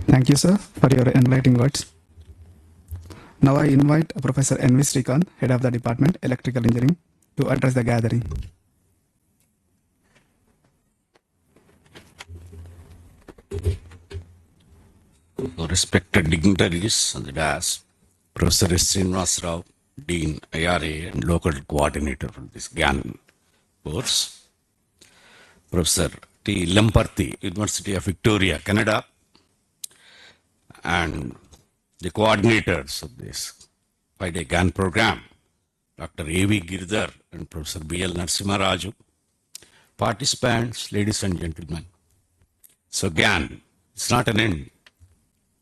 Thank you, sir, for your enlightening words. Now I invite Professor N.V. Srikanth, Head of the Department, Electrical Engineering, to address the gathering. Respected dignitaries on the dais, Professor S. Srinivas Rao, Dean, IRA, and local coordinator for this GIAN course, Professor T. Lamparthi, University of Victoria, Canada, and the coordinators of this 5-day GIAN program, Dr. A.V. Girdhar and Professor B.L. Narasimharaju, participants, ladies and gentlemen. So GIAN, it's not an end.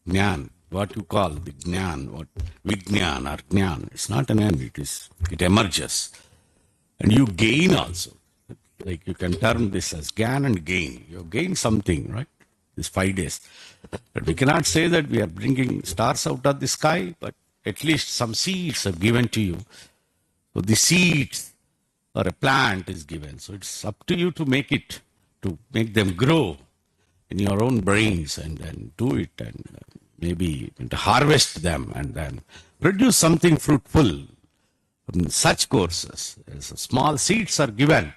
Gyan, what you call the Gyan, what Vigyan or Gyan, it's not an end, it emerges. And you gain also. Like you can term this as Gyan and gain. You gain something, right? These 5 days. But we cannot say that we are bringing stars out of the sky, but at least some seeds are given to you. So the seeds or a plant is given. So it's up to you to make them grow in your own brains and do it and maybe to harvest them and then produce something fruitful from such courses. As small seeds are given,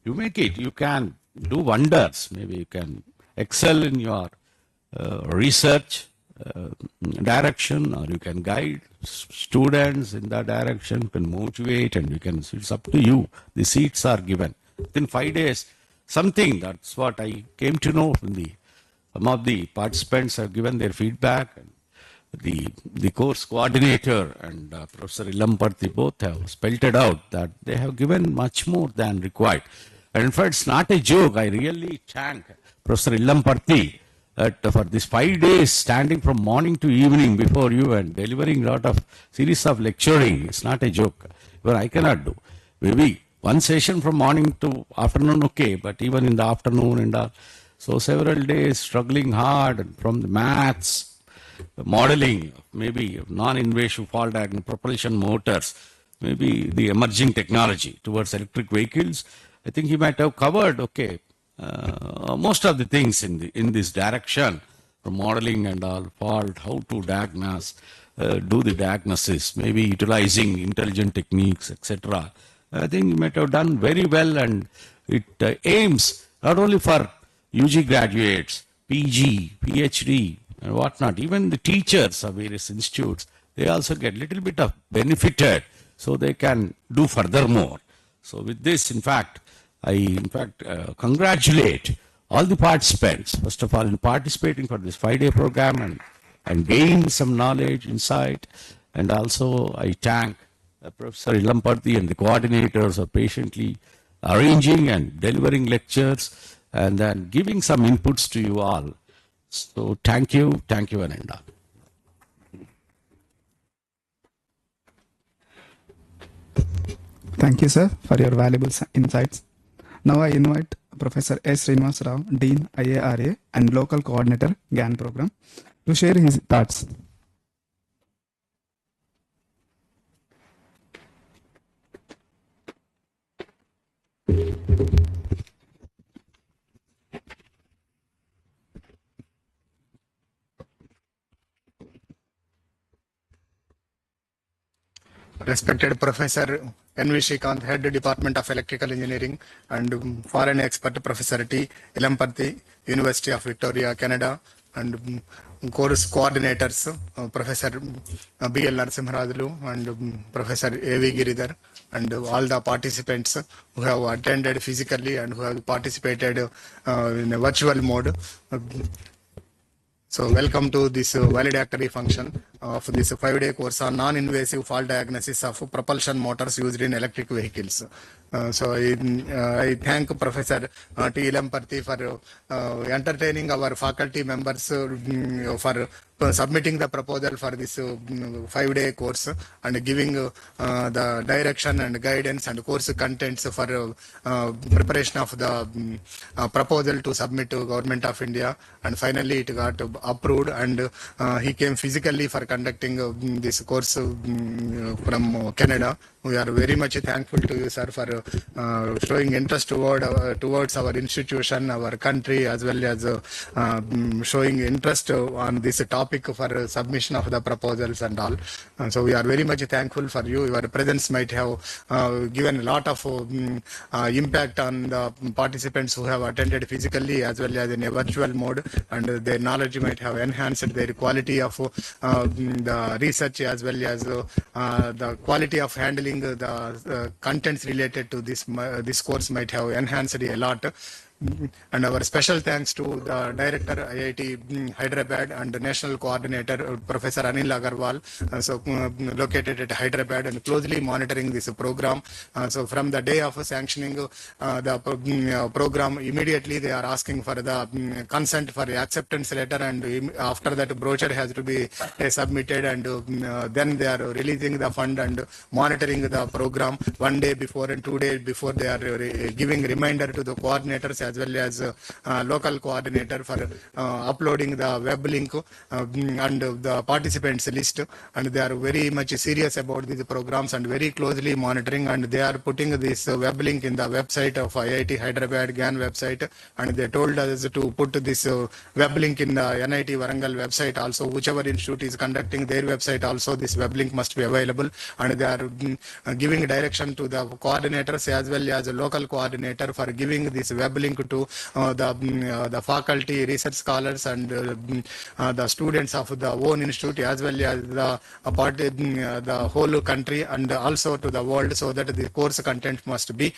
you make it, you can do wonders. Maybe you can excel in your research direction, or you can guide students in that direction, you can motivate, and you can, it's up to you. The seeds are given. Within 5 days, something, that's what I came to know from some of the participants have given their feedback. And the course coordinator and Professor Ilamparthi both have spelled it out that they have given much more than required. And in fact, it's not a joke. I really thank Professor Ilamparthi for this 5 days standing from morning to evening before you and delivering a lot of series of lecturing. It's not a joke. But I cannot do. Maybe one session from morning to afternoon, okay, but even in the afternoon and all. So several days struggling hard and from the maths, the modeling, maybe non-invasive fault diagnosis, propulsion motors, maybe the emerging technology towards electric vehicles. I think he might have covered, okay, most of the things in this direction, from modeling and all, fault, how to diagnose, do the diagnosis, maybe utilizing intelligent techniques, etc. I think he might have done very well, and it aims not only for UG graduates, PG, PhD, and whatnot. Even the teachers of various institutes, they also get a little bit of benefited, so they can do furthermore. So with this, in fact, I congratulate all the participants, first of all, in participating for this 5-day program and gain some knowledge, insight, and also I thank Professor Ilamparthi and the coordinators of patiently arranging and delivering lectures and then giving some inputs to you all. So thank you, Ananda. Thank you, sir, for your valuable insights. Now I invite Professor S. Srinivas Rao, Dean, IARA, and local coordinator, GIAN program, to share his thoughts. Respected Professor N.V. Srikanth, Head Department of Electrical Engineering, and foreign expert Professor T. Ilamparthi, University of Victoria, Canada, and course coordinators Professor B.L. Narasimharaju and Professor A.V. Giridhar, and all the participants who have attended physically and who have participated in a virtual mode. So welcome to this valedictory function of this 5-day course on non-invasive fault diagnosis of propulsion motors used in electric vehicles. I thank Professor T. Lamparthi for entertaining our faculty members for submitting the proposal for this 5-day course and giving the direction and guidance and course contents for preparation of the proposal to submit to Government of India, and finally it got approved, and he came physically for conducting this course from Canada. We are very much thankful to you, sir, for showing interest towards our institution, our country, as well as showing interest on this topic for submission of the proposals and all. So we are very much thankful for you. Your presence might have given a lot of impact on the participants who have attended physically as well as in a virtual mode, and their knowledge might have enhanced their quality of the research as well as the quality of handling the contents related to this course might have enhanced a lot. And our special thanks to the Director IIT Hyderabad and National Coordinator Professor Anil Agarwal, located at Hyderabad and closely monitoring this program. So from the day of sanctioning the program, immediately they are asking for the consent for the acceptance letter, and after that brochure has to be submitted, and then they are releasing the fund and monitoring the program 1 day before and 2 days before. They are giving reminder to the coordinators as well as local coordinator for uploading the web link and the participants list, and they are very much serious about these programs and very closely monitoring, and they are putting this web link in the website of IIT Hyderabad GIAN website, and they told us to put this web link in the NIT Warangal website also. Whichever institute is conducting their website also, this web link must be available, and they are giving direction to the coordinators as well as a local coordinator for giving this web link to the faculty, research scholars, and the students of the own institute as well as the whole country and also to the world, so that the course content must be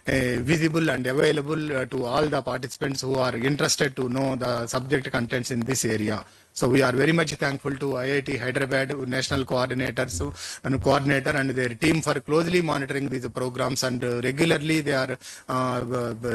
visible and available to all the participants who are interested to know the subject contents in this area. So we are very much thankful to IIT Hyderabad national coordinators and coordinator and their team for closely monitoring these programs, and regularly they are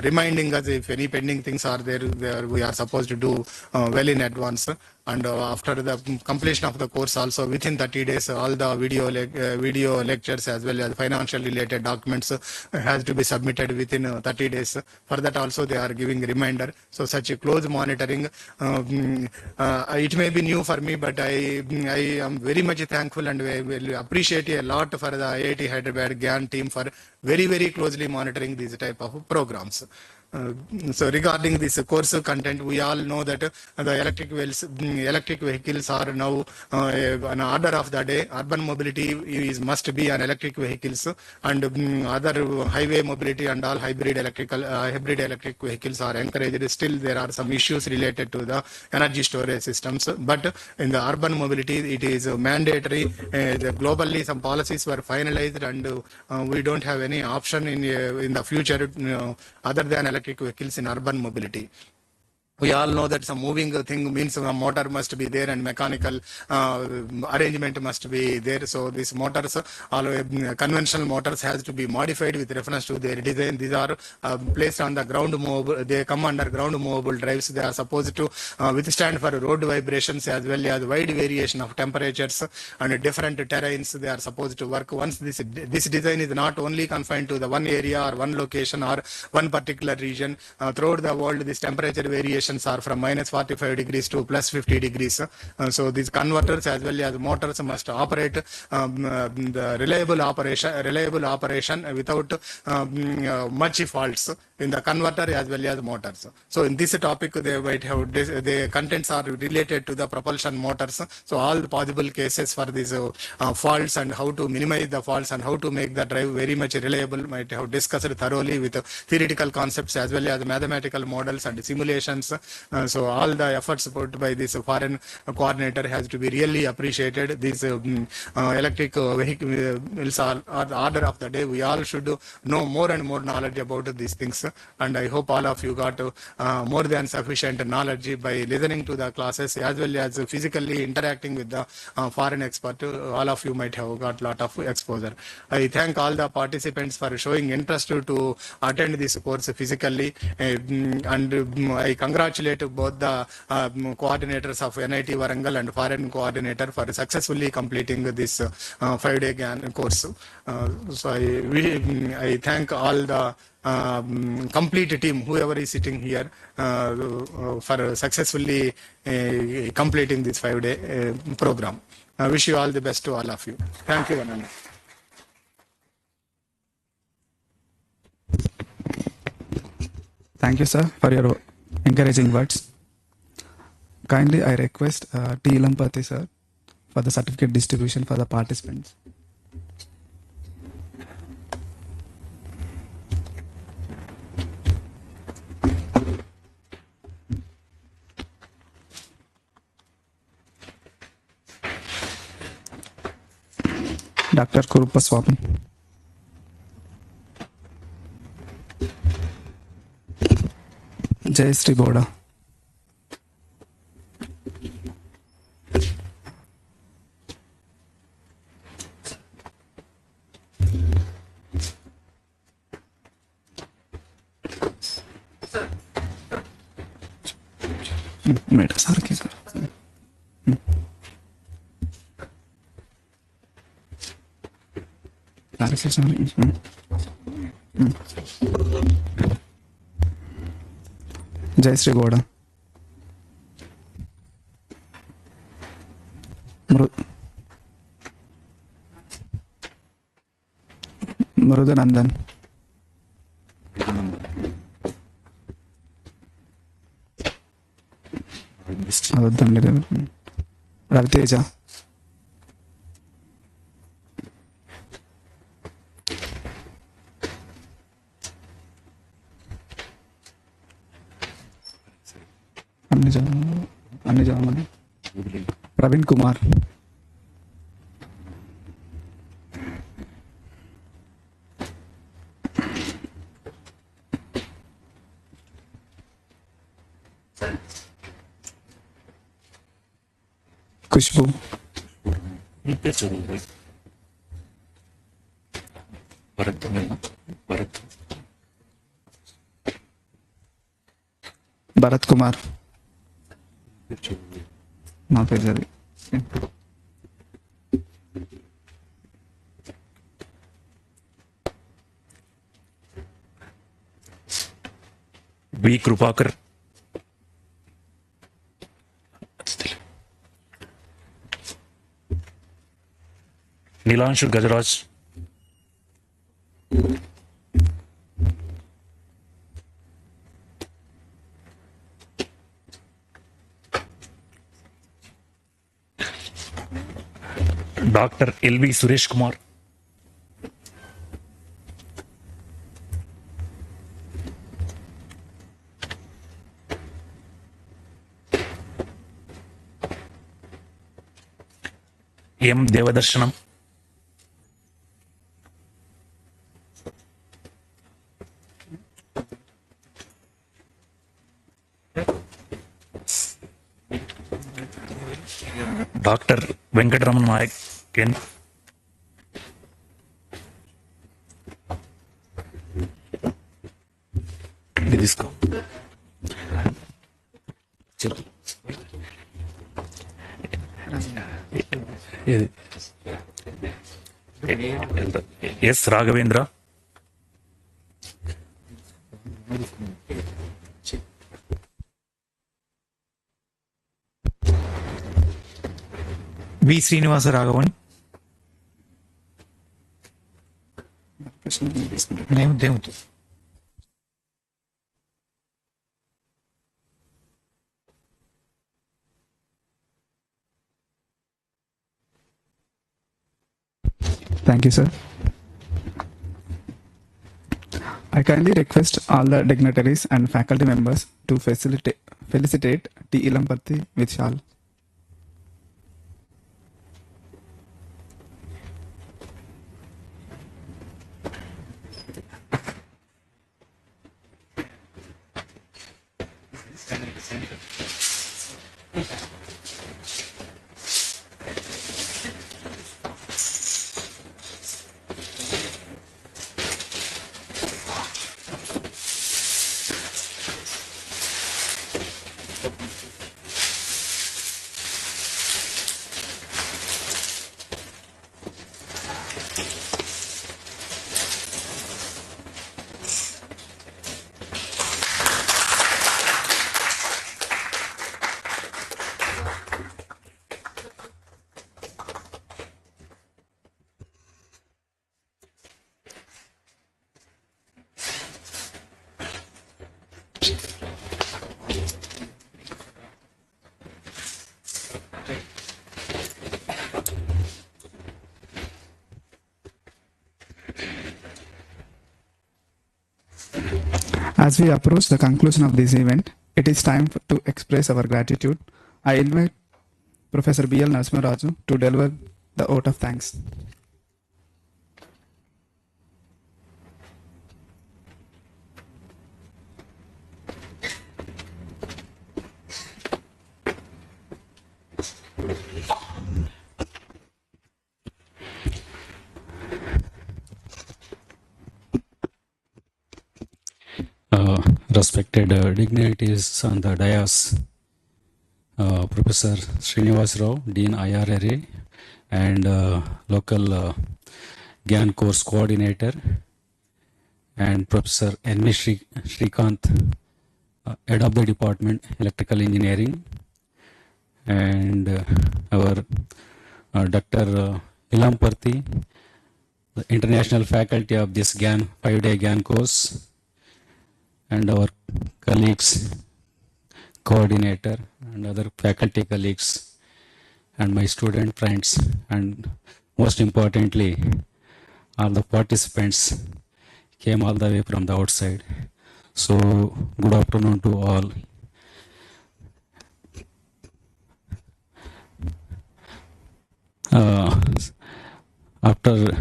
reminding us if any pending things are there we are supposed to do well in advance. And after the completion of the course also, within 30 days, all the video lectures as well as financial related documents has to be submitted within 30 days. For that also they are giving reminder. So such a close monitoring, it may be new for me, but I am very much thankful and will appreciate a lot for the IIT Hyderabad GIAN team for very, very closely monitoring these type of programs. So regarding this course content, we all know that the electric vehicles are now an order of the day. Urban mobility must be on electric vehicles, and other highway mobility and all hybrid electric vehicles are encouraged. Still, there are some issues related to the energy storage systems. But in the urban mobility, it is mandatory. Globally, some policies were finalized, and we don't have any option in the future other than electric vehicles in urban mobility. We all know that some moving thing means a motor must be there and mechanical arrangement must be there. So these motors, all conventional motors, has to be modified with reference to their design. These are placed on the ground movable. They come under ground movable drives. They are supposed to withstand for road vibrations as well as wide variation of temperatures and different terrains. They are supposed to work. Once this design is not only confined to the one area or one location or one particular region, throughout the world, this temperature variation are from minus 45 degrees to plus 50 degrees. So these converters as well as motors must operate the reliable operation without much faults in the converter as well as motors. So in this topic, they might have the contents are related to the propulsion motors. So all the possible cases for these faults and how to minimize the faults and how to make the drive very much reliable might have discussed thoroughly with theoretical concepts as well as mathematical models and simulations So all the efforts put by this foreign coordinator has to be really appreciated. These electric vehicles are the order of the day. We all should know more and more knowledge about these things, and I hope all of you got more than sufficient knowledge by listening to the classes as well as physically interacting with the foreign expert. All of you might have got lot of exposure. I thank all the participants for showing interest to attend this course physically, and I congratulate both the coordinators of NIT Warangal and foreign coordinator for successfully completing this 5-day GIAN course. So I thank all the complete team, whoever is sitting here, for successfully completing this 5-day program. I wish you all the best to all of you. Thank you, Anand. Thank you, sir, for your encouraging words. Kindly, I request T. Ilampati, sir, for the certificate distribution for the participants. Dr. Kurupaswamy. Jayasri Boda. Madam సార్కి జయశ్రీ గౌడ మృదునందన్ వద్దండి రవితేజ అన్ని జామని ప్రవీణ్ కుమార్ ఖుష్బు భరత్ కుమార్ నా పేరు అది V Krupakar Neelamshu Gajaraj doctor L V Suresh Kumar M Devadarshanam doctor Venkataramana Naik N ఇది తీసుకో చెప్పు S Raghavendra V Srinivasa Raghavan దేవుతో Thank you, sir. I kindly request all the dignitaries and faculty members to felicitate T. Ilampati with shawl. As we approach the conclusion of this event, it is time to express our gratitude. I invite Professor B.L. Narasimharaju to deliver the vote of thanks. Respected dignitaries on the dais, Professor Srinivas Rao, Dean IRRA, and local GIAN course coordinator, and Professor N.V. Srikanth, head of the department, electrical engineering, and our Dr. Ilamparthi, the international faculty of this GIAN 5-day GIAN course, and our colleagues, coordinator, and other faculty colleagues, and my student friends, and most importantly, all the participants came all the way from the outside. So, good afternoon to all. After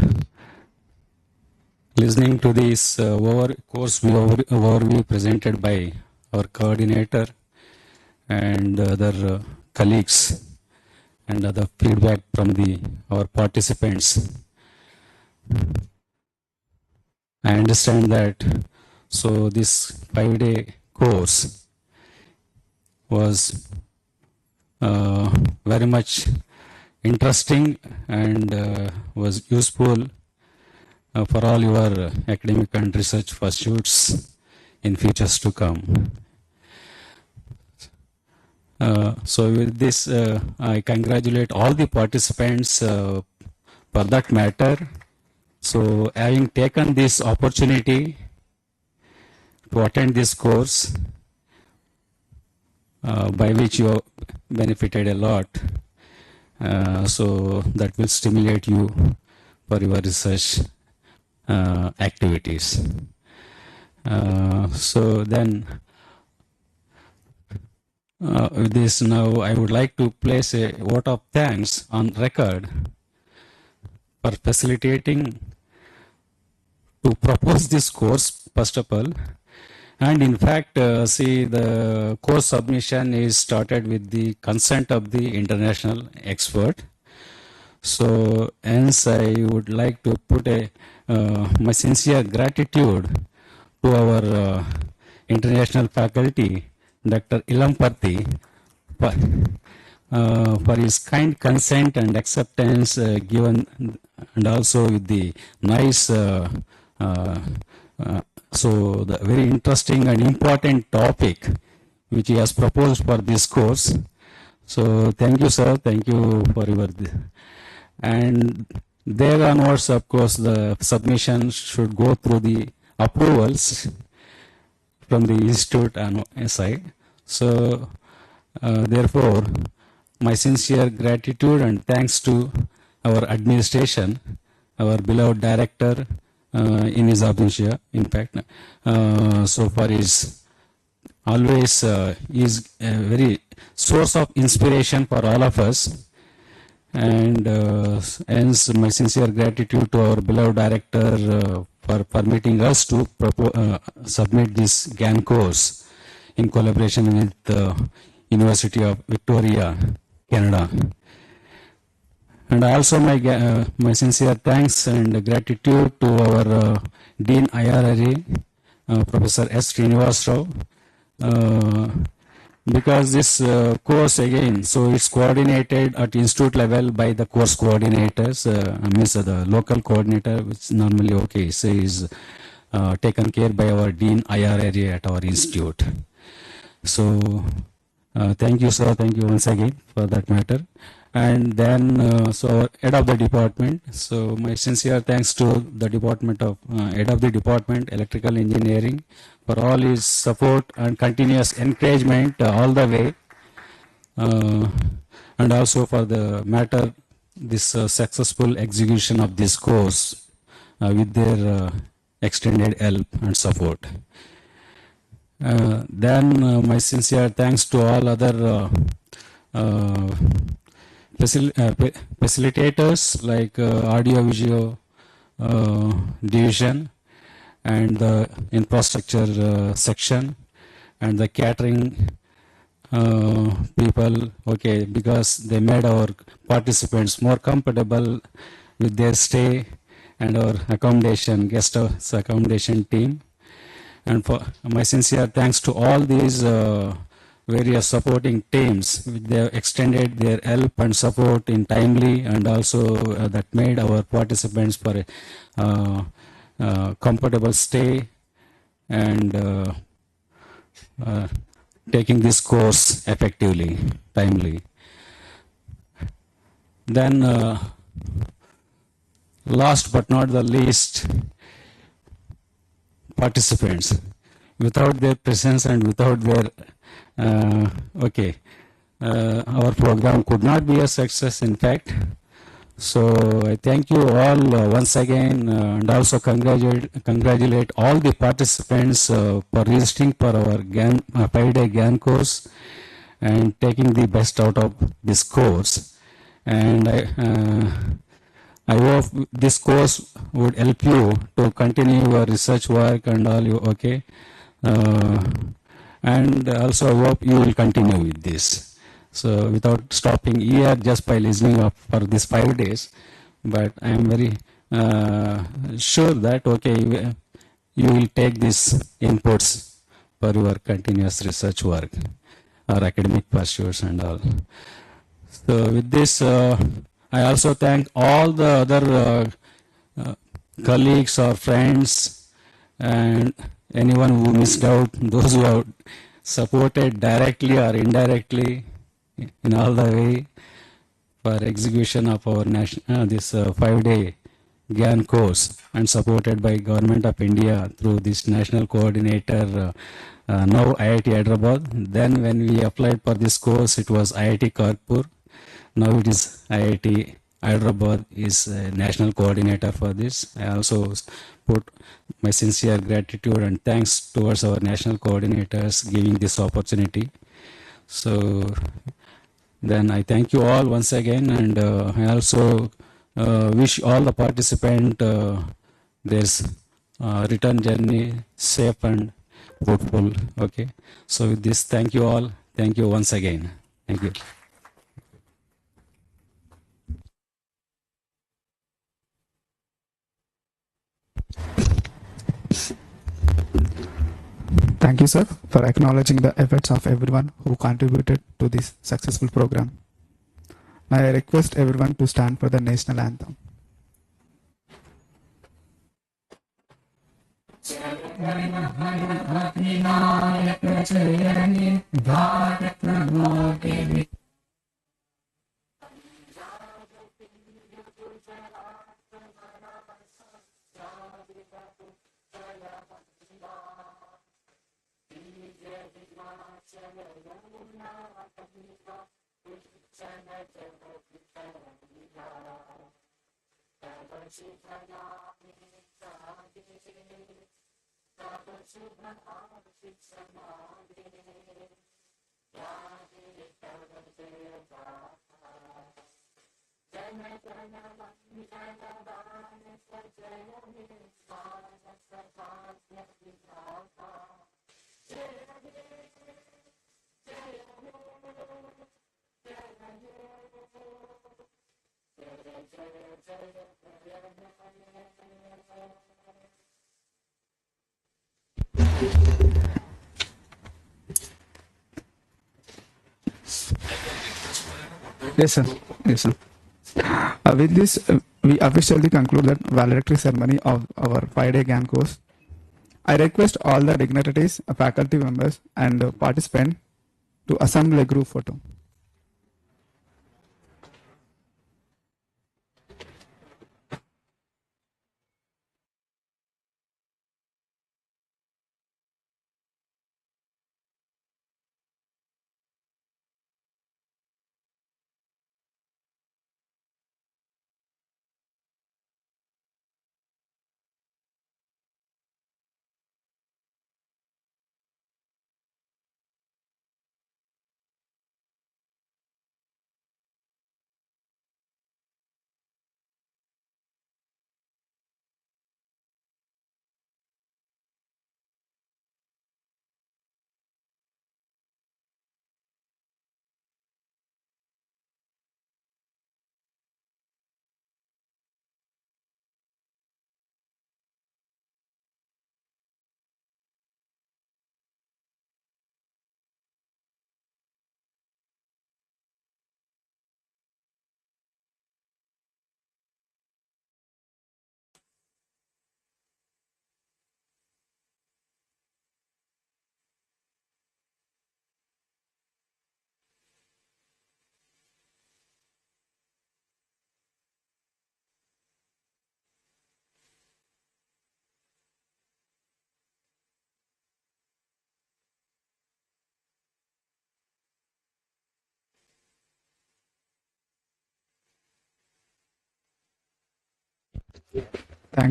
listening to this course overview presented by our coordinator and other colleagues and other feedback from our participants, I understand that this 5-day course was very much interesting and was useful for all your academic and research pursuits in futures to come. So with this, I congratulate all the participants for that matter. So having taken this opportunity to attend this course, by which you benefited a lot, so that will stimulate you for your research activities. So then, with this now, I would like to place a vote of thanks on record for facilitating to propose this course, first of all. And in fact, see, the course submission is started with the consent of the international expert. So hence I would like to put my sincere gratitude to our international faculty, Dr. Ilamparthi, for his kind consent and acceptance given, and also with the nice, so the very interesting and important topic which he has proposed for this course. So thank you, sir. Thank you for your. And there onwards, of course, the submission should go through the approvals from the institute and side. So therefore, my sincere gratitude and thanks to our administration, our beloved director in his absentia, in fact, so for his always is a very source of inspiration for all of us. And hence my sincere gratitude to our beloved director for permitting us to submit this GAN course in collaboration with the University of Victoria, Canada. And also my sincere thanks and gratitude to our Dean IRRA, Professor S. Srinivas Rao, because this course again, so it's coordinated at institute level by the course coordinators, means the local coordinator, which normally okay, so is taken care by our Dean IRRA at our institute. So thank you, sir. Thank you once again for that matter. And then, so head of the department. So my sincere thanks to the department of head of the department, electrical engineering, for all his support and continuous encouragement all the way. And also for the matter, this successful execution of this course with their extended help and support. Then my sincere thanks to all other facilitators like audio visual division and the infrastructure section and the catering people, okay, because they made our participants more comfortable with their stay, and our accommodation, guest house accommodation team. And for my sincere thanks to all these various supporting teams, they have extended their help and support in timely, and also that made our participants for a comfortable stay and taking this course effectively, timely. Then last but not the least, participants. Without their presence and without their our program could not be a success, in fact. So I thank you all once again, and also congratulate all the participants for registering for our GAN 5-day GAN course and taking the best out of this course. And I hope this course would help you to continue your research work and all you, okay. And also I hope you will continue with this. So without stopping here just by listening up for these 5 days, but I am very sure that, okay, you will take these inputs for your continuous research work or academic pursuits and all. So with this, I also thank all the other colleagues or friends and anyone who missed out, those who have supported directly or indirectly in all the way for execution of our this 5-day GAN course, and supported by Government of India through this national coordinator, now IIT Hyderabad. Then when we applied for this course, it was IIT Kanpur. Now it is IIT Hyderabad is a national coordinator for this. I also put my sincere gratitude and thanks towards our national coordinators giving this opportunity. So then I thank you all once again, and I also wish all the participants their return journey safe and fruitful. Okay. So with this, thank you all. Thank you once again. Thank you. Thank you, sir, for acknowledging the efforts of everyone who contributed to this successful program. Now I request everyone to stand for the national anthem. Yes, sir. Yes, sir. With this, we officially conclude that valedictory ceremony of our 5-day GAN course. I request all the dignitaries, faculty members, and participants to assemble a group photo.